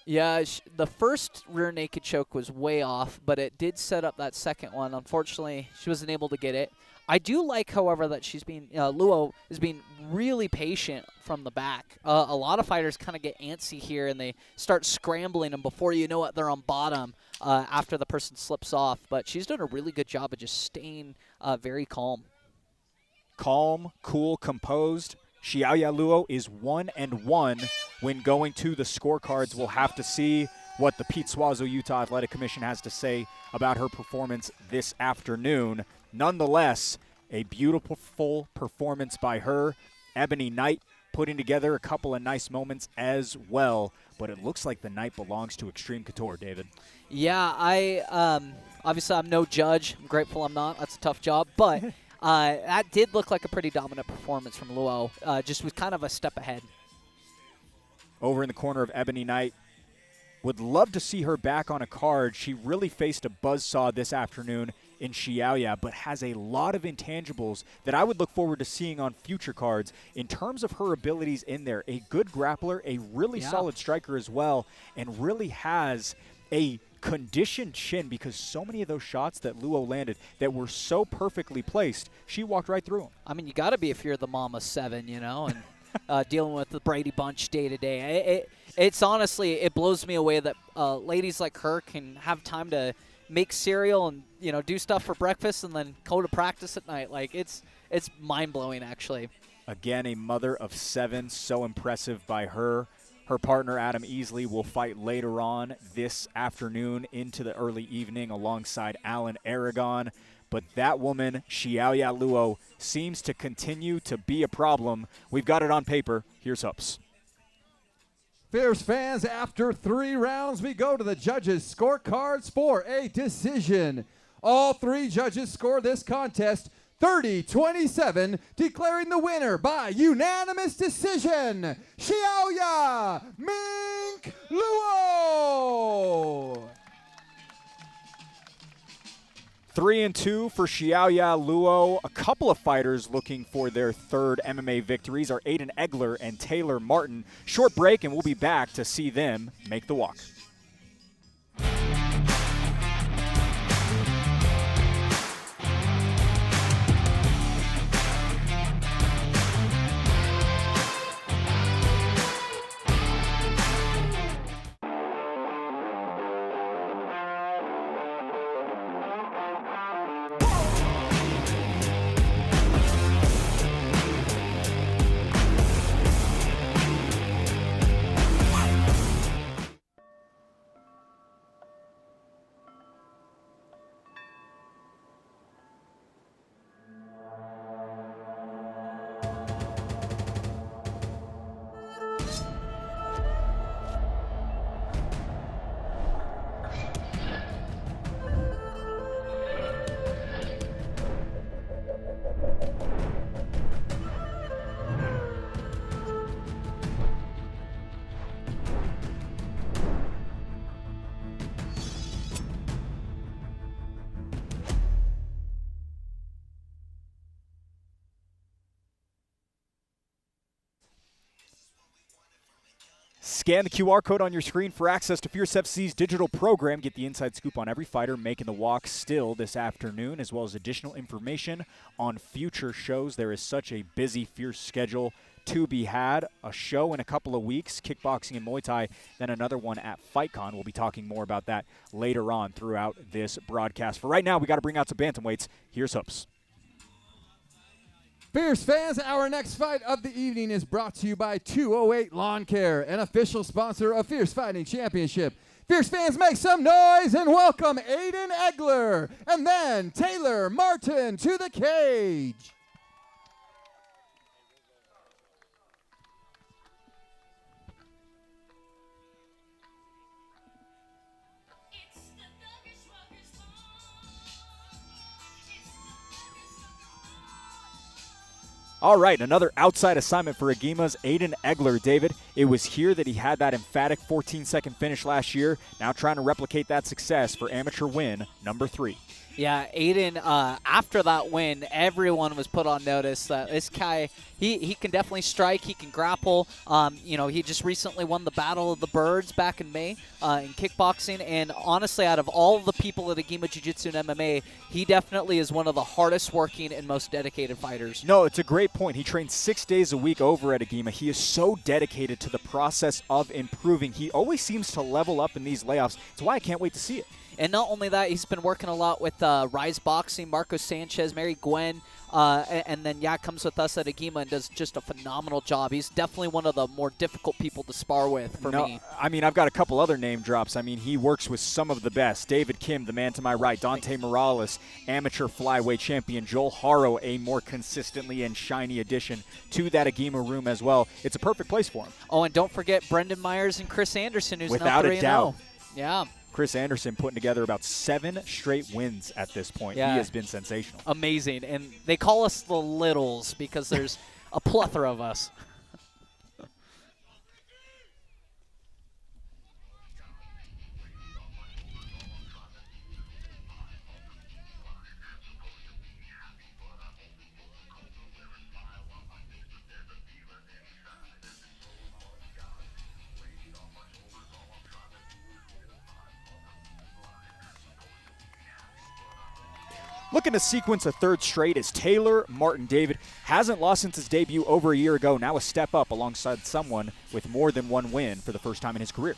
Yeah, the first rear naked choke was way off, but it did set up that second one. Unfortunately, she wasn't able to get it. I do like, however, that Luo is being really patient from the back. A lot of fighters kind of get antsy here, and they start scrambling, and before you know it, they're on bottom after the person slips off. But she's done a really good job of just staying very calm. Calm, cool, composed. Xiaoya Luo is 1-1 when going to the scorecards. We'll have to see what the Pete Suazo Utah Athletic Commission has to say about her performance this afternoon. Nonetheless, a beautiful performance by her. Ebony Knight putting together a couple of nice moments as well, but it looks like the night belongs to Extreme Couture, David. Yeah, obviously I'm no judge. I'm grateful I'm not. That's a tough job, but that did look like a pretty dominant performance from Luo, just with kind of a step ahead. Over in the corner of Ebony Knight, would love to see her back on a card. She really faced a buzzsaw this afternoon in Xiaoya, but has a lot of intangibles that I would look forward to seeing on future cards in terms of her abilities in there. A good grappler, a really solid striker as well, and really has a conditioned chin because so many of those shots that Luo landed that were so perfectly placed, she walked right through them. I mean, you got to be if you're the mom of 7, you know, and dealing with the Brady Bunch day to day. It's honestly, it blows me away that ladies like her can have time to make cereal and, you know, do stuff for breakfast and then go to practice at night. Like, it's mind-blowing, actually. Again, a mother of 7, so impressive by her. Her partner, Adam Easley, will fight later on this afternoon into the early evening alongside Alan Aragon. But that woman, Xiaoya Luo, seems to continue to be a problem. We've got it on paper. Here's Hoops. Fierce fans, after 3 rounds, we go to the judges' scorecards for a decision. All 3 judges scored this contest 30-27, declaring the winner by unanimous decision, Xiaoya Mink Luo. 3-2 for Xiaoya Luo. A couple of fighters looking for their third MMA victories are Aiden Egler and Taylor Martin. Short break, and we'll be back to see them make the walk. Scan the QR code on your screen for access to Fierce FC's digital program. Get the inside scoop on every fighter making the walk still this afternoon, as well as additional information on future shows. There is such a busy Fierce schedule to be had. A show in a couple of weeks, kickboxing and Muay Thai, then another one at FightCon. We'll be talking more about that later on throughout this broadcast. For right now, we got to bring out some bantamweights. Here's Hoops. Fierce fans, our next fight of the evening is brought to you by 208 Lawn Care, an official sponsor of Fierce Fighting Championship. Fierce fans, make some noise and welcome Aiden Egler and then Taylor Martin to the cage. All right, another outside assignment for Agima's Aiden Egler, David. It was here that he had that emphatic 14-second finish last year. Now trying to replicate that success for amateur win number 3. Yeah, Aiden, after that win, everyone was put on notice that this guy, he can definitely strike, he can grapple. He just recently won the Battle of the Birds back in May in kickboxing, and honestly, out of all of the people at Agima Jiu-Jitsu and MMA, he definitely is one of the hardest working and most dedicated fighters. No, it's a great point. He trains 6 days a week over at Agima. He is so dedicated to the process of improving. He always seems to level up in these layoffs. It's why I can't wait to see it. And not only that, he's been working a lot with Rise Boxing, Marco Sanchez, Mary Gwen, and then comes with us at Agima and does just a phenomenal job. He's definitely one of the more difficult people to spar with for me. I mean, I've got a couple other name drops. I mean, he works with some of the best. David Kim, the man to my right, Dante Morales, amateur flyweight champion, Joel Haro, a more consistently and shiny addition to that Agima room as well. It's a perfect place for him. Oh, and don't forget Brendan Myers and Chris Anderson, who's without now 3-0. a doubt. Yeah. Chris Anderson putting together about 7 straight wins at this point. Yeah. He has been sensational. Amazing. And they call us the Littles because there's a plethora of us. Looking to sequence a third straight is Taylor Martin. David hasn't lost since his debut over a year ago. Now a step up alongside someone with more than one win for the first time in his career.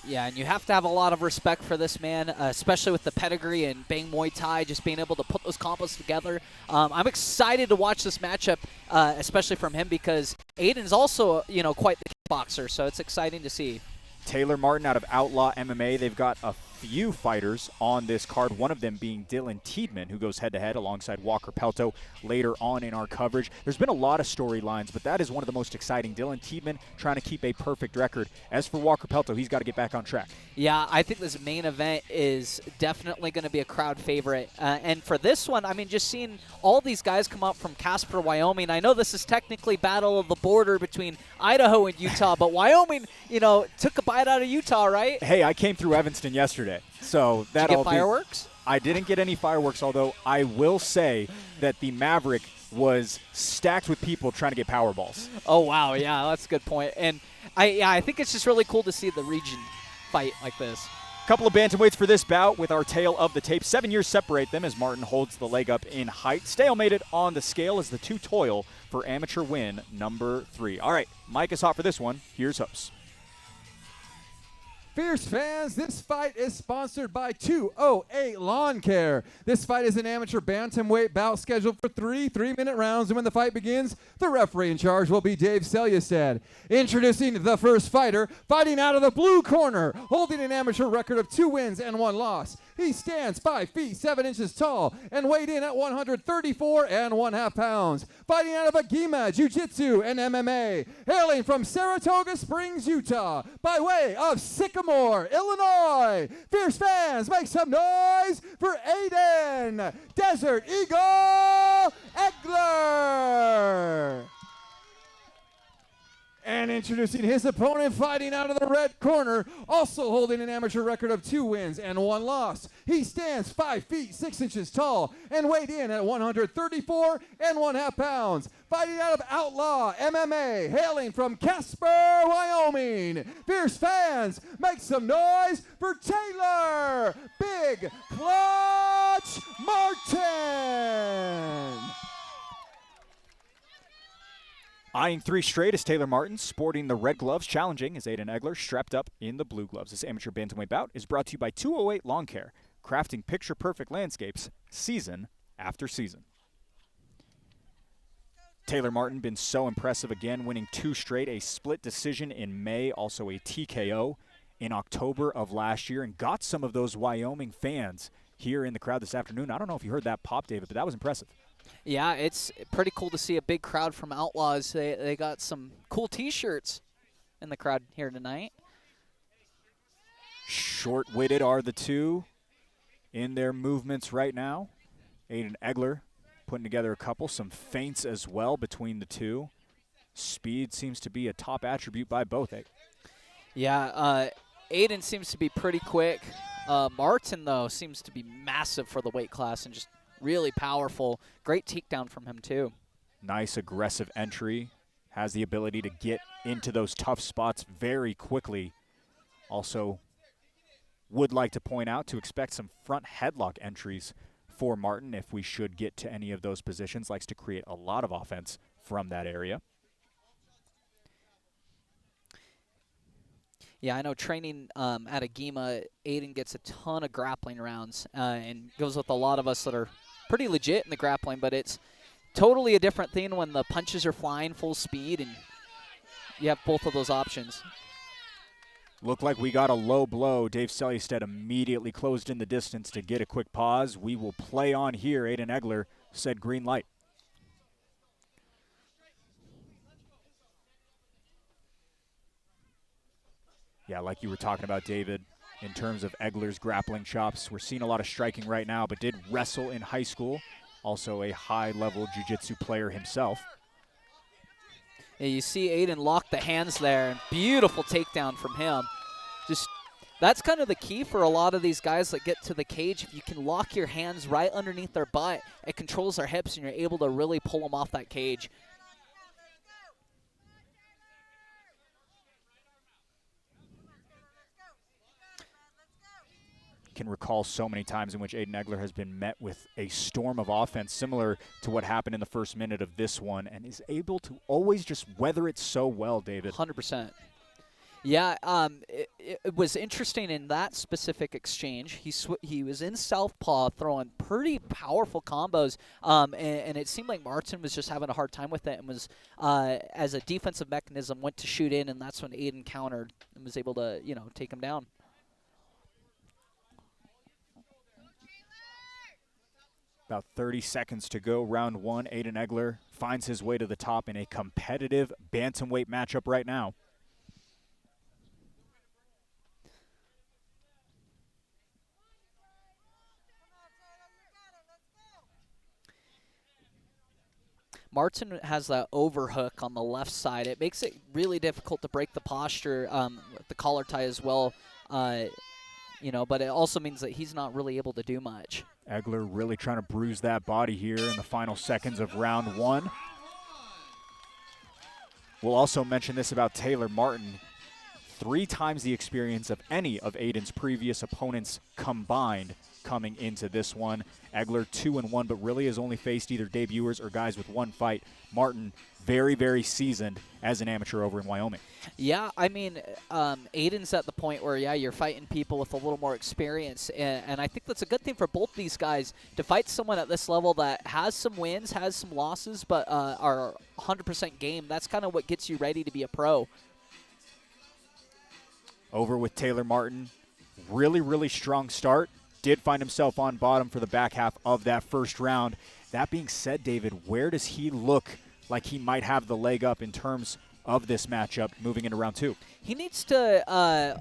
Yeah, and you have to have a lot of respect for this man, especially with the pedigree and Bang Muay Thai, just being able to put those combos together. I'm excited to watch this matchup, especially from him, because Aiden's also, quite the kickboxer, so it's exciting to see. Taylor Martin out of Outlaw MMA. They've got a few fighters on this card, one of them being Dylan Tiedman, who goes head-to-head alongside Walker Pelto later on in our coverage. There's been a lot of storylines, but that is one of the most exciting. Dylan Tiedman trying to keep a perfect record. As for Walker Pelto, he's got to get back on track. Yeah, I think this main event is definitely going to be a crowd favorite. And for this one, I mean, just seeing all these guys come up from Casper, Wyoming. I know this is technically Battle of the Border between Idaho and Utah, but Wyoming, took a bite out of Utah, right? Hey, I came through Evanston yesterday, so that Did you get fireworks? I didn't get any fireworks, although I will say that the Maverick was stacked with people trying to get Powerballs. Oh, wow. Yeah, that's a good point. And I think it's just really cool to see the region fight like this. Couple of bantamweights for this bout with our tale of the tape. 7 years separate them as Martin holds the leg up in height. Stalemated on the scale as the two toil for amateur win number 3. All right, Mike is hot for this one. Here's Hopes. Fierce fans, this fight is sponsored by 208 Lawn Care. This fight is an amateur bantamweight bout scheduled for 3 3-minute rounds, and when the fight begins, the referee in charge will be Dave Selyustad. Introducing the first fighter, fighting out of the blue corner, holding an amateur record of 2 wins and 1 loss. He stands 5 feet 7 inches tall and weighed in at 134 1/2 pounds. Fighting out of Agima Jiu-Jitsu and MMA, hailing from Saratoga Springs, Utah, by way of Sycamore, Illinois. Fierce fans, make some noise for Aiden Desert Eagle Egler. And introducing his opponent, fighting out of the red corner, also holding an amateur record of 2 wins and 1 loss. He stands 5 feet 6 inches tall and weighed in at 134 1/2 pounds. Fighting out of Outlaw MMA, hailing from Casper, Wyoming. Fierce fans, make some noise for Taylor Big Clutch Martin. Eyeing 3 straight is Taylor Martin, sporting the red gloves, challenging is Aiden Egler, strapped up in the blue gloves. This amateur bantamweight bout is brought to you by 208 Lawn Care, crafting picture-perfect landscapes season after season. Taylor Martin been so impressive again, winning 2 straight, a split decision in May, also a TKO in October of last year, and got some of those Wyoming fans here in the crowd this afternoon. I don't know if you heard that pop, David, but that was impressive. Yeah, it's pretty cool to see a big crowd from Outlaws. They got some cool T-shirts in the crowd here tonight. Short-witted are the two in their movements right now. Aiden Egler putting together a couple, some feints as well between the two. Speed seems to be a top attribute by both. Yeah, Aiden seems to be pretty quick. Martin, though, seems to be massive for the weight class and just really powerful. Great takedown from him, too. Nice aggressive entry. Has the ability to get into those tough spots very quickly. Also would like to point out to expect some front headlock entries for Martin if we should get to any of those positions. Likes to create a lot of offense from that area. Yeah, I know training at Agima, Aiden gets a ton of grappling rounds and goes with a lot of us that are pretty legit in the grappling, but it's totally a different thing when the punches are flying full speed and you have both of those options. Looked like we got a low blow. Dave Selyustad immediately closed in the distance to get a quick pause. We will play on here. Aiden Egler said green light. Yeah, like you were talking about, David, in terms of Egler's grappling chops. We're seeing a lot of striking right now, but did wrestle in high school. Also a high-level jiu-jitsu player himself. Yeah, you see Aiden lock the hands there, and beautiful takedown from him. Just that's kind of the key for a lot of these guys that get to the cage. If you can lock your hands right underneath their butt, it controls their hips, and you're able to really pull them off that cage. Can recall so many times in which Aiden Egler has been met with a storm of offense similar to what happened in the first minute of this one, and is able to always just weather it so well, David. 100%. Yeah, it was interesting in that specific exchange. He was in southpaw throwing pretty powerful combos, and it seemed like Martin was just having a hard time with it and was, as a defensive mechanism, went to shoot in, and that's when Aiden countered and was able to, take him down. About 30 seconds to go, round one. Aiden Egler finds his way to the top in a competitive bantamweight matchup right now. Martin has that overhook on the left side. It makes it really difficult to break the posture with the collar tie as well. But it also means that he's not really able to do much. Egler really trying to bruise that body here in the final seconds of round 1. We'll also mention this about Taylor Martin. 3 times the experience of any of Aiden's previous opponents combined coming into this one. Egler 2-1, but really has only faced either debuters or guys with 1 fight. Martin, very, very seasoned as an amateur over in Wyoming. Yeah, I mean, Aiden's at the point where, you're fighting people with a little more experience, and I think that's a good thing for both these guys to fight someone at this level that has some wins, has some losses, but are 100% game. That's kind of what gets you ready to be a pro. Over with Taylor Martin. Really, really strong start. Did find himself on bottom for the back half of that first round. That being said, David, where does he look like he might have the leg up in terms of this matchup moving into round 2? He needs to,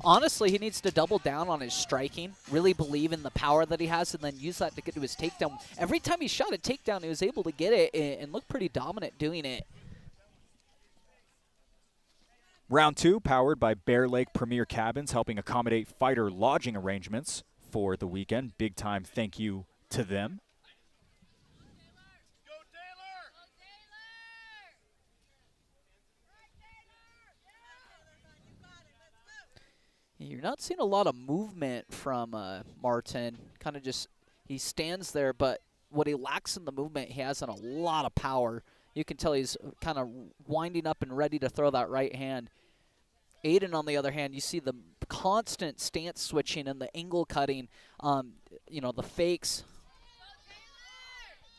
honestly, he needs to double down on his striking, really believe in the power that he has, and then use that to get to his takedown. Every time he shot a takedown, he was able to get it and look pretty dominant doing it. Round 2, powered by Bear Lake Premier Cabins, helping accommodate fighter lodging arrangements for the weekend. Big time thank you to them. You're not seeing a lot of movement from Martin. Kind of just, he stands there, but what he lacks in the movement, he has in a lot of power. You can tell he's kind of winding up and ready to throw that right hand. Aiden, on the other hand, you see the constant stance switching and the angle cutting, the fakes.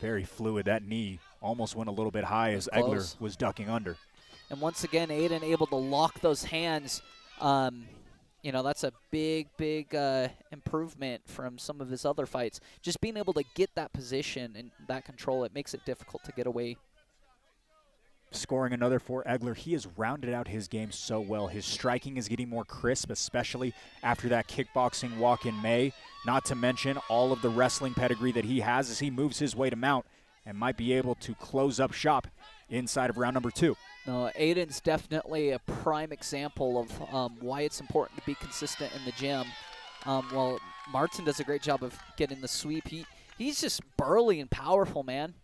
Very fluid. That knee almost went a little bit high as Egler was ducking under. And once again, Aiden able to lock those hands. That's a big improvement from some of his other fights. Just being able to get that position and that control, it makes it difficult to get away. Scoring another for Egler. He has rounded out his game so well. His striking is getting more crisp, especially after that kickboxing walk in May. Not to mention all of the wrestling pedigree that he has as he moves his way to mount and might be able to close up shop inside of round number 2. No, Aiden's definitely a prime example of why it's important to be consistent in the gym. While Martin does a great job of getting the sweep, he's just burly and powerful, man.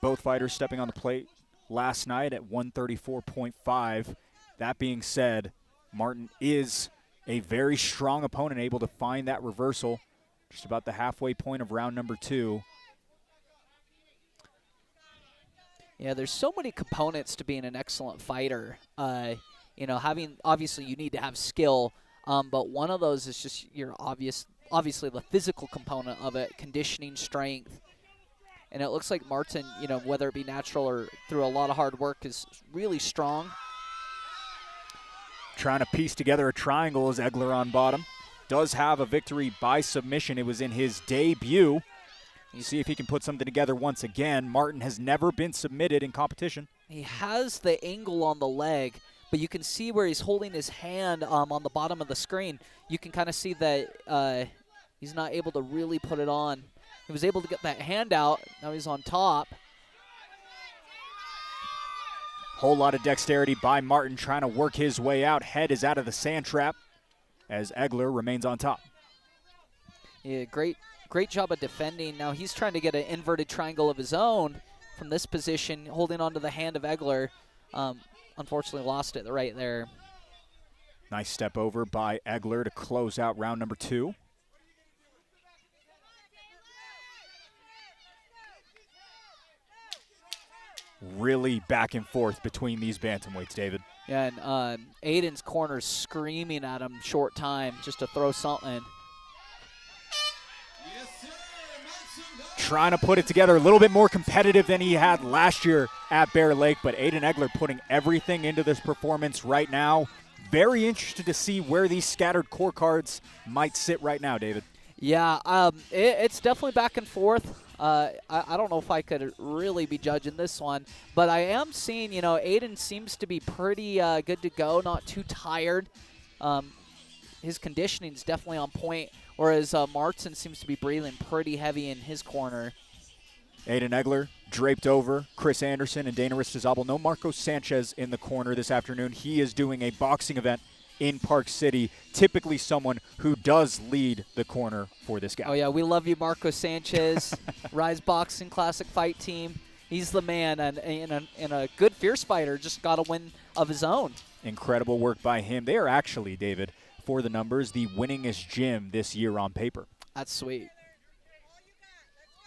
Both fighters stepping on the plate last night at 134.5. That being said, Martin is a very strong opponent, able to find that reversal just about the halfway point of round number 2. Yeah, there's so many components to being an excellent fighter. Obviously you need to have skill, but one of those is just obviously the physical component of it, conditioning, strength. And it looks like Martin, whether it be natural or through a lot of hard work, is really strong. Trying to piece together a triangle as Egler on bottom. Does have a victory by submission. It was in his debut. You see if he can put something together once again. Martin has never been submitted in competition. He has the angle on the leg, but you can see where he's holding his hand on the bottom of the screen. You can kind of see that he's not able to really put it on. He was able to get that hand out. Now he's on top. Whole lot of dexterity by Martin trying to work his way out. Head is out of the sand trap as Egler remains on top. Yeah, great job of defending. Now he's trying to get an inverted triangle of his own from this position, holding onto the hand of Egler. Unfortunately lost it right there. Nice step over by Egler to close out round number 2. Really back and forth between these bantamweights, David. Yeah, and Aiden's corner's screaming at him short time just to throw something. Trying to put it together a little bit more competitive than he had last year at Bear Lake, but Aiden Egler putting everything into this performance right now. Very interested to see where these scattered core cards might sit right now, David. Yeah, it's definitely back and forth. I don't know if I could really be judging this one, but I am seeing, Aiden seems to be pretty good to go, not too tired. his conditioning is definitely on point, whereas Martin seems to be breathing pretty heavy in his corner. Aiden Egler draped over Chris Anderson and Dana Ristizabal. No Marco Sanchez in the corner this afternoon. He is doing a boxing event in Park City, typically someone who does lead the corner for this guy. Oh, yeah, we love you, Marco Sanchez, Rise Boxing Classic Fight Team. He's the man, and a good fierce fighter, just got a win of his own. Incredible work by him. They are actually, David, for the numbers, the winningest gym this year on paper. That's sweet.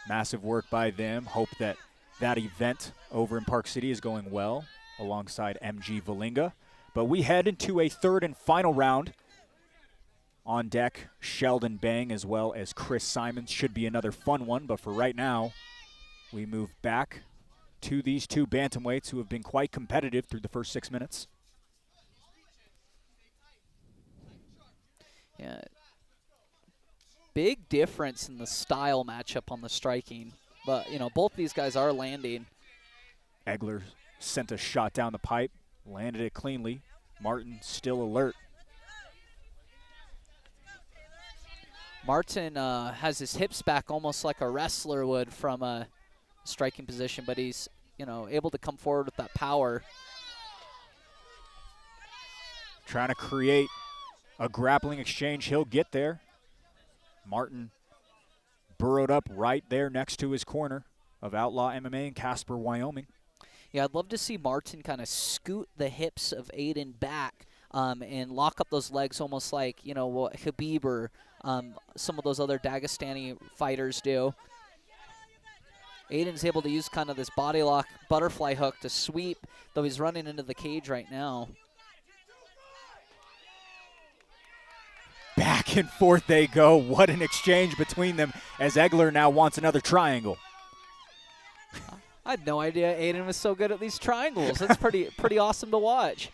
Massive work by them. Hope that event over in Park City is going well alongside MG Valinga. But we head into a third and final round. On deck, Sheldon Bang as well as Chris Simons. Should be another fun one, but for right now, we move back to these two bantamweights who have been quite competitive through the first 6 minutes. Yeah. Big difference in the style matchup on the striking. But, both these guys are landing. Egler sent a shot down the pipe, landed it cleanly. Martin still alert. Martin has his hips back almost like a wrestler would from a striking position, but he's, able to come forward with that power. Trying to create a grappling exchange. He'll get there. Martin burrowed up right there next to his corner of Outlaw MMA in Casper, Wyoming. Yeah, I'd love to see Martin kind of scoot the hips of Aiden back and lock up those legs almost like, what Khabib or some of those other Dagestani fighters do. Aiden's able to use kind of this body lock butterfly hook to sweep, though he's running into the cage right now. Back and forth they go. What an exchange between them as Egler now wants another triangle. I had no idea Aiden was so good at these triangles. That's pretty awesome to watch.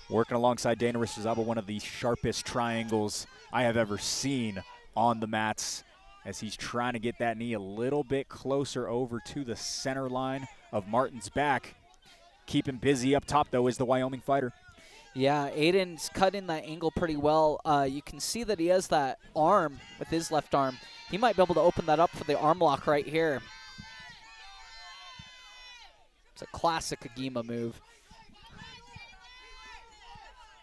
Working alongside Dana Ristizabal, one of the sharpest triangles I have ever seen on the mats as he's trying to get that knee a little bit closer over to the center line of Martin's back. Keep him busy up top, though, is the Wyoming fighter. Yeah, Aiden's cutting that angle pretty well. You can see that he has that arm with his left arm. He might be able to open that up for the arm lock right here. It's a classic Agima move.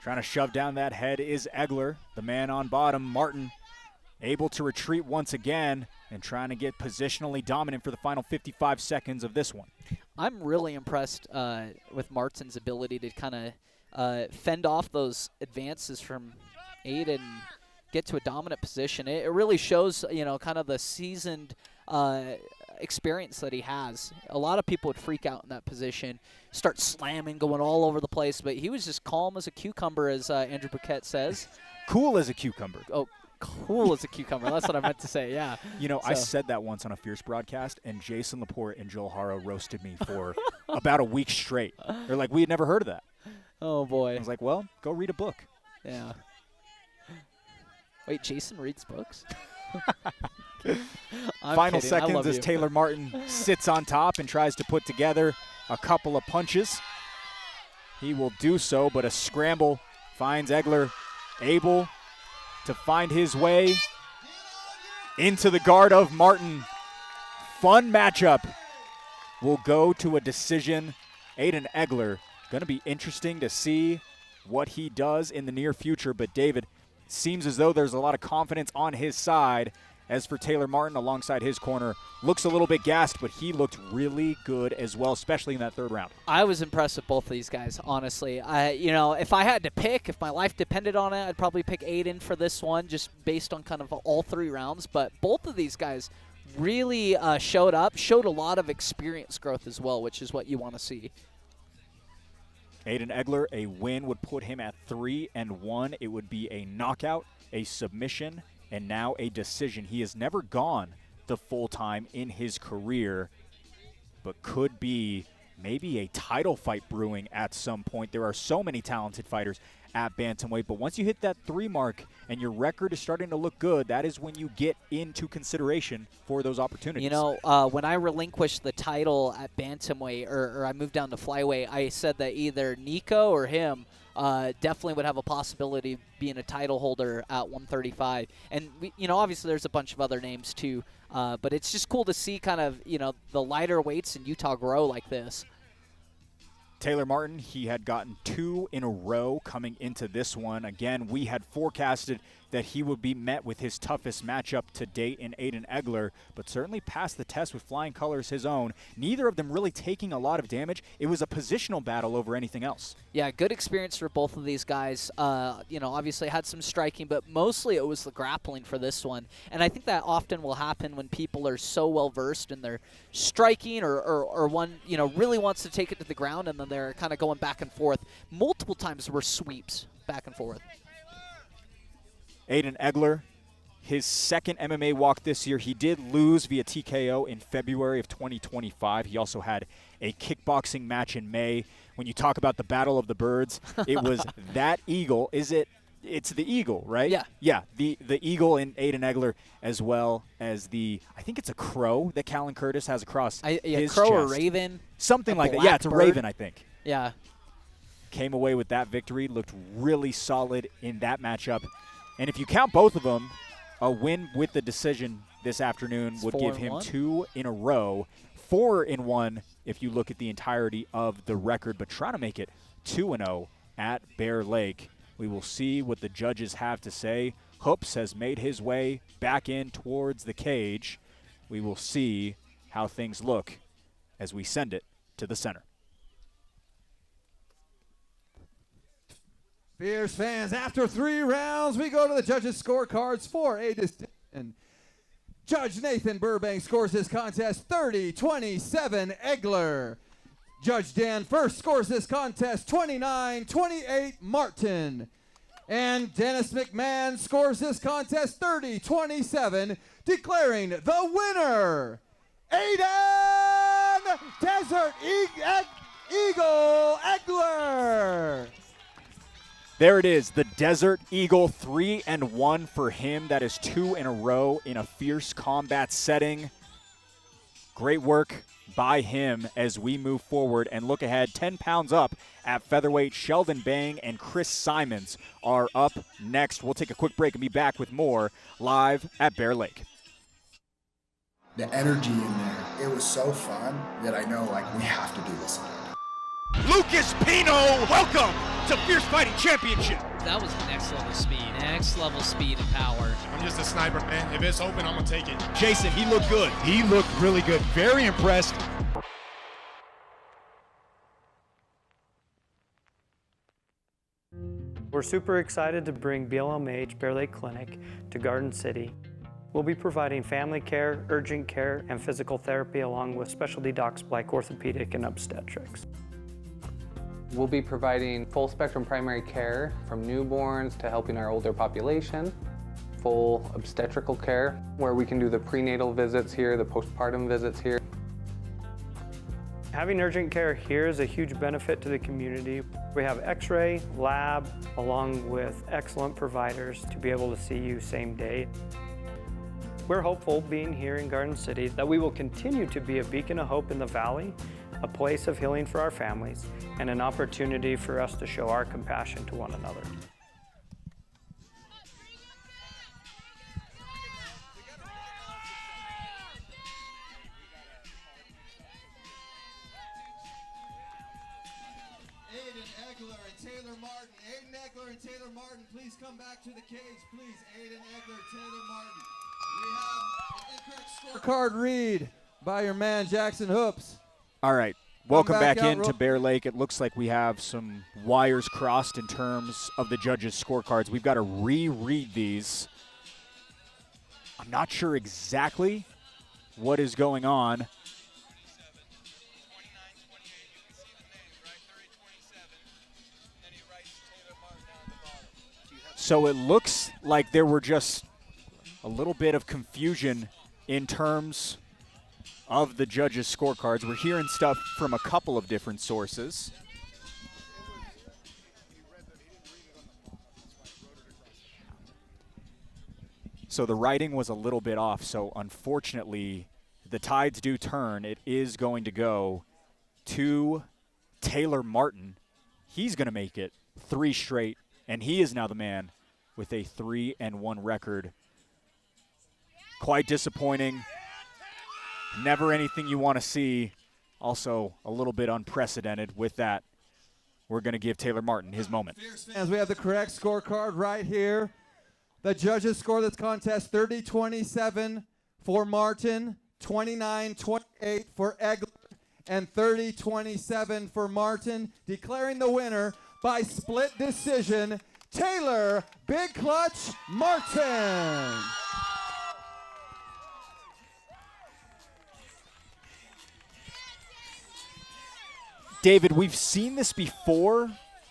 Trying to shove down that head is Egler, the man on bottom. Martin able to retreat once again and trying to get positionally dominant for the final 55 seconds of this one. I'm really impressed with Martin's ability to kind of fend off those advances from Aiden, get to a dominant position. It really shows, kind of the seasoned experience that he has. A lot of people would freak out in that position, start slamming, going all over the place, but he was just calm as a cucumber, as Andrew Paquette says. Cool as a cucumber. Oh, cool as a cucumber. That's what I meant to say, yeah. I said that once on a Fierce broadcast, and Jason Laporte and Joel Haro roasted me for about a week straight. They're like, we had never heard of that. Oh, boy. I was like, well, go read a book. Yeah. Wait, Jason reads books? Final seconds as Taylor Martin sits on top and tries to put together a couple of punches. He will do so, but a scramble finds Egler able to find his way into the guard of Martin. Fun matchup will go to a decision. Aiden Egler, going to be interesting to see what he does in the near future, but David, seems as though there's a lot of confidence on his side. As for Taylor Martin alongside his corner, looks a little bit gassed, but he looked really good as well, especially in that third round. I was impressed with both of these guys, honestly. If I had to pick, if my life depended on it, I'd probably pick Aiden for this one, just based on kind of all three rounds. But both of these guys really showed a lot of experience growth as well, which is what you want to see. Aiden Egler, a win would put him at 3-1. It would be a knockout, a submission, and now a decision. He has never gone the full time in his career, but could be maybe a title fight brewing at some point. There are so many talented fighters at bantamweight. But once you hit that 3 mark and your record is starting to look good, that is when you get into consideration for those opportunities. You know, when I relinquished the title at bantamweight, or I moved down to flyweight, I said that either Nico or him definitely would have a possibility of being a title holder at 135. And, obviously there's a bunch of other names too. But it's just cool to see kind of, the lighter weights in Utah grow like this. Taylor Martin, he had gotten 2 in a row coming into this one. Again, we had forecasted that he would be met with his toughest matchup to date in Aiden Egler, but certainly passed the test with flying colors his own. Neither of them really taking a lot of damage. It was a positional battle over anything else. Yeah, good experience for both of these guys. Obviously had some striking, but mostly it was the grappling for this one. And I think that often will happen when people are so well-versed in their striking or one, really wants to take it to the ground, and then they're kind of going back and forth. Multiple times were sweeps back and forth. Aiden Egler, his second MMA walk this year. He did lose via TKO in February of 2025. He also had a kickboxing match in May. When you talk about the Battle of the Birds, it was that eagle. It's the eagle, right? Yeah. Yeah, the eagle in Aiden Egler, as well as I think it's a crow that Callan Curtis has across his crow chest. or raven. Something like that. Yeah, it's a raven, I think. Yeah. Came away with that victory, looked really solid in that matchup. And if you count both of them, a win with the decision this afternoon would give him 2 in a row, 4 in 1 if you look at the entirety of the record, but trying to make it 2-0 at Bear Lake. We will see what the judges have to say. Hoops has made his way back in towards the cage. We will see how things look as we send it to the center. Fierce fans, after 3 rounds, we go to the judges' scorecards for a decision. Judge Nathan Burbank scores this contest 30-27 Egler. Judge Dan First scores this contest 29-28 Martin. And Dennis McMahon scores this contest 30-27, declaring the winner, Aiden Desert Eagle Egler. There it is, the Desert Eagle, 3-1 for him. That is 2 in a row in a fierce combat setting. Great work by him as we move forward and look ahead. 10 pounds up at featherweight. Sheldon Bang and Chris Simons are up next. We'll take a quick break and be back with more live at Bear Lake. The energy in there, it was so fun that I know, we have to do this again. Lucas Pino, welcome to Fierce Fighting Championship. That was next level speed and power. I'm just a sniper, man. If it's open, I'm going to take it. Jason, he looked good. He looked really good. Very impressed. We're super excited to bring BLMH Bear Lake Clinic to Garden City. We'll be providing family care, urgent care, and physical therapy along with specialty docs like orthopedic and obstetrics. We'll be providing full spectrum primary care from newborns to helping our older population, full obstetrical care where we can do the prenatal visits here, the postpartum visits here. Having urgent care here is a huge benefit to the community. We have x-ray, lab, along with excellent providers to be able to see you same day. We're hopeful, being here in Garden City, that we will continue to be a beacon of hope in the valley, a place of healing for our families, and an opportunity for us to show our compassion to one another. Aiden Egler and Taylor Martin. Aiden Egler and Taylor Martin, please come back to the cage, please. Aiden Egler, Taylor Martin. We have an incorrect scorecard read by your man Jackson Hoops. All right, welcome back out into Bear Lake. It looks like we have some wires crossed in terms of the judges' scorecards. We've got to reread these. I'm not sure exactly what is going on. So it looks like there were just a little bit of confusion in terms of the judges' scorecards. We're hearing stuff from a couple of different sources. So the writing was a little bit off, so unfortunately the tides do turn. It is going to go to Taylor Martin. He's going to make it 3 straight, and he is now the man with a 3-1 record. Quite disappointing. Never anything you want to see. Also a little bit unprecedented with that. We're going to give Taylor Martin his moment. Fans, we have the correct scorecard right here. The judges score this contest 30-27 for Martin, 29-28 for Egler, and 30-27 for Martin, declaring the winner by split decision, Taylor Big Clutch Martin. David, we've seen this before,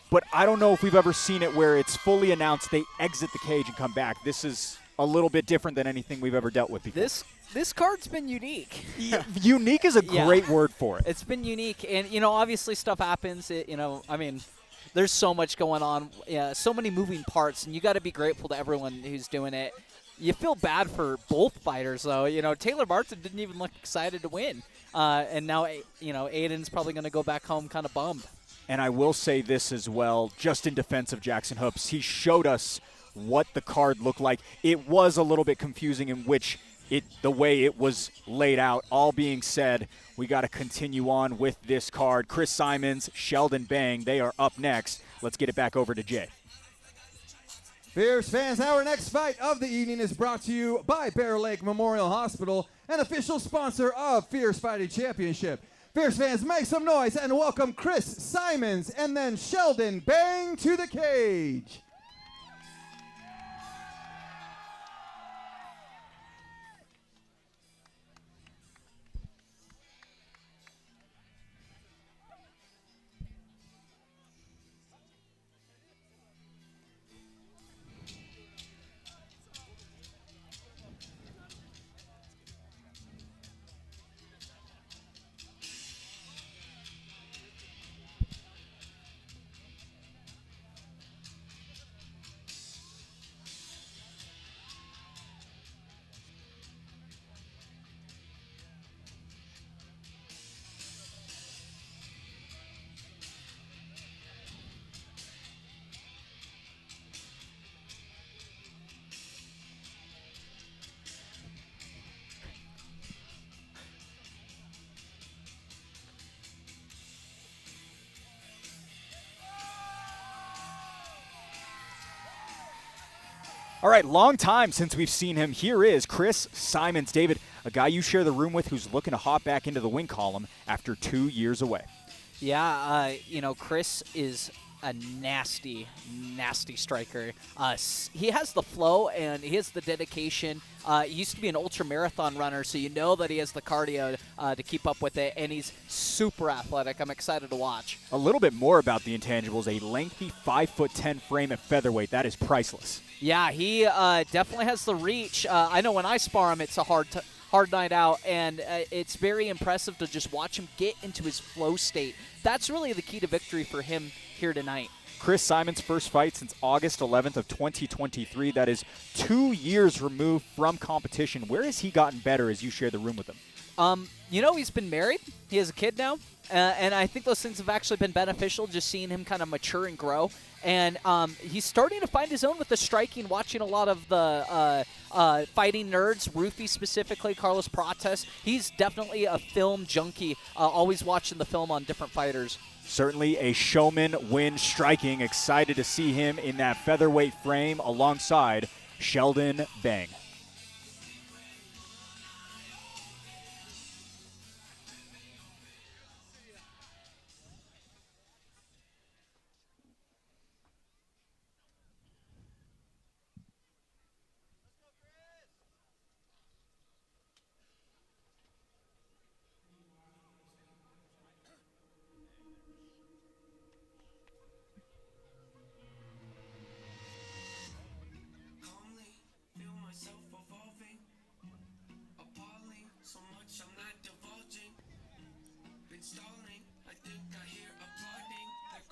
but I don't know if we've ever seen it where it's fully announced they exit the cage and come back. This is a little bit different than anything we've ever dealt with before. This card's been unique. Unique is a great word for it. It's been unique, and obviously stuff happens. There's so much going on, so many moving parts, and you got to be grateful to everyone who's doing it. You feel bad for both fighters, though. Taylor Martin didn't even look excited to win, and now Aiden's probably going to go back home kind of bummed. And I will say this as well, just in defense of Jackson Hoops, he showed us what the card looked like. It was a little bit confusing in the way it was laid out. All being said, we got to continue on with this card. Chris Simons, Sheldon Bang, they are up next. Let's get it back over to Jay. Fierce fans, our next fight of the evening is brought to you by Bear Lake Memorial Hospital, an official sponsor of Fierce Fighting Championship. Fierce fans, make some noise and welcome Chris Simons and then Sheldon Bang to the cage. All right, long time since we've seen him. Here is Chris Simons. David, a guy you share the room with who's looking to hop back into the win column after 2 years away. Yeah, Chris is a nasty, nasty striker. He has the flow and he has the dedication. He used to be an ultra-marathon runner, so you know that he has the cardio to keep up with it, and he's super athletic. I'm excited to watch. A little bit more about the intangibles. A lengthy 5'10" frame at featherweight. That is priceless. Yeah, he definitely has the reach. I know when I spar him, it's a hard night out, and it's very impressive to just watch him get into his flow state. That's really the key to victory for him here tonight. Chris Simons' first fight since August 11th of 2023. That is 2 years removed from competition. Where has he gotten better as you share the room with him? He's been married. He has a kid now. And I think those things have actually been beneficial, just seeing him kind of mature and grow. And he's starting to find his own with the striking, watching a lot of the fighting nerds, Rufy specifically, Carlos Prates. He's definitely a film junkie, always watching the film on different fighters. Certainly a showman when striking. Excited to see him in that featherweight frame alongside Sheldon Bang.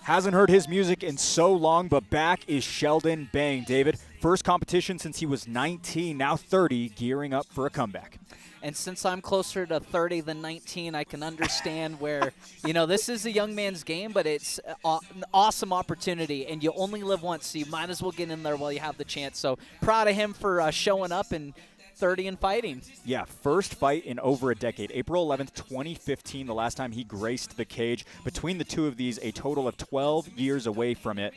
Hasn't heard his music in so long, but back is Sheldon Bang. David, First competition since he was 19, now 30, gearing up for a comeback. And since I'm closer to 30 than 19, I can understand where, this is a young man's game, but it's an awesome opportunity, and you only live once, so you might as well get in there while you have the chance. So proud of him for showing up and 30 and fighting. Yeah, first fight in over a decade. April 11th, 2015, the last time he graced the cage. Between the two of these, a total of 12 years away from it.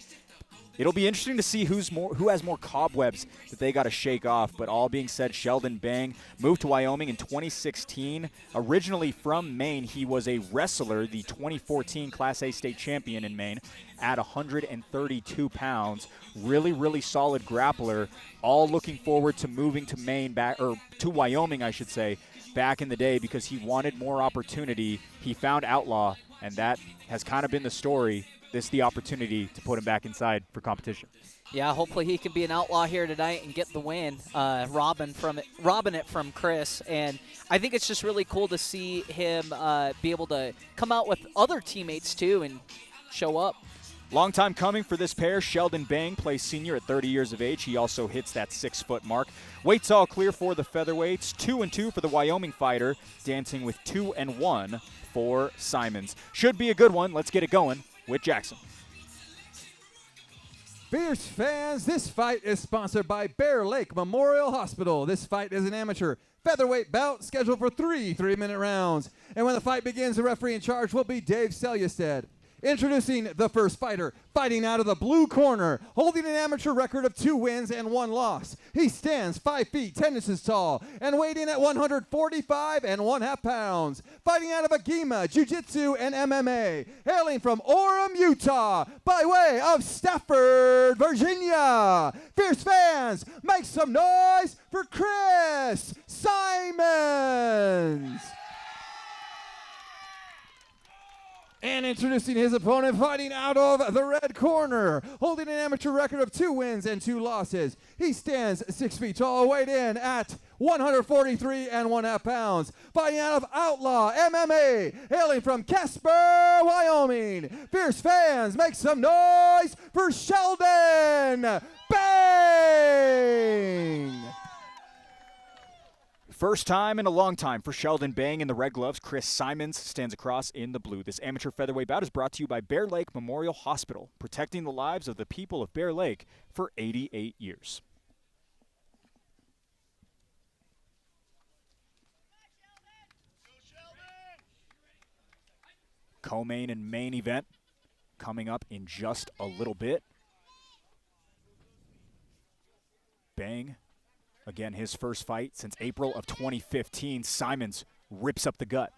It'll be interesting to see who has more cobwebs that they got to shake off. But all being said, Sheldon Bang moved to Wyoming in 2016. Originally from Maine, he was a wrestler, the 2014 Class A state champion in Maine at 132 pounds. Really, really solid grappler. All looking forward to moving to to Wyoming, I should say, back in the day because he wanted more opportunity. He found Outlaw, and that has kind of been the story. This is the opportunity to put him back inside for competition. Yeah, hopefully he can be an outlaw here tonight and get the win, robbing it from Chris. And I think it's just really cool to see him be able to come out with other teammates too and show up. Long time coming for this pair. Sheldon Bang plays senior at 30 years of age. He also hits that 6-foot mark. Weight's all clear for the featherweights. 2-2 for the Wyoming fighter, dancing with 2-1 for Simons. Should be a good one. Let's get it going with Jackson. Fierce fans, this fight is sponsored by Bear Lake Memorial Hospital. This fight is an amateur featherweight bout scheduled for 3 3-minute rounds. And when the fight begins, the referee in charge will be Dave Selyustad. Introducing the first fighter, fighting out of the blue corner, holding an amateur record of 2 wins and 1 loss. He stands 5 feet 10 inches tall and weighed in at 145 1/2 pounds. Fighting out of Agima, Jiu-Jitsu, and MMA. Hailing from Orem, Utah, by way of Stafford, Virginia. Fierce fans, make some noise for Chris Simons. And introducing his opponent, fighting out of the red corner, holding an amateur record of 2 wins and 2 losses. He stands 6 feet tall, weighed in at 143 1/2 pounds. Fighting out of Outlaw MMA, hailing from Casper, Wyoming. Fierce fans, make some noise for Sheldon Bang! First time in a long time for Sheldon Bang in the red gloves. Chris Simons stands across in the blue. This amateur featherweight bout is brought to you by Bear Lake Memorial Hospital, protecting the lives of the people of Bear Lake for 88 years. Co-main and main event coming up in just a little bit. Bang. Again, his first fight since April of 2015. Simons rips up the gut.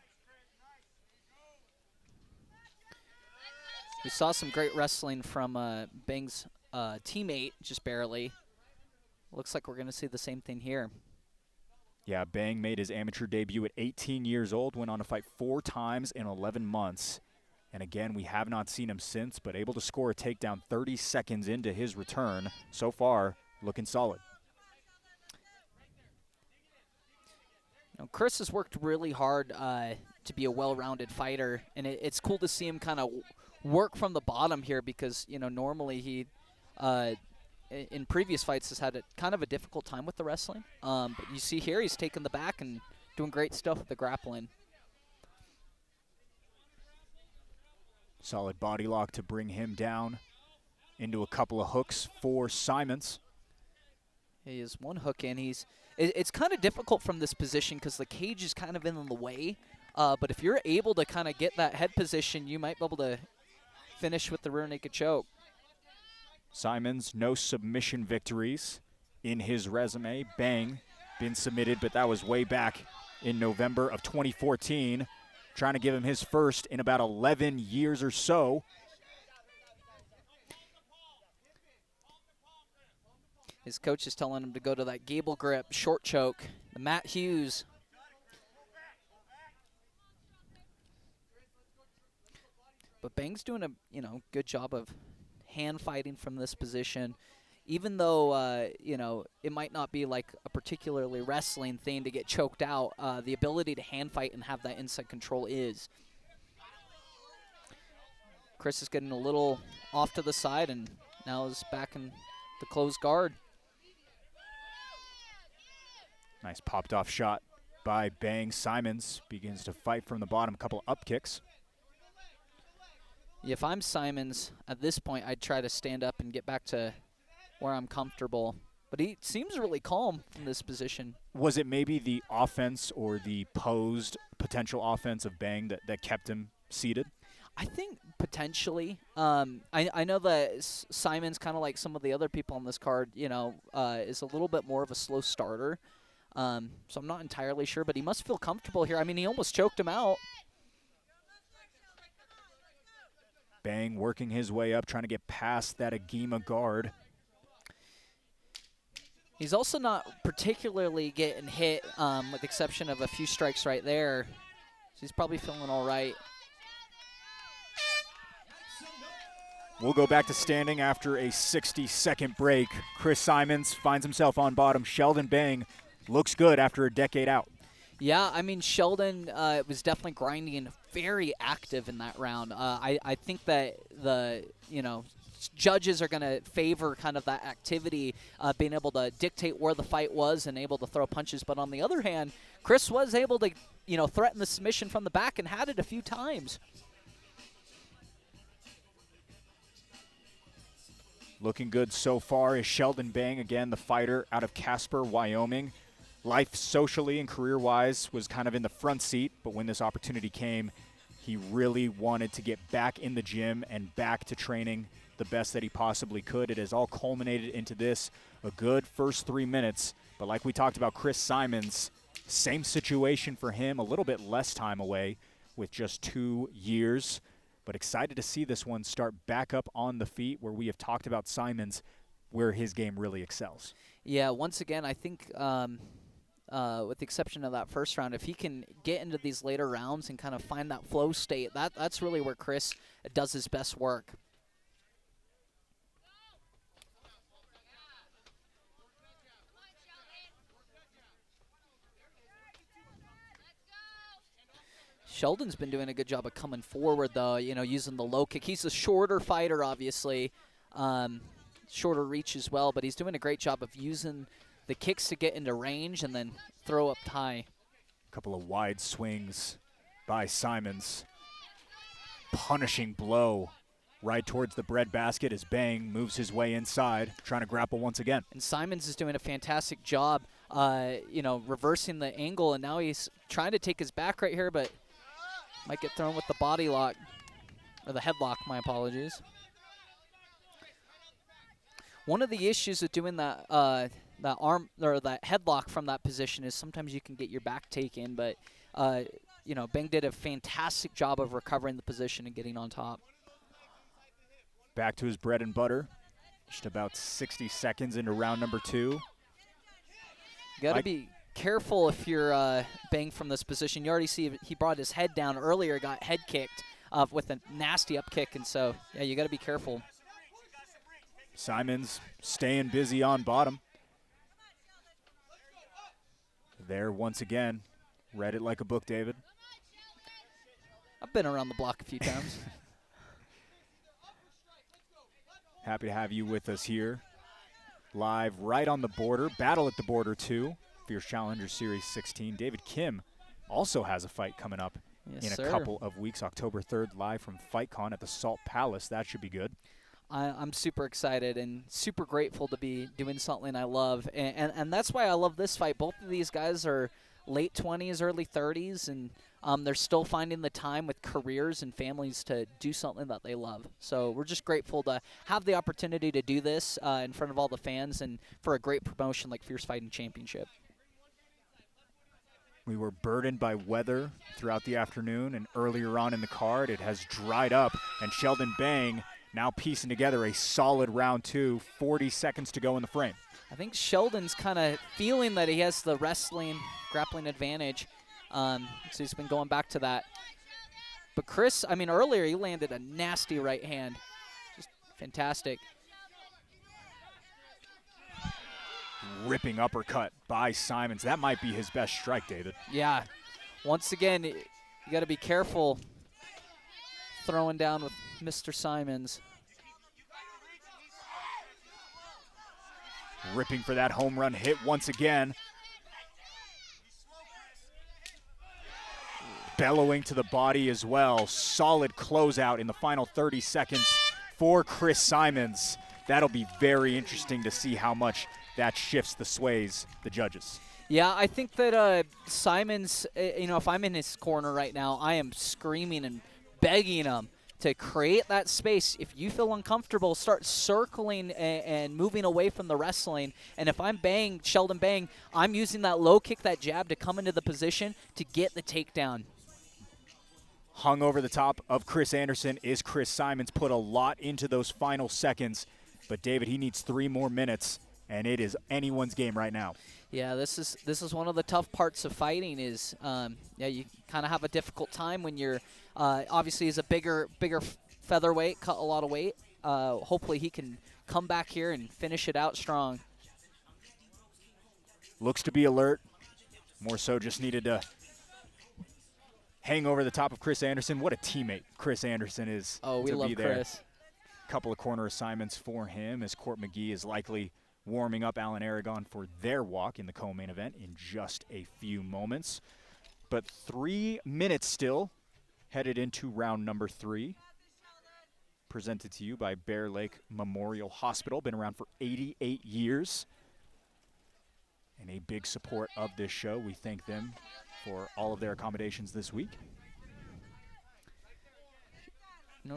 We saw some great wrestling from Bang's teammate, just barely. Looks like we're going to see the same thing here. Yeah, Bang made his amateur debut at 18 years old, went on to fight 4 times in 11 months. And again, we have not seen him since, but able to score a takedown 30 seconds into his return. So far, looking solid. Chris has worked really hard to be a well-rounded fighter, and it's cool to see him kind of work from the bottom here because, normally he, in previous fights, has had kind of a difficult time with the wrestling. But you see here he's taking the back and doing great stuff with the grappling. Solid body lock to bring him down into a couple of hooks for Simons. He is one hook in. It's kind of difficult from this position because the cage is kind of in the way. But if you're able to kind of get that head position, you might be able to finish with the rear naked choke. Simons, no submission victories in his resume. Bang, been submitted, but that was way back in November of 2014. Trying to give him his first in about 11 years or so. His coach is telling him to go to that gable grip, short choke, the Matt Hughes. But Bang's doing a good job of hand fighting from this position, even though it might not be like a particularly wrestling thing to get choked out. The ability to hand fight and have that inside control is. Chris is getting a little off to the side and now is back in the closed guard. Nice popped off shot by Bang. Simons begins to fight from the bottom, a couple up kicks. If I'm Simons, at this point, I'd try to stand up and get back to where I'm comfortable. But he seems really calm in this position. Was it maybe the offense or the posed potential offense of Bang that kept him seated? I think potentially. I know that Simons, kind of like some of the other people on this card, is a little bit more of a slow starter. So I'm not entirely sure, but he must feel comfortable here. I mean, he almost choked him out. Bang working his way up, trying to get past that Agima guard. He's also not particularly getting hit, with the exception of a few strikes right there. So he's probably feeling all right. We'll go back to standing after a 60-second break. Chris Simons finds himself on bottom. Sheldon Bang looks good after a decade out. Yeah, I mean, Sheldon was definitely grinding, very active in that round. I think that the, judges are going to favor kind of that activity, being able to dictate where the fight was and able to throw punches. But on the other hand, Chris was able to, threaten the submission from the back and had it a few times. Looking good so far is Sheldon Bang, again, the fighter out of Casper, Wyoming. Life socially and career-wise was kind of in the front seat, but when this opportunity came, he really wanted to get back in the gym and back to training the best that he possibly could. It has all culminated into this, a good first 3 minutes. But like we talked about Chris Simons, same situation for him, a little bit less time away with just 2 years. But excited to see this one start back up on the feet, where we have talked about Simons, where his game really excels. Yeah, once again, I think with the exception of that first round, if he can get into these later rounds and kind of find that flow state, that's really where Chris does his best work. Sheldon's been doing a good job of coming forward, though, using the low kick. He's a shorter fighter, obviously, shorter reach as well, but he's doing a great job of using the kicks to get into range and then throw up high. A couple of wide swings by Simons. Punishing blow right towards the breadbasket as Bang moves his way inside, trying to grapple once again. And Simons is doing a fantastic job, reversing the angle, and now he's trying to take his back right here, but might get thrown with the body lock, or the headlock, my apologies. One of the issues with doing that arm or that headlock from that position is sometimes you can get your back taken, but Bang did a fantastic job of recovering the position and getting on top. Back to his bread and butter. Just about 60 seconds into round number 2. You got to be careful if you're Bang from this position. You already see he brought his head down earlier, got head kicked with a nasty up kick, and so, yeah, you got to be careful. Simons staying busy on bottom. There once again. Read it like a book, David. I've been around the block a few times. Happy to have you with us here. Live right on the border. Battle at the Border 2. Fierce Challenger Series 16. David Kim also has a fight coming up in a couple of weeks. October 3rd, live from FightCon at the Salt Palace. That should be good. I'm super excited and super grateful to be doing something I love. And that's why I love this fight. Both of these guys are late 20s, early 30s, and they're still finding the time with careers and families to do something that they love. So we're just grateful to have the opportunity to do this in front of all the fans and for a great promotion like Fierce Fighting Championship. We were burdened by weather throughout the afternoon, and earlier on in the card, it has dried up, and Sheldon Bang now piecing together a solid round 2, 40 seconds to go in the frame. I think Sheldon's kind of feeling that he has the grappling advantage, so he's been going back to that. But Chris, I mean, earlier he landed a nasty right hand. Just fantastic. Ripping uppercut by Simons. That might be his best strike, David. Yeah. Once again, you got to be careful throwing down with Mr. Simons. Ripping for that home run hit once again. bellowing to the body as well. Solid closeout in the final 30 seconds for Chris Simons. That'll be very interesting to see how much that shifts the sways, the judges. Yeah, I think that Simons, if I'm in his corner right now, I am screaming and begging him to create that space. If you feel uncomfortable, start circling and moving away from the wrestling. And if I'm Sheldon Bang, I'm using that low kick, that jab to come into the position to get the takedown. Hung over the top of Chris Anderson is Chris Simons. Put a lot into those final seconds. But, David, he needs 3 more minutes, and it is anyone's game right now. Yeah, this is one of the tough parts of fighting is, you kind of have a difficult time when you're, obviously he's a bigger featherweight, cut a lot of weight. Hopefully he can come back here and finish it out strong. Looks to be alert. More so just needed to hang over the top of Chris Anderson. What a teammate Chris Anderson is. Oh, we love Chris. Couple of corner assignments for him as Court McGee is likely warming up Alan Aragon for their walk in the co-main event in just a few moments. But 3 minutes still headed into round number 3. Presented to you by Bear Lake Memorial Hospital. Been around for 88 years. And a big support of this show. We thank them for all of their accommodations this week.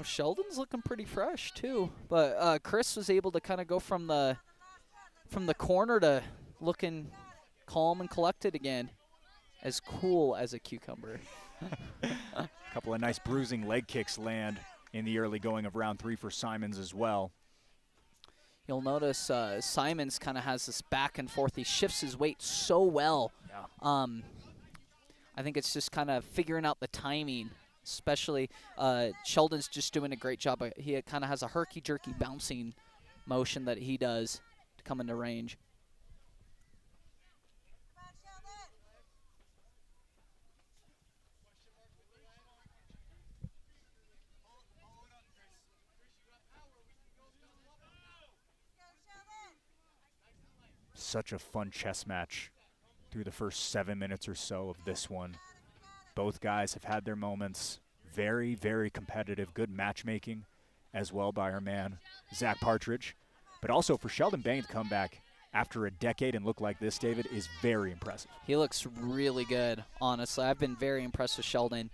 Sheldon's looking pretty fresh too, but Chris was able to kind of go from the corner to looking calm and collected again, as cool as a cucumber. A couple of nice bruising leg kicks land in the early going of round 3 for Simons as well. You'll notice Simons kind of has this back and forth. He shifts his weight so well. Yeah. I think it's just kind of figuring out the timing. Especially Sheldon's just doing a great job. He kind of has a herky-jerky bouncing motion that he does to come into range. Such a fun chess match through the first 7 minutes or so of this one. Both guys have had their moments. Very, very competitive. Good matchmaking as well by our man, Zach Partridge. But also for Sheldon Bang to come back after a decade and look like this, David, is very impressive. He looks really good, honestly. I've been very impressed with Sheldon,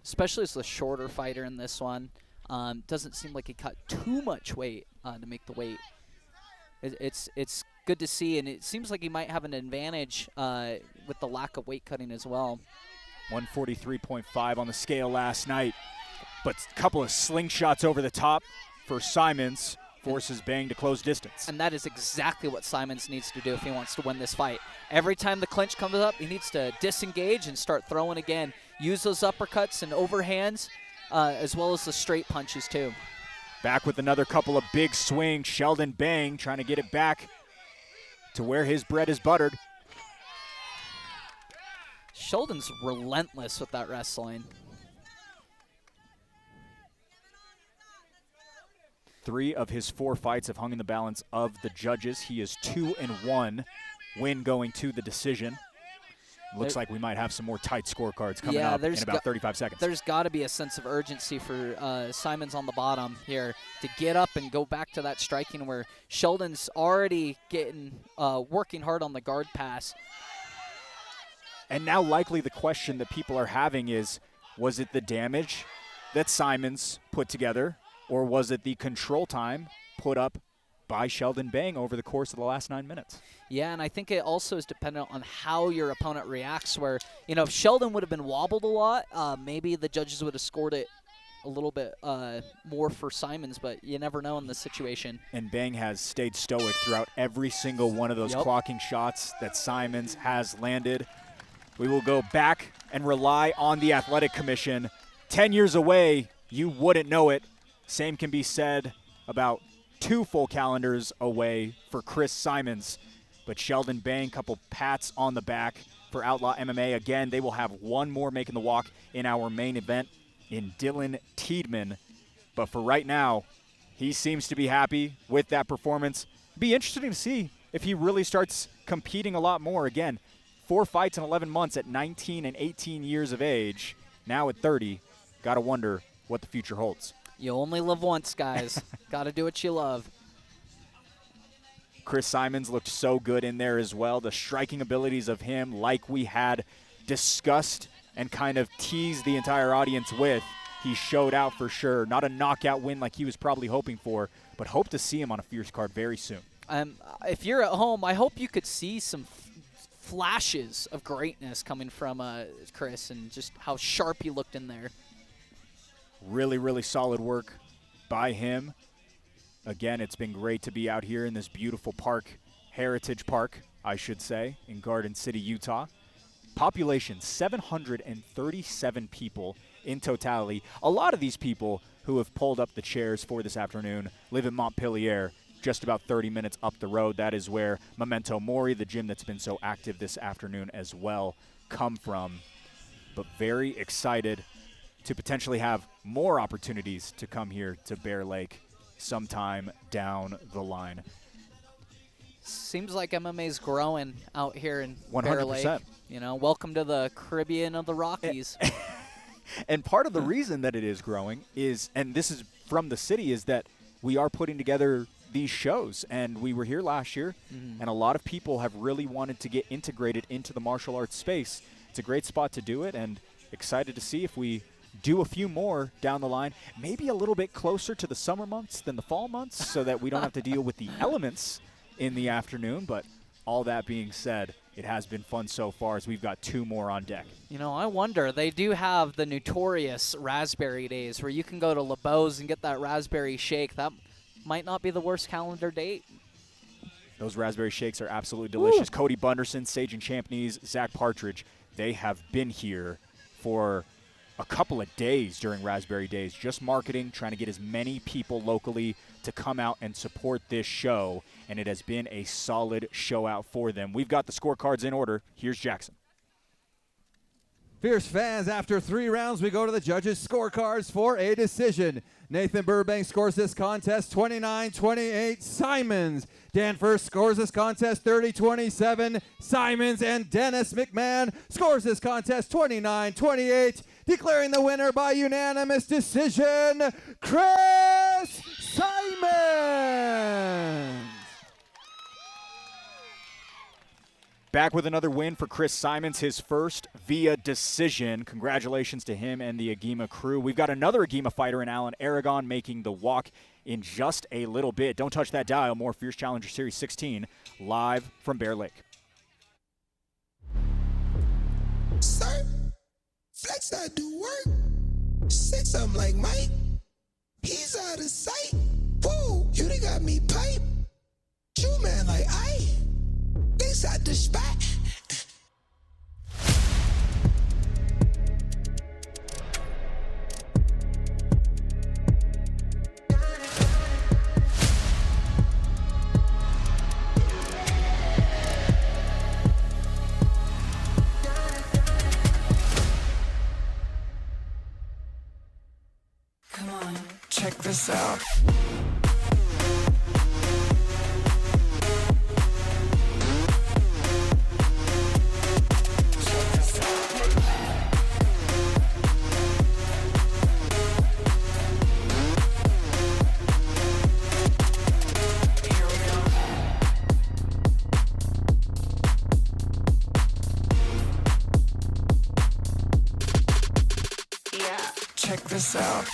especially as the shorter fighter in this one. Doesn't seem like he cut too much weight to make the weight. It's good to see, and it seems like he might have an advantage with the lack of weight cutting as well. 143.5 on the scale last night, but a couple of slingshots over the top for Simons forces Bang to close distance. And that is exactly what Simons needs to do if he wants to win this fight. Every time the clinch comes up, he needs to disengage and start throwing again. Use those uppercuts and overhands as well as the straight punches too. Back with another couple of big swings. Sheldon Bang trying to get it back to where his bread is buttered. Sheldon's relentless with that wrestling. 3 of his 4 fights have hung in the balance of the judges. He is 2-1, win going to the decision. Looks like we might have some more tight scorecards coming up in about 35 seconds. There's got to be a sense of urgency for Simons on the bottom here to get up and go back to that striking where Sheldon's already working hard on the guard pass. And now likely the question that people are having is, was it the damage that Simons put together, or was it the control time put up by Sheldon Bang over the course of the last 9 minutes? Yeah, and I think it also is dependent on how your opponent reacts, where, if Sheldon would have been wobbled a lot, maybe the judges would have scored it a little bit more for Simons, but you never know in this situation. And Bang has stayed stoic throughout every single one of those clocking shots that Simons has landed. We will go back and rely on the Athletic Commission. 10 years away, you wouldn't know it. Same can be said about 2 full calendars away for Chris Simons. But Sheldon Bang, couple pats on the back for Outlaw MMA. Again, they will have one more making the walk in our main event in Dylan Tiedemann. But for right now, he seems to be happy with that performance. Be interesting to see if he really starts competing a lot more. Again, 4 fights in 11 months at 19 and 18 years of age. Now at 30, got to wonder what the future holds. You only live once, guys. Got to do what you love. Chris Simons looked so good in there as well. The striking abilities of him, like we had discussed and kind of teased the entire audience with, he showed out for sure. Not a knockout win like he was probably hoping for, but hope to see him on a Fierce card very soon. If you're at home, I hope you could see some flashes of greatness coming from Chris and just how sharp he looked in there. Really, really solid work by him. Again, it's been great to be out here in this beautiful park, Heritage Park, I should say, in Garden City, Utah. Population, 737 people in totality. A lot of these people who have pulled up the chairs for this afternoon live in Montpelier, just about 30 minutes up the road. That is where Memento Mori, the gym that's been so active this afternoon as well, come from. But very excited to potentially have more opportunities to come here to Bear Lake sometime down the line. Seems like MMA's growing out here in 100%. Bear Lake. You know, welcome to the Caribbean of the Rockies. And part of the reason that it is growing is, and this is from the city, is that we are putting together these shows. And we were here last year, and a lot of people have really wanted to get integrated into the martial arts space. It's a great spot to do it, and excited to see if we do a few more down the line, maybe a little bit closer to the summer months than the fall months, so that we don't have to deal with the elements in the afternoon. But all that being said, it has been fun so far as we've got 2 more on deck. You know, I wonder, they do have the notorious raspberry days where you can go to LeBeau's and get that raspberry shake. That might not be the worst calendar date. Those raspberry shakes are absolutely delicious. Woo! Cody Bunderson, Sage and Champneys, Zach Partridge, they have been here for a couple of days during Raspberry Days, just marketing, trying to get as many people locally to come out and support this show, and it has been a solid show out for them. We've got the scorecards in order. Here's Jackson. Fierce fans, after 3 rounds, we go to the judges' scorecards for a decision. Nathan Burbank scores this contest 29-28 Simons. Dan First scores this contest 30-27 Simons. And Dennis McMahon scores this contest 29-28, declaring the winner by unanimous decision, Chris Simons. Back with another win for Chris Simons, his first via decision. Congratulations to him and the Agima crew. We've got another Agima fighter in Alan Aragon making the walk in just a little bit. Don't touch that dial. More Fierce Challenger Series 16 live from Bear Lake. Sir, flex I do work. Say something like Mike. He's out of sight. Whoa, you done got me pipe. You man like I. Inside the spot. Come on, check this out. Check this out.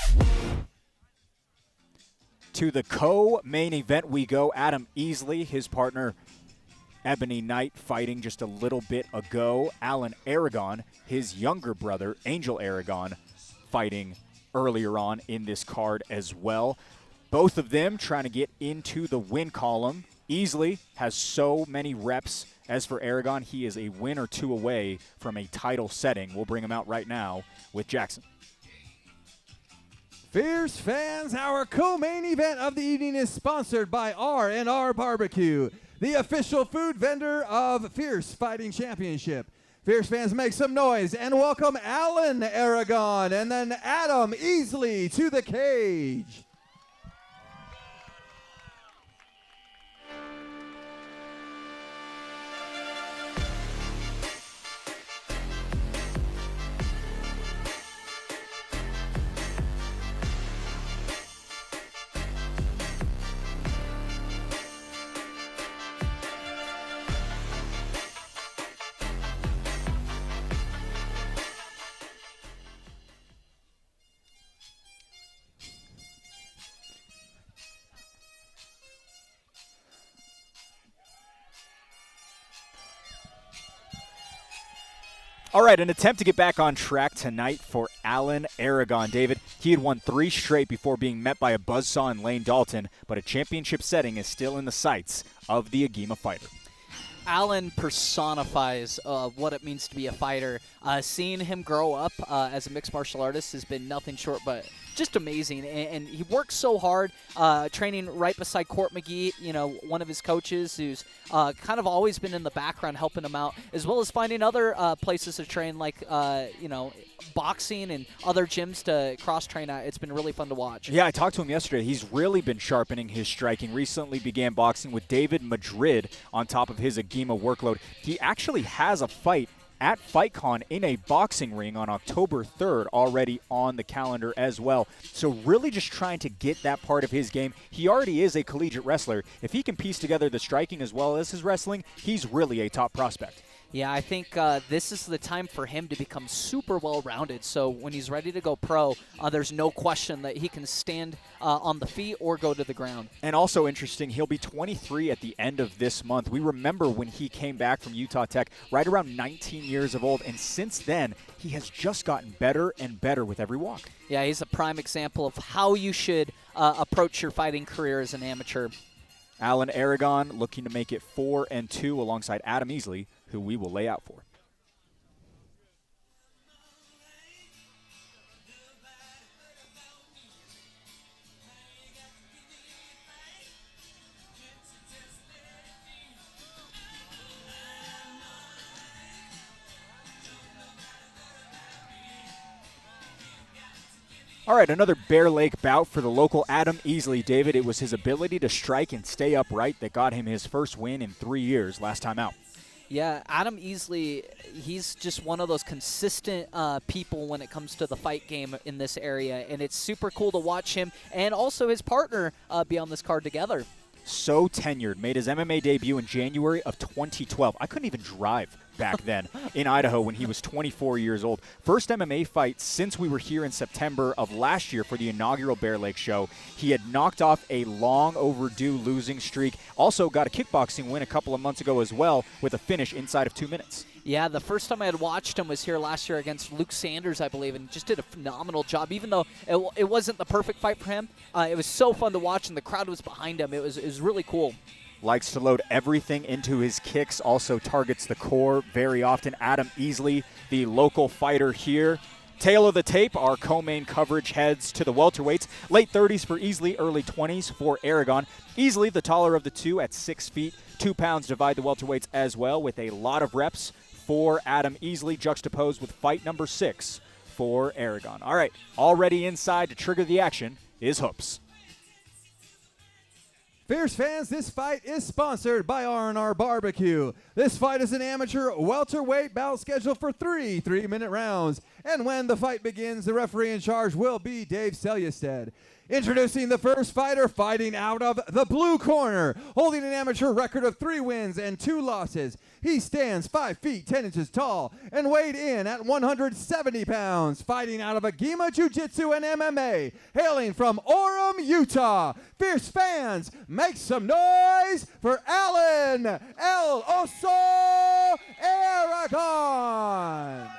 To the co-main event we go. Adam Easley, his partner Ebony Knight, fighting just a little bit ago. Alan Aragon, his younger brother Angel Aragon, fighting earlier on in this card as well. Both of them trying to get into the win column. Easley has so many reps. As for Aragon, he is a win or 2 away from a title setting. We'll bring him out right now with Jackson. Fierce fans, our co-main event of the evening is sponsored by R&R Barbecue, the official food vendor of Fierce Fighting Championship. Fierce fans, make some noise and welcome Alan Aragon and then Adam Easley to the cage. All right, an attempt to get back on track tonight for Alan Aragon. David, he had won 3 straight before being met by a buzzsaw in Lane Dalton, but a championship setting is still in the sights of the Agima fighter. Alan personifies what it means to be a fighter. Seeing him grow up as a mixed martial artist has been nothing short but just amazing. And he works so hard, training right beside Court McGee, one of his coaches who's kind of always been in the background helping him out, as well as finding other places to train like, boxing and other gyms to cross-train at. It's been really fun to watch. Yeah, I talked to him yesterday. He's really been sharpening his striking. Recently began boxing with David Madrid on top of his Agima workload. He actually has a fight at FightCon in a boxing ring on October 3rd already on the calendar as well. So really just trying to get that part of his game. He already is a collegiate wrestler. If he can piece together the striking as well as his wrestling, he's really a top prospect. Yeah, I think this is the time for him to become super well-rounded. So when he's ready to go pro, there's no question that he can stand on the feet or go to the ground. And also interesting, he'll be 23 at the end of this month. We remember when he came back from Utah Tech right around 19 years of old, and since then, he has just gotten better and better with every walk. Yeah, he's a prime example of how you should approach your fighting career as an amateur. Alan Aragon looking to make it 4-2 alongside Adam Easley, who we will lay out for. All right, another Bear Lake bout for the local Adam Easley. David, it was his ability to strike and stay upright that got him his first win in 3 years last time out. Yeah, Adam Easley, he's just one of those consistent people when it comes to the fight game in this area, and it's super cool to watch him and also his partner be on this card together. So tenured, made his MMA debut in January of 2012. I couldn't even drive back then in Idaho when he was 24 years old. First MMA fight since we were here in September of last year for the inaugural Bear Lake show. He had knocked off a long overdue losing streak. Also got a kickboxing win a couple of months ago as well with a finish inside of 2 minutes. Yeah, the first time I had watched him was here last year against Luke Sanders, I believe, and just did a phenomenal job. Even though it wasn't the perfect fight for him, it was so fun to watch, and the crowd was behind him. It was really cool. Likes to load everything into his kicks, also targets the core very often. Adam Easley, the local fighter here. Tail of the tape, our co-main coverage heads to the welterweights. Late 30s for Easley, early 20s for Aragon. Easley, the taller of the two at 6 feet, 2 pounds, divide the welterweights as well with a lot of reps for Adam Easley, juxtaposed with fight number 6 for Aragon. All right, already inside to trigger the action is Hoops. Fierce fans, this fight is sponsored by R&R Barbecue. This fight is an amateur welterweight bout scheduled for 3 3-minute rounds. And when the fight begins, the referee in charge will be Dave Selyusted. Introducing the first fighter, fighting out of the blue corner, holding an amateur record of 3 wins and 2 losses. He stands 5 feet 10 inches tall and weighed in at 170 pounds, fighting out of Agima Jiu-Jitsu and MMA, hailing from Orem, Utah. Fierce fans, make some noise for Alan El Oso Aragon.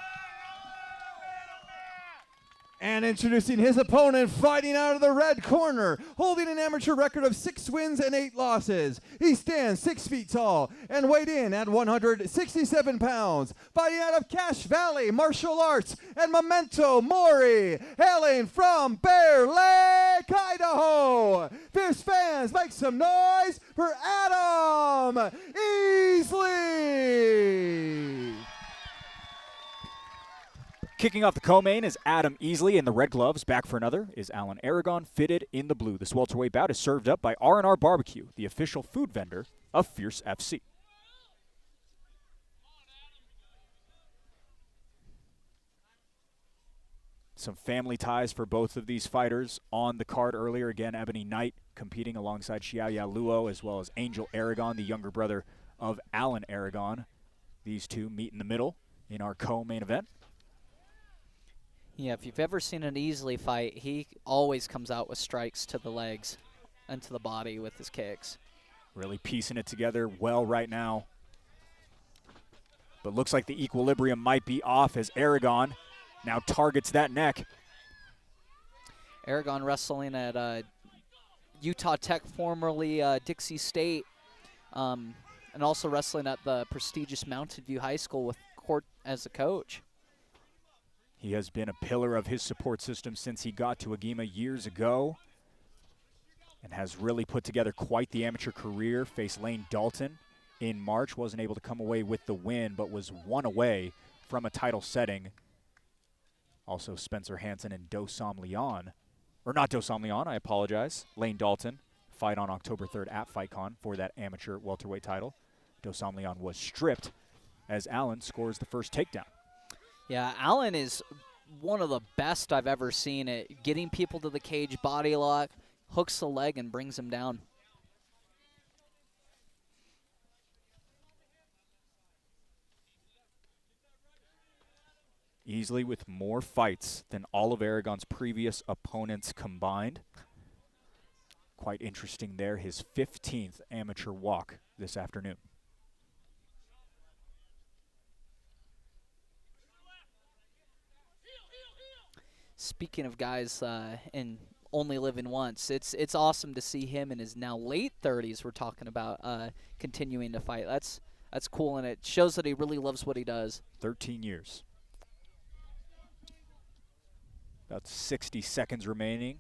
And introducing his opponent, fighting out of the red corner, holding an amateur record of 6 wins and 8 losses. He stands 6 feet tall and weighed in at 167 pounds, fighting out of Cache Valley Martial Arts and Memento Mori, hailing from Bear Lake, Idaho. Fierce fans, make some noise for Adam Easley. Kicking off the co-main is Adam Easley in the red gloves. Back for another is Alan Aragon, fitted in the blue. This welterweight bout is served up by R&R Barbecue, the official food vendor of Fierce FC. Some family ties for both of these fighters on the card earlier. Again, Ebony Knight competing alongside Xiaoya Luo, as well as Angel Aragon, the younger brother of Alan Aragon. These two meet in the middle in our co-main event. Yeah, if you've ever seen an Easley fight, he always comes out with strikes to the legs and to the body with his kicks. Really piecing it together well right now. But looks like the equilibrium might be off as Aragon now targets that neck. Aragon wrestling at Utah Tech, formerly Dixie State, and also wrestling at the prestigious Mountain View High School with Court as a coach. He has been a pillar of his support system since he got to Agema years ago and has really put together quite the amateur career. Faced Lane Dalton in March, wasn't able to come away with the win, but was one away from a title setting. Also Spencer Hansen and Dosam Leon, or not Dosam Leon, I apologize. Lane Dalton, fight on October 3rd at FightCon for that amateur welterweight title. Dosam Leon was stripped as Allen scores the first takedown. Yeah, Allen is one of the best I've ever seen at getting people to the cage, body lock, hooks the leg, and brings him down. Easily with more fights than all of Aragon's previous opponents combined. Quite interesting there, his 15th amateur walk this afternoon. Speaking of guys and only living once, it's awesome to see him in his now late 30s. We're talking about continuing to fight. That's cool, and it shows that he really loves what he does. 13 years. About 60 seconds remaining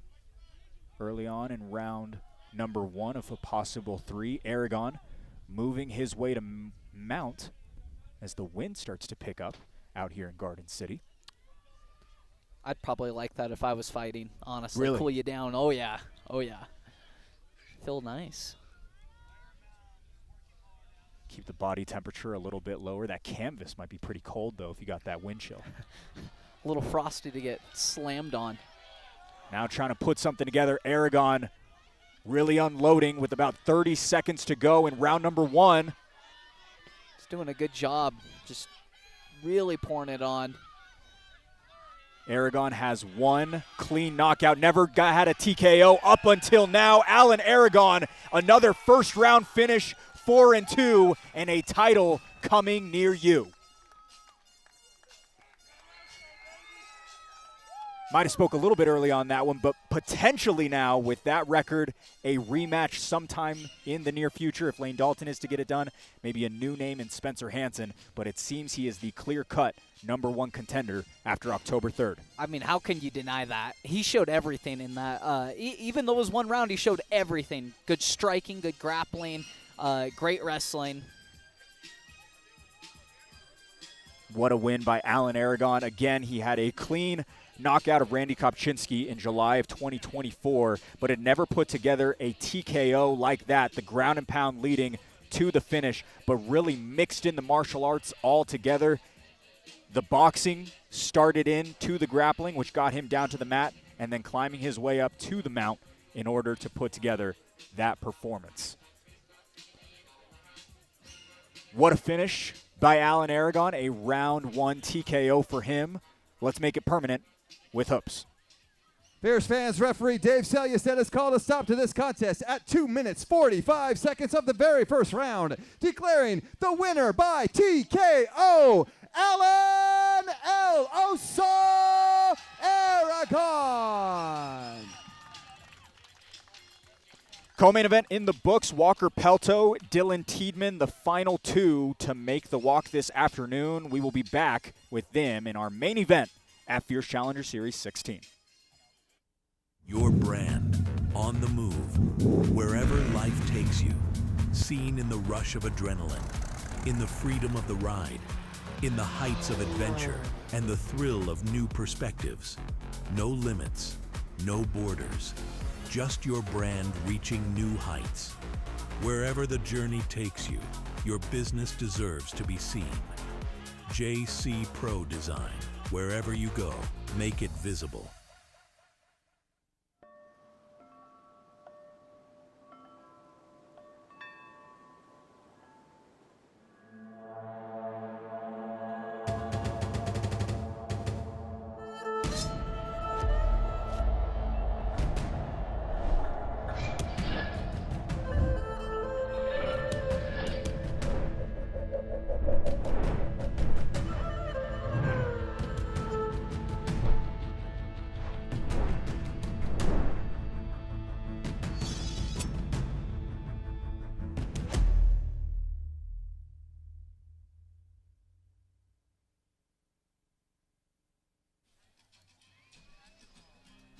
early on in round number 1 of a possible 3. Aragon moving his way to mount as the wind starts to pick up out here in Garden City. I'd probably like that if I was fighting, honestly. Really? Cool you down. Oh, yeah. Oh, yeah. Feel nice. Keep the body temperature a little bit lower. That canvas might be pretty cold, though, if you got that wind chill. A little frosty to get slammed on. Now trying to put something together. Aragon really unloading with about 30 seconds to go in round number 1. He's doing a good job, just really pouring it on. Aragon has one clean knockout, never had a TKO up until now. Allen Aragon, another first-round finish, 4-2, and a title coming near you. Might have spoke a little bit early on that one, but potentially now with that record, a rematch sometime in the near future if Lane Dalton is to get it done. Maybe a new name in Spencer Hansen, but it seems he is the clear-cut #1 contender after October 3rd. I mean, how can you deny that? He showed everything in that. Even though it was one round, he showed everything. Good striking, good grappling, great wrestling. What a win by Allen Aragon. Again, he had a clean knockout of Randy Kopczynski in July of 2024, but had never put together a TKO like that, the ground and pound leading to the finish, but really mixed in the martial arts all together. The boxing started in to the grappling, which got him down to the mat, and then climbing his way up to the mount in order to put together that performance. What a finish by Allen Aragon, a round 1 TKO for him. Let's make it permanent with hoops. Fierce fans, referee Dave Selyeset has called a stop to this contest at 2 minutes 45 seconds of the very first round, declaring the winner by TKO, Allen El Oso Aragon. Co-main event in the books, Walker Pelto, Dylan Tiedman, the final 2 to make the walk this afternoon. We will be back with them in our main event at Fierce Challenger Series 16. Your brand, on the move, wherever life takes you. Seen in the rush of adrenaline, in the freedom of the ride, in the heights of adventure, and the thrill of new perspectives. No limits, no borders, just your brand reaching new heights. Wherever the journey takes you, your business deserves to be seen. JC Pro Design. Wherever you go, make it visible.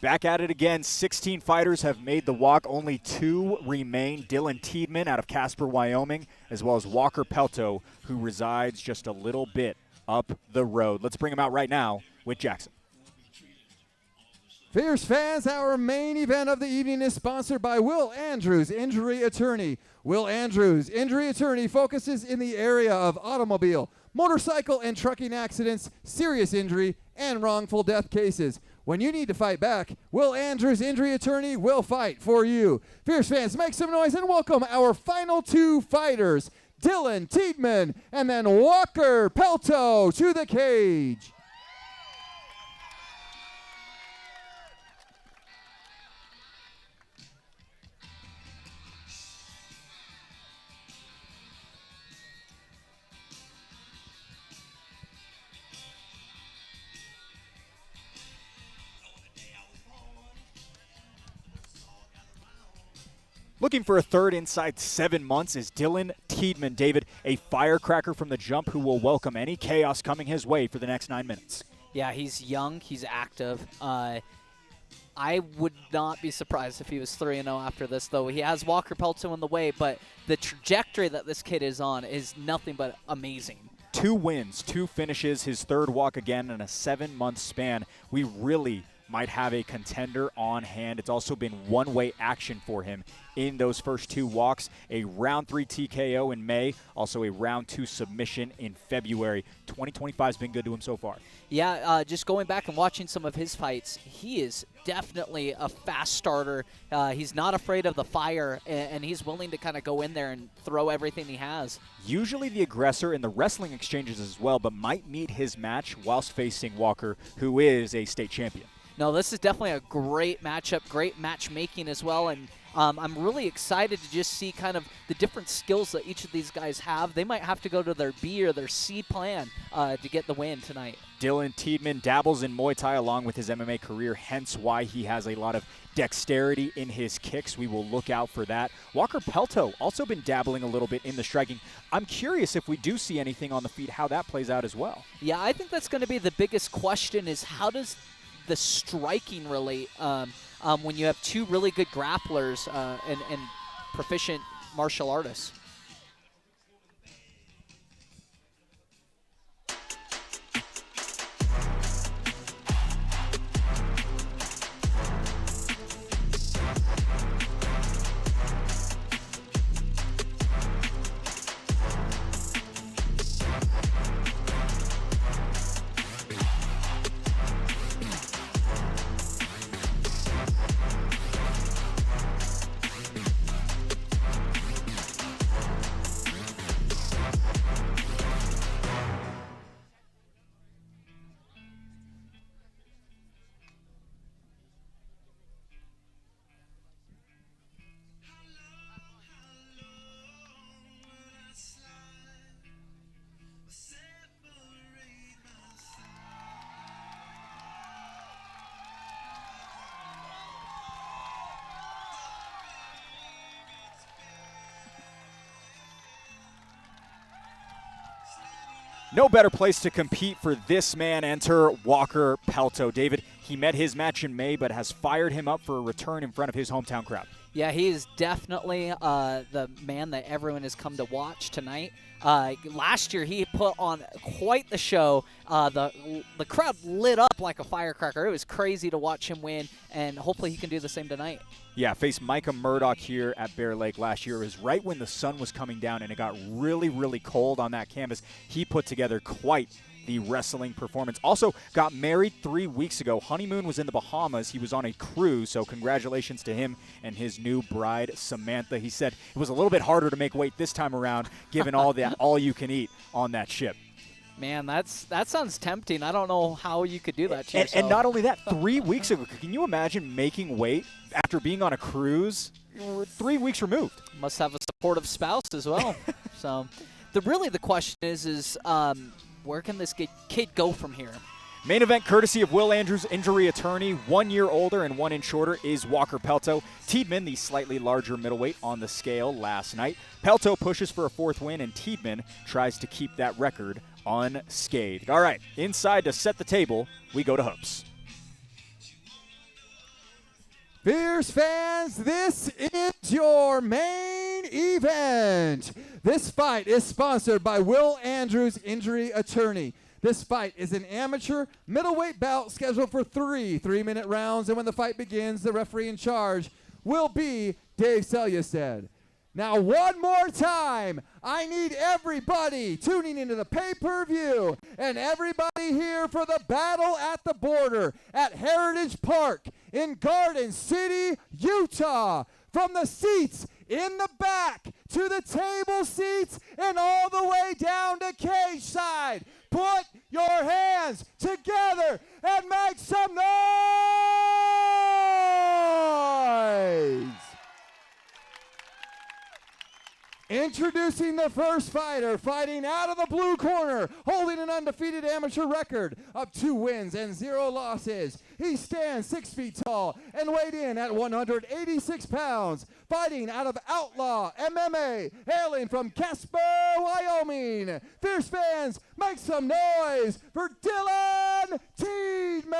Back at it again. 16 fighters have made the walk. Only 2 remain. Dylan Tiedman out of Casper, Wyoming, as well as Walker Pelto, who resides just a little bit up the road. Let's bring him out right now with Jackson. Fierce fans, our main event of the evening is sponsored by Will Andrews, injury attorney. Will Andrews, injury attorney, focuses in the area of automobile, motorcycle, and trucking accidents, serious injury, and wrongful death cases. When you need to fight back, Will Andrews, injury attorney, will fight for you. Fierce fans, make some noise and welcome our final 2 fighters, Dylan Tiedman and then Walker Pelto, to the cage. Looking for a third inside 7 months is Dylan Tiedman. David, a firecracker from the jump who will welcome any chaos coming his way for the next 9 minutes. Yeah, he's young. He's active. I would not be surprised if he was 3-0 after this, though. He has Walker Pelto in the way, but the trajectory that this kid is on is nothing but amazing. 2 wins, 2 finishes, his third walk again in a 7-month span. We really might have a contender on hand. It's also been one-way action for him in those first 2 walks. A round 3 TKO in May, also a round 2 submission in February. 2025 has been good to him so far. Yeah, just going back and watching some of his fights, he is definitely a fast starter. He's not afraid of the fire, and he's willing to kind of go in there and throw everything he has. Usually the aggressor in the wrestling exchanges as well, but might meet his match whilst facing Walker, who is a state champion. No, this is definitely a great matchup, great matchmaking as well, and I'm really excited to just see kind of the different skills that each of these guys have. They might have to go to their B or their C plan to get the win tonight. Dylan Tiedman dabbles in Muay Thai along with his MMA career, hence why he has a lot of dexterity in his kicks. We will look out for that. Walker Pelto also been dabbling a little bit in the striking. I'm curious if we do see anything on the feet, how that plays out as well. Yeah, I think that's going to be the biggest question is how does the striking relate when you have 2 really good grapplers and proficient martial artists. No better place to compete for this man. Enter Walker Pelto. David, he met his match in May, but has fired him up for a return in front of his hometown crowd. Yeah, he is definitely the man that everyone has come to watch tonight. Last year, he put on quite the show. The crowd lit up like a firecracker. It was crazy to watch him win, and hopefully he can do the same tonight. Yeah, faced Micah Murdoch here at Bear Lake last year. It was right when the sun was coming down, and it got really, really cold on that canvas. He put together quite the wrestling performance. Also got married 3 weeks ago. Honeymoon was in the Bahamas. He was on a cruise, so congratulations to him and his new bride, Samantha. He said it was a little bit harder to make weight this time around, given all that all-you-can-eat on that ship. Man, that sounds tempting. I don't know how you could do that to yourself. And not only that, 3 weeks ago, can you imagine making weight after being on a cruise? 3 weeks removed. Must have a supportive spouse as well. So the question is where can this kid go from here? Main event courtesy of Will Andrews, injury attorney. 1 year older and 1 inch shorter is Walker Pelto. Tiedman, the slightly larger middleweight on the scale last night. Pelto pushes for a 4th win, and Tiedman tries to keep that record unscathed. All right, inside to set the table, we go to Hoops. Fierce fans, this is your main event. This fight is sponsored by Will Andrews Injury Attorney. This fight is an amateur middleweight bout scheduled for 3 3-minute rounds, and when the fight begins, the referee in charge will be Dave Selyusted. Now, one more time, I need everybody tuning into the pay-per-view and everybody here for the Battle at the Border at Heritage Park in Garden City, Utah. From the seats in the back to the table seats and all the way down to cage side. Put your hands together and make some noise! Introducing the first fighter, fighting out of the blue corner, holding an undefeated amateur record of 2 wins and 0 losses. He stands 6 feet tall and weighed in at 186 pounds, fighting out of Outlaw MMA, hailing from Casper, Wyoming. Fierce fans, make some noise for Dylan Tiedemann.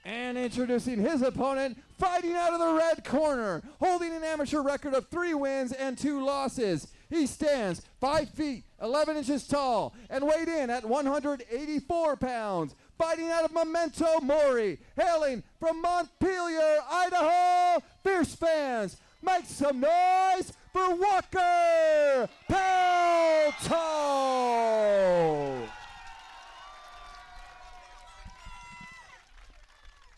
And introducing his opponent, fighting out of the red corner, holding an amateur record of 3 wins and 2 losses. He stands 5 feet, 11 inches tall, and weighed in at 184 pounds, fighting out of Memento Mori, hailing from Montpelier, Idaho. Fierce fans, make some noise for Walker Pelto.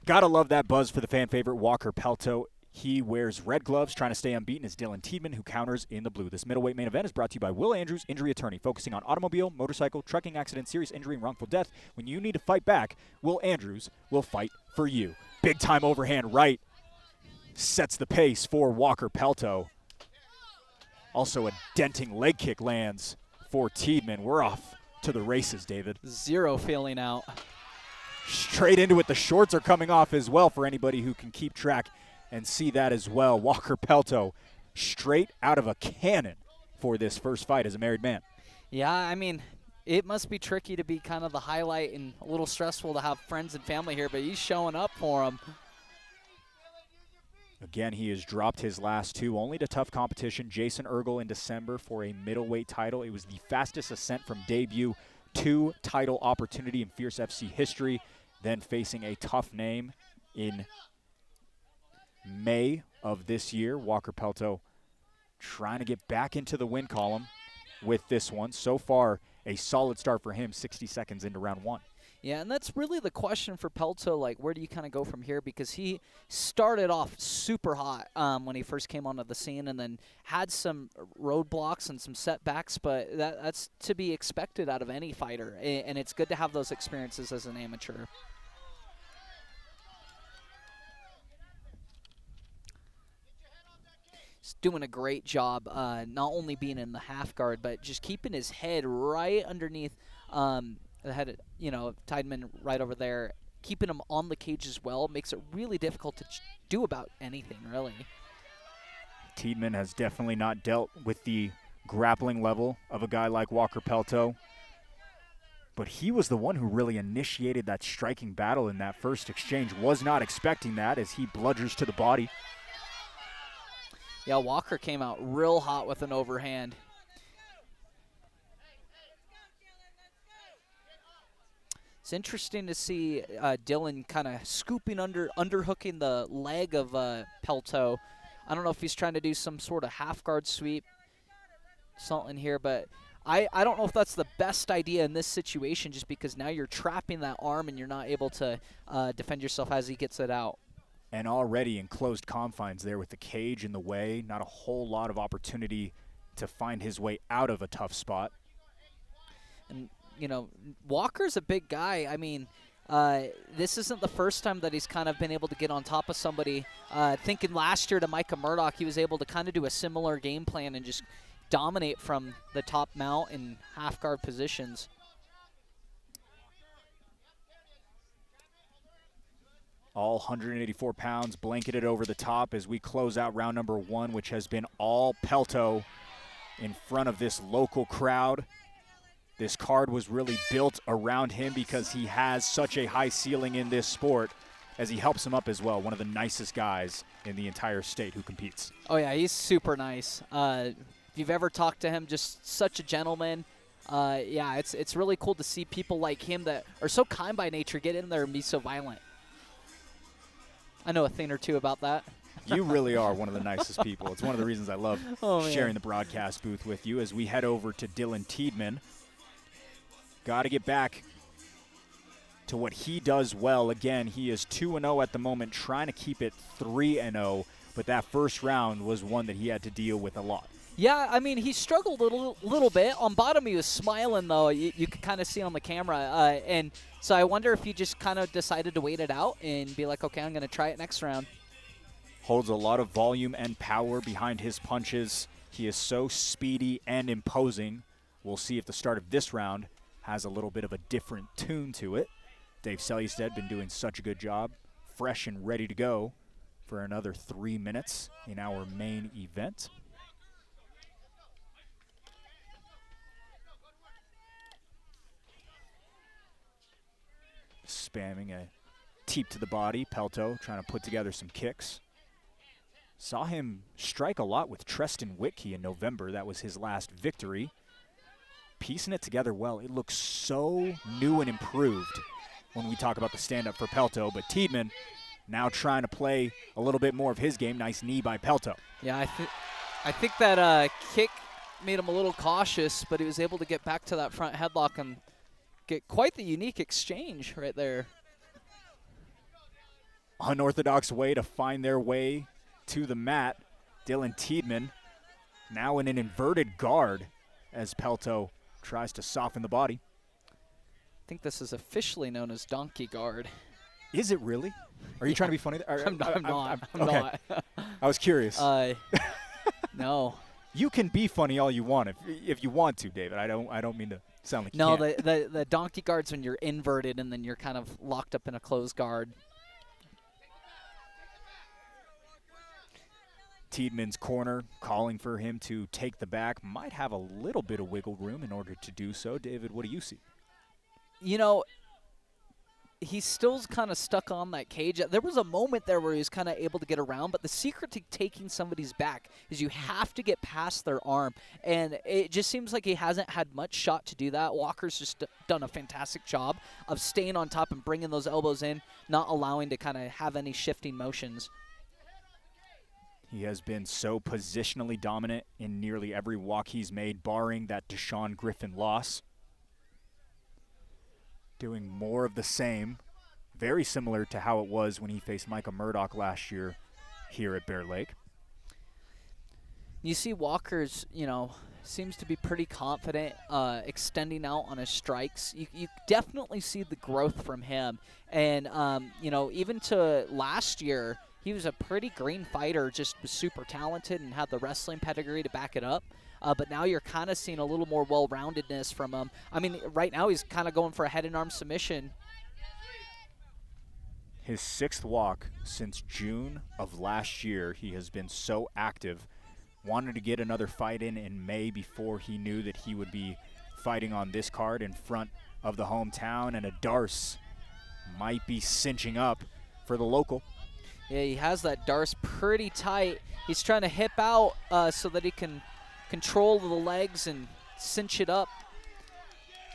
Gotta love that buzz for the fan favorite Walker Pelto. He wears red gloves, trying to stay unbeaten is Dylan Tiedemann, who counters in the blue. This middleweight main event is brought to you by Will Andrews Injury Attorney, focusing on automobile, motorcycle, trucking accident, serious injury, and wrongful death. When you need to fight back, Will Andrews will fight for you. Big time overhand right sets the pace for Walker Pelto. Also a denting leg kick lands for Tiedemann. We're off to the races, David. 0 feeling out. Straight into it. The shorts are coming off as well for anybody who can keep track and see that as well. Walker Pelto straight out of a cannon for this first fight as a married man. Yeah, I mean, it must be tricky to be kind of the highlight and a little stressful to have friends and family here, but he's showing up for him. Again, he has dropped his last 2, only to tough competition. Jason Ergel in December for a middleweight title. It was the fastest ascent from debut to title opportunity in Fierce FC history. Then facing a tough name in May of this year. Walker Pelto trying to get back into the win column with this one. So far, a solid start for him, 60 seconds into round 1. Yeah, and that's really the question for Pelto, like where do you kind of go from here? Because he started off super hot when he first came onto the scene and then had some roadblocks and some setbacks, but that's to be expected out of any fighter, and it's good to have those experiences as an amateur. He's doing a great job not only being in the half guard, but just keeping his head right underneath the head, Tiedemann right over there, keeping him on the cage as well makes it really difficult to do about anything, really. Tiedemann has definitely not dealt with the grappling level of a guy like Walker Pelto, but he was the one who really initiated that striking battle in that first exchange. Was not expecting that as he bludgers to the body. Yeah, Walker came out real hot with an overhand. It's interesting to see Dylan kind of scooping underhooking the leg of Pelto. I don't know if he's trying to do some sort of half guard sweep, something here, but I don't know if that's the best idea in this situation, just because now you're trapping that arm and you're not able to defend yourself as he gets it out. And already in closed confines there with the cage in the way, not a whole lot of opportunity to find his way out of a tough spot. And Walker's a big guy. I mean, this isn't the first time that he's kind of been able to get on top of somebody. Thinking last year to Micah Murdoch, he was able to kind of do a similar game plan and just dominate from the top mount in half guard positions. All 184 pounds blanketed over the top as we close out round number 1, which has been all Pelto in front of this local crowd. This card was really built around him because he has such a high ceiling in this sport, as he helps him up as well. One of the nicest guys in the entire state who competes. Oh, yeah, he's super nice. If you've ever talked to him, just such a gentleman. Yeah, it's really cool to see people like him that are so kind by nature get in there and be so violent. I know a thing or two about that. You really are one of the nicest people. It's one of the reasons I love sharing the broadcast booth with you. As we head over to Dylan Tiedemann, got to get back to what he does well. Again, he is 2-0 at the moment, trying to keep it 3-0, but that first round was one that he had to deal with a lot. Yeah, I mean, he struggled a little bit. On bottom, he was smiling, though. You could kind of see on the camera. And so I wonder if he just kind of decided to wait it out and be like, okay, I'm going to try it next round. Holds a lot of volume and power behind his punches. He is so speedy and imposing. We'll see if the start of this round has a little bit of a different tune to it. Dave Selystedt been doing such a good job, fresh and ready to go for another 3 minutes in our main event. Spamming a teep to the body. Pelto trying to put together some kicks. Saw him strike a lot with Treston Whitkey in November. That was his last victory. Piecing it together well. It looks so new and improved when we talk about the stand-up for Pelto. But Tiedemann now trying to play a little bit more of his game. Nice knee by Pelto. Yeah, I think that kick made him a little cautious, but he was able to get back to that front headlock and get quite the unique exchange right there. Unorthodox way to find their way to the mat. Dylan Tiedemann now in an inverted guard as Pelto tries to soften the body. I think this is officially known as donkey guard. Is it really? Are you trying to be funny? I'm not. I was curious. No. You can be funny all you want if you want to, David. I don't mean to sound like no. You can't. The donkey guard's when you're inverted and then you're kind of locked up in a closed guard. Tiedemann's corner calling for him to take the back. Might have a little bit of wiggle room in order to do so. David, what do you see? You know, he's still kind of stuck on that cage. There was a moment there where he was kind of able to get around, but the secret to taking somebody's back is you have to get past their arm, and it just seems like he hasn't had much shot to do that. Walker's just done a fantastic job of staying on top and bringing those elbows in, not allowing to kind of have any shifting motions. He has been so positionally dominant in nearly every walk he's made, barring that Deshaun Griffin loss. Doing more of the same, very similar to how it was when he faced Micah Murdoch last year here at Bear Lake. You see Walker's, seems to be pretty confident extending out on his strikes. You definitely see the growth from him. And, even to last year, he was a pretty green fighter, just was super talented and had the wrestling pedigree to back it up. But now you're kind of seeing a little more well-roundedness from him. I mean, right now he's kind of going for a head and arm submission. His 6th walk since June of last year. He has been so active. Wanted to get another fight in May before he knew that he would be fighting on this card in front of the hometown. And a Darce might be cinching up for the local. Yeah, he has that Darce pretty tight. He's trying to hip out so that he can control the legs and cinch it up.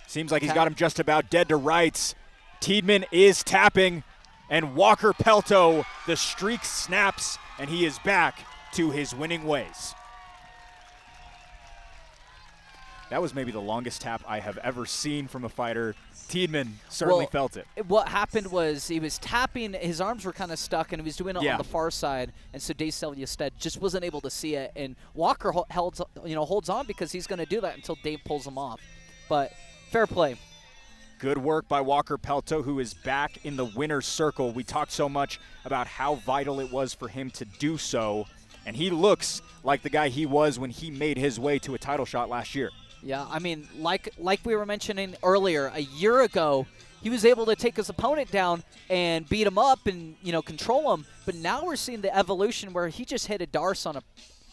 Seems like he's got him just about dead to rights. Tiedemann is tapping, and Walker Pelto, the streak snaps, and he is back to his winning ways. That was maybe the longest tap I have ever seen from a fighter. Tiedemann certainly felt it. What happened was he was tapping, his arms were kind of stuck, and he was doing it on the far side, and so Dave Selystedt just wasn't able to see it. And Walker holds on because he's going to do that until Dave pulls him off. But fair play. Good work by Walker Pelto, who is back in the winner's circle. We talked so much about how vital it was for him to do so, and he looks like the guy he was when he made his way to a title shot last year. Yeah, I mean, like we were mentioning earlier, a year ago, he was able to take his opponent down and beat him up and, control him. But now we're seeing the evolution where he just hit a Darce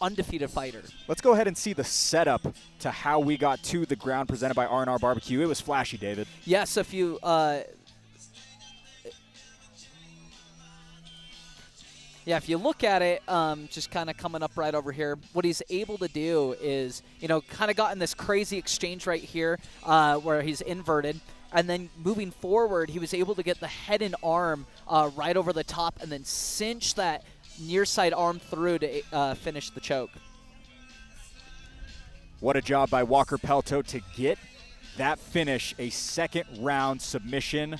undefeated fighter. Let's go ahead and see the setup to how we got to the ground presented by R&R Barbecue. It was flashy, David. Yes, if you if you look at it, just kind of coming up right over here, what he's able to do is, kind of got in this crazy exchange right here where he's inverted. And then moving forward, he was able to get the head and arm right over the top and then cinch that near side arm through to finish the choke. What a job by Walker Pelto to get that finish, a second round submission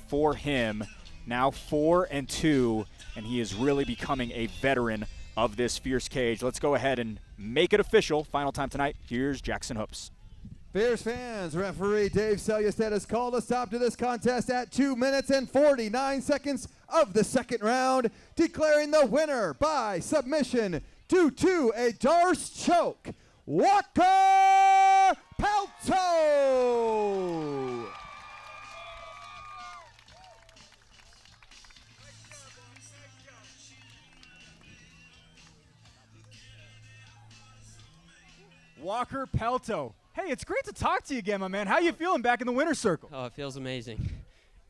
for him. Now 4-2, and he is really becoming a veteran of this fierce cage. Let's go ahead and make it official. Final time tonight. Here's Jackson Hoops. Fierce fans, referee Dave Selyusted has called a stop to this contest at 2 minutes and 49 seconds of the second round, declaring the winner by submission due to a Darce choke, Walker Pelto. Walker Pelto. Hey, it's great to talk to you again, my man. How you feeling back in the winner's circle? Oh, it feels amazing.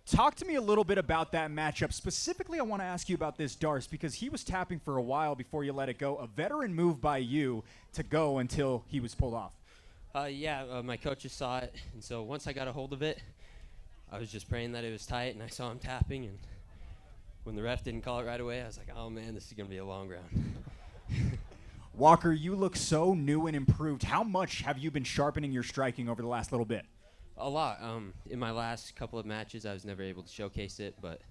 Talk to me a little bit about that matchup. Specifically, I want to ask you about this Darce because he was tapping for a while before you let it go. A veteran move by you to go until he was pulled off. My coaches saw it, and so once I got a hold of it, I was just praying that it was tight, and I saw him tapping, and when the ref didn't call it right away, I was like, oh, man, this is going to be a long round. Walker, you look so new and improved. How much have you been sharpening your striking over the last little bit? A lot. In my last couple of matches, I was never able to showcase it, but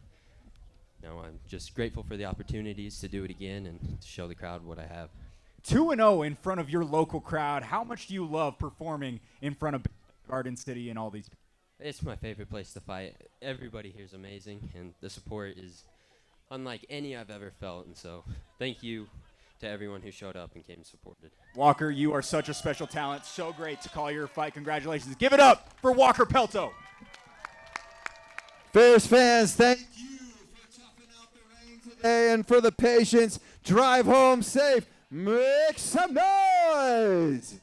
I'm just grateful for the opportunities to do it again and to show the crowd what I have. 2-0 in front of your local crowd. How much do you love performing in front of Garden City and all these? It's my favorite place to fight. Everybody here is amazing, and the support is unlike any I've ever felt, and so thank you to everyone who showed up and came and supported. Walker, you are such a special talent. So great to call your fight. Congratulations. Give it up for Walker Pelto. Fierce fans, thank you for toughing out the rain today and for the patience. Drive home safe. Make some noise.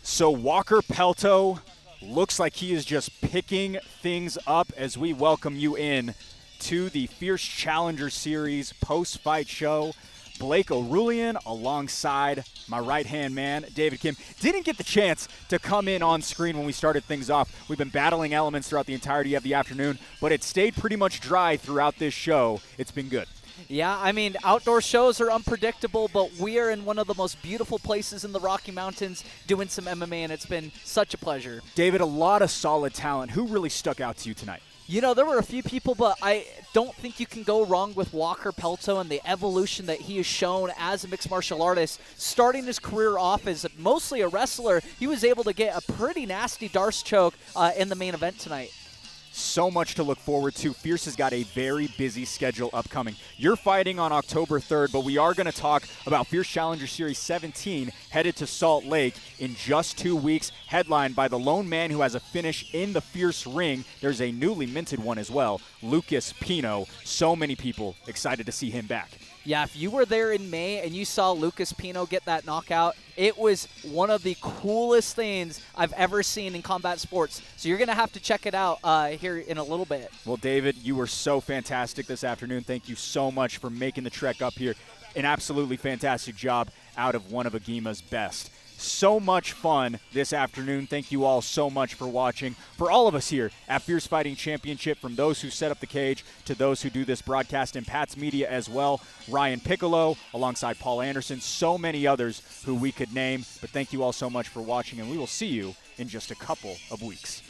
So Walker Pelto looks like he is just picking things up as we welcome you in to the Fierce Challenger Series post-fight show. Blake O'Rulian alongside my right-hand man, David Kim. Didn't get the chance to come in on screen when we started things off. We've been battling elements throughout the entirety of the afternoon, but it stayed pretty much dry throughout this show. It's been good. Yeah, I mean, outdoor shows are unpredictable, but we are in one of the most beautiful places in the Rocky Mountains doing some MMA, and it's been such a pleasure. David, a lot of solid talent. Who really stuck out to you tonight? There were a few people, but I don't think you can go wrong with Walker Pelto and the evolution that he has shown as a mixed martial artist. Starting his career off as mostly a wrestler, he was able to get a pretty nasty Darce choke in the main event tonight. So much to look forward to. Fierce has got a very busy schedule upcoming. You're fighting on October 3rd, but we are going to talk about Fierce Challenger Series 17 headed to Salt Lake in just 2 weeks, headlined by the lone man who has a finish in the Fierce ring. There's a newly minted one as well, Lucas Pino. So many people excited to see him back. Yeah, if you were there in May and you saw Lucas Pino get that knockout, it was one of the coolest things I've ever seen in combat sports. So you're going to have to check it out here in a little bit. Well, David, you were so fantastic this afternoon. Thank you so much for making the trek up here. An absolutely fantastic job out of one of Agima's best. So much fun this afternoon. Thank you all so much for watching. For all of us here at Fierce Fighting Championship, from those who set up the cage to those who do this broadcast in Pat's Media as well, Ryan Piccolo alongside Paul Anderson, so many others who we could name. But thank you all so much for watching, and we will see you in just a couple of weeks.